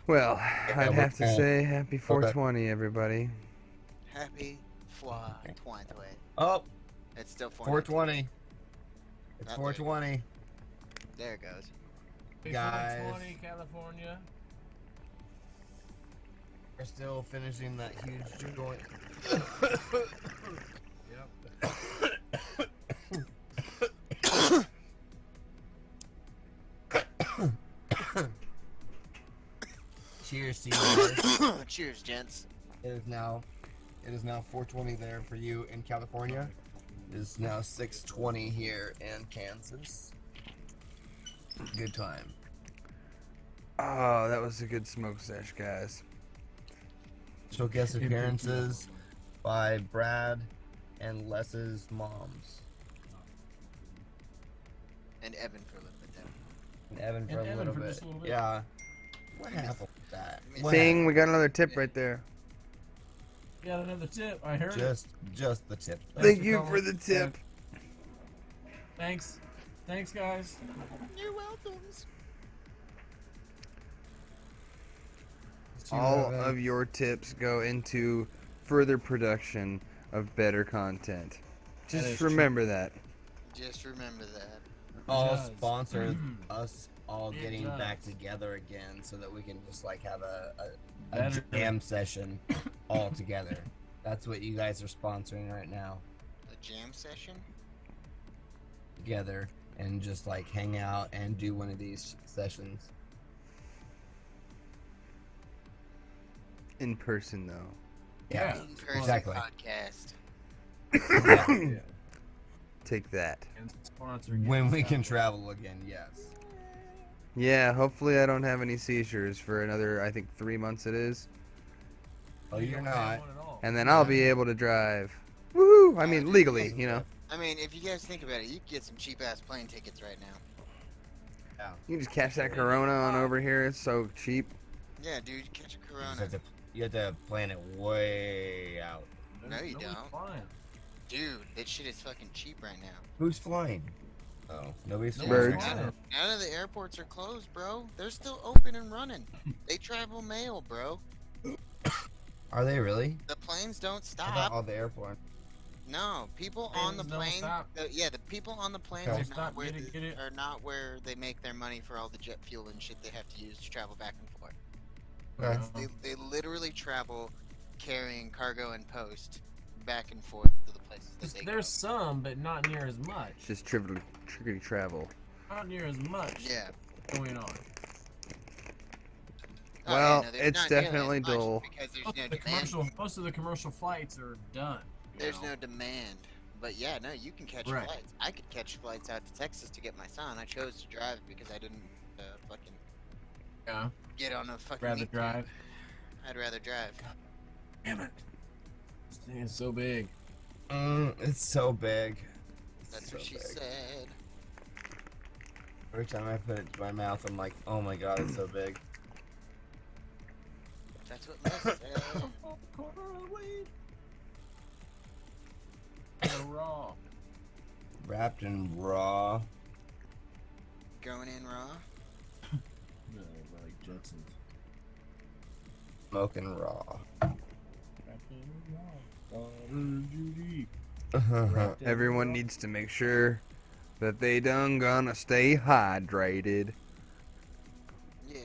well, I'd have to okay. say happy 420, everybody. Happy 420. Oh, It's still 420. It's Not 420. There it goes. Guys. 420, California. We're still finishing that huge joint. Cheers to you guys. Cheers, gents. It is now 4:20 there for you in California. It is now 6:20 here in Kansas. Good time. Oh, that was a good smoke sesh, guys. Special guest appearances by Brad and Les's moms. And Evan for a little bit there. And Evan for, And a, Evan little for bit. just a little bit. Yeah. What happened with that? What Ding, we got another tip right there. Got another tip. I heard happened? it. Just the tip. Thank for you calling. for the tip. Thanks. Thanks, guys. You're welcome. All of your tips go into further production of better content. That is Just true. remember that. Just remember that. all does. sponsors us all It getting does. back together again so that we can just like have a Better. jam session all together. That's what you guys are sponsoring right now. A jam session? Together and just like hang out and do one of these sessions. In person, though. Yeah. In-person Exactly. podcast. Yeah. Take that. And sponsor When we can travel again, yes. Yeah, hopefully I don't have any seizures for another, I think, 3 months it is. Oh, you're not. And then I'll be able to drive. Woohoo! I mean, legally, you know. I mean, if you guys think about it, you can get some cheap-ass plane tickets right now. You can just catch that Corona on over here. It's so cheap. Yeah, dude, you catch a You just Corona. you have to plan it way out. No, you Nobody's don't. flying. Dude, that shit is fucking cheap right now. Who's flying? Oh, nobody's Birds. flying. None of the airports are closed, bro. They're still open and running. They travel mail, bro. Are they really? The planes don't I thought stop. all the airports. No, people on the Planes don't plane. stop. Yeah, the people on the planes Okay. are Stop, not where get it. are not where they make their money for all the jet fuel and shit they have to use to travel back and forth. Okay. They literally travel carrying cargo and post back and forth to the places that they There's some, but not near as much. Just trickety travel. Not near as much go. Yeah. going on. Oh, Well, yeah, no, there's it's not nearly as definitely much dull. because there's Most no of the demand. most of the commercial flights are done. you There's know. no demand. But yeah, no, you can catch Right. flights. I could catch flights out to Texas to get my son. I chose to drive because I didn't fucking Yeah. get on a fucking Rather meat drive. train. I'd rather drive. Damn it. This thing is so big. It's so big. That's It's what so she big. said. Every time I put it to my mouth, I'm like, oh my god, it's so big. That's what Les said. Raw. Wrapped in raw. Going in raw. No, like Jetsons. Smoking raw. Everyone needs to make sure that they done gonna stay hydrated. Yeah.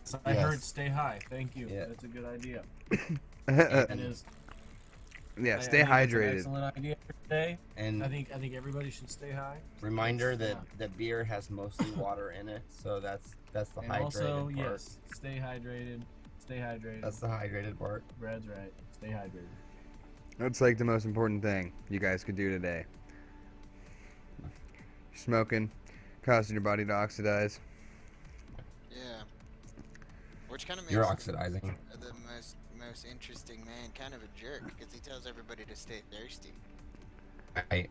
So I Yes. heard stay high. Thank you. Yeah. That's a good idea. Yeah, That is. stay I think that's an hydrated. excellent idea for today. And I think everybody should stay high. reminder That's- that that beer has mostly water in it, so that's the And hydrated also, part. yes, stay hydrated. Stay hydrated. That's the hydrated part. Brad's right. Stay hydrated. That's like the most important thing you guys could do today. smoking, causing your body to oxidize. Yeah. Which kind of makes You're oxidizing. the most interesting man kind of a jerk because he tells everybody to stay thirsty.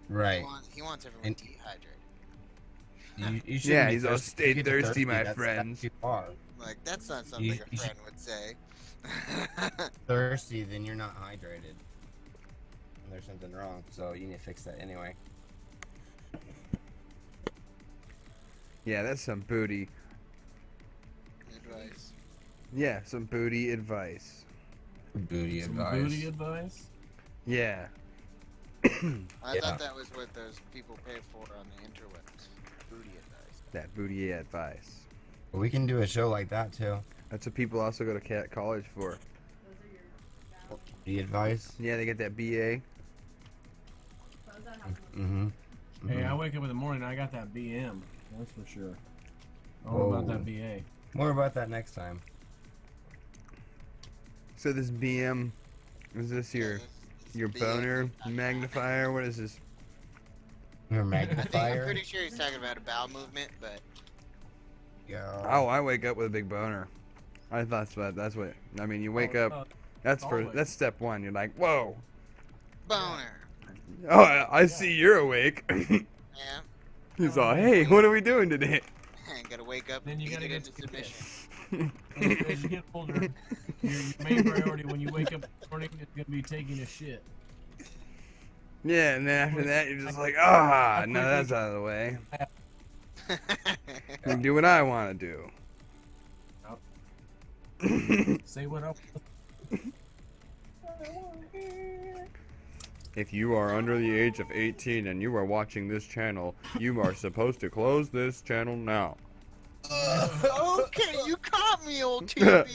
Right. He wants everyone And- to be hydrated. You shouldn't Yeah, be he's all thirsty. stay You get thirsty, my that's friends. too far. Like that's not something You- a you should- friend would say. Thirsty, then you're not hydrated. And there's something wrong, so you need to fix that anyway. Yeah, that's some booty. Advice. Yeah, some booty advice. Booty Some advice. booty advice. Yeah. I Yeah. thought that was what those people pay for on the interwebs. Booty advice. That booty advice. We can do a show like that too. That's what people also go to college for. Booty advice. Yeah, they get that BA. Mm-hmm. Hey, I wake up in the morning. I got that BM. That's for sure. All Whoa. about that BA. More about that next time. So this BM, is this your boner magnifier? What is this? Your I'm magnifier. pretty sure he's talking about a bowel movement, but Yeah. Oh, I wake up with a big boner. I thought that's what. I mean, you wake up. That's always. that's step one. You're like, whoa. boner. Oh, I see you're awake. Yeah. He's all, hey, what are we doing today? Gotta wake up Then and you beat gotta it get into to submission. As you get older, your main priority when you wake up in the morning is gonna be taking a shit. Yeah, and then after that, you're just like, ah, no, that's out of the way. I do what I want to do. Say what up. If you are under the age of 18 and you are watching this channel, you are supposed to close this channel now. Okay, you caught me, old TV.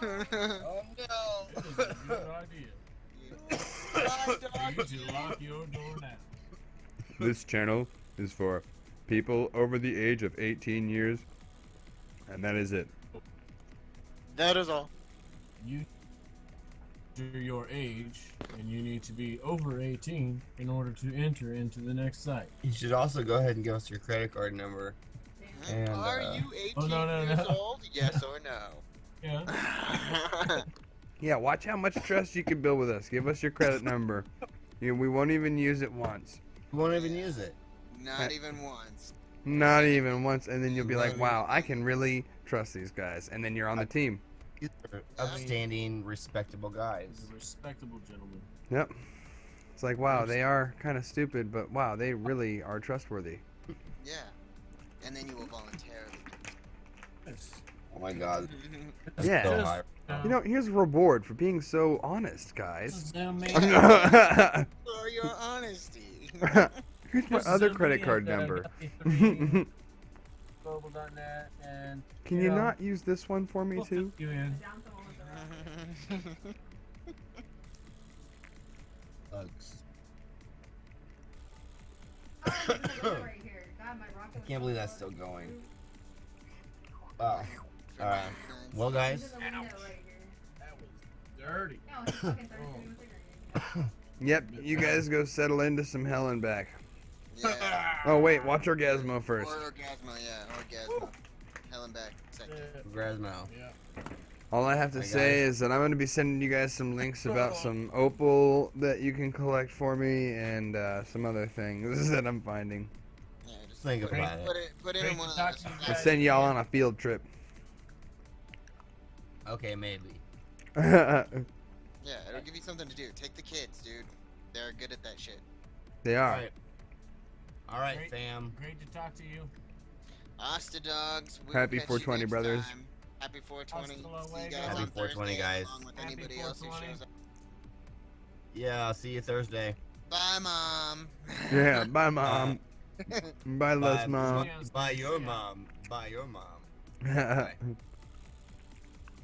Oh no. That is a good idea. You need to lock your door now. This channel is for people over the age of 18 years, and that is it. That is all. You your age, and you need to be over 18 in order to enter into the next site. You should also go ahead and give us your credit card number. And, Are you 18 Oh, no, years no. old? Yes or no? Yeah. Yeah, watch how much trust you can build with us. Give us your credit number. We won't even use it once. You won't even use it. Not even once. Not even once, and then you'll be like, wow, I can really trust these guys. And then you're on the team. These are upstanding, respectable guys. He's a respectable gentleman. Yep. It's like, wow, they are kind of stupid, but wow, they really are trustworthy. Yeah. And then you will voluntarily. Oh my god. That's Yeah. so high. You know, here's a reward for being so honest, This guys. is gentleman. For your honesty. Here's my other credit card number. Global.net and Can you not use this one for me we'll too? fit you in. Bugs. I I can't believe that's still going. Wow. Alright. Well, guys. That was dirty. Yep, you guys go settle into some hell and back. Yeah. Oh wait, watch Orgasmo first. Or Orgasmo, yeah. Orgasmo. Hell and back. Second. Grasmo. Yeah. All I have to Hey, say guys. is that I'm going to be sending you guys some links about some opal that you can collect for me and some other things that I'm finding. Yeah, just Think put about it, it. put it in one of Talk those. to you I'll guys. send y'all on a field trip. Okay, maybe. Yeah, it'll give you something to do. Take the kids, dude. They're good at that shit. They are. Alright. Alright, Great. fam. Great to talk to you. Asta dogs. We'll Happy catch you 420, next brothers. time. Happy 420. Hasta luego. See you guys Happy on 420, Thursday, guys. along with Happy anybody else who 420. shows up. Yeah, I'll see you Thursday. Bye, mom. Yeah, bye mom. Bye, Les Bye, mom. Bye, your mom. Bye, your mom. Bye.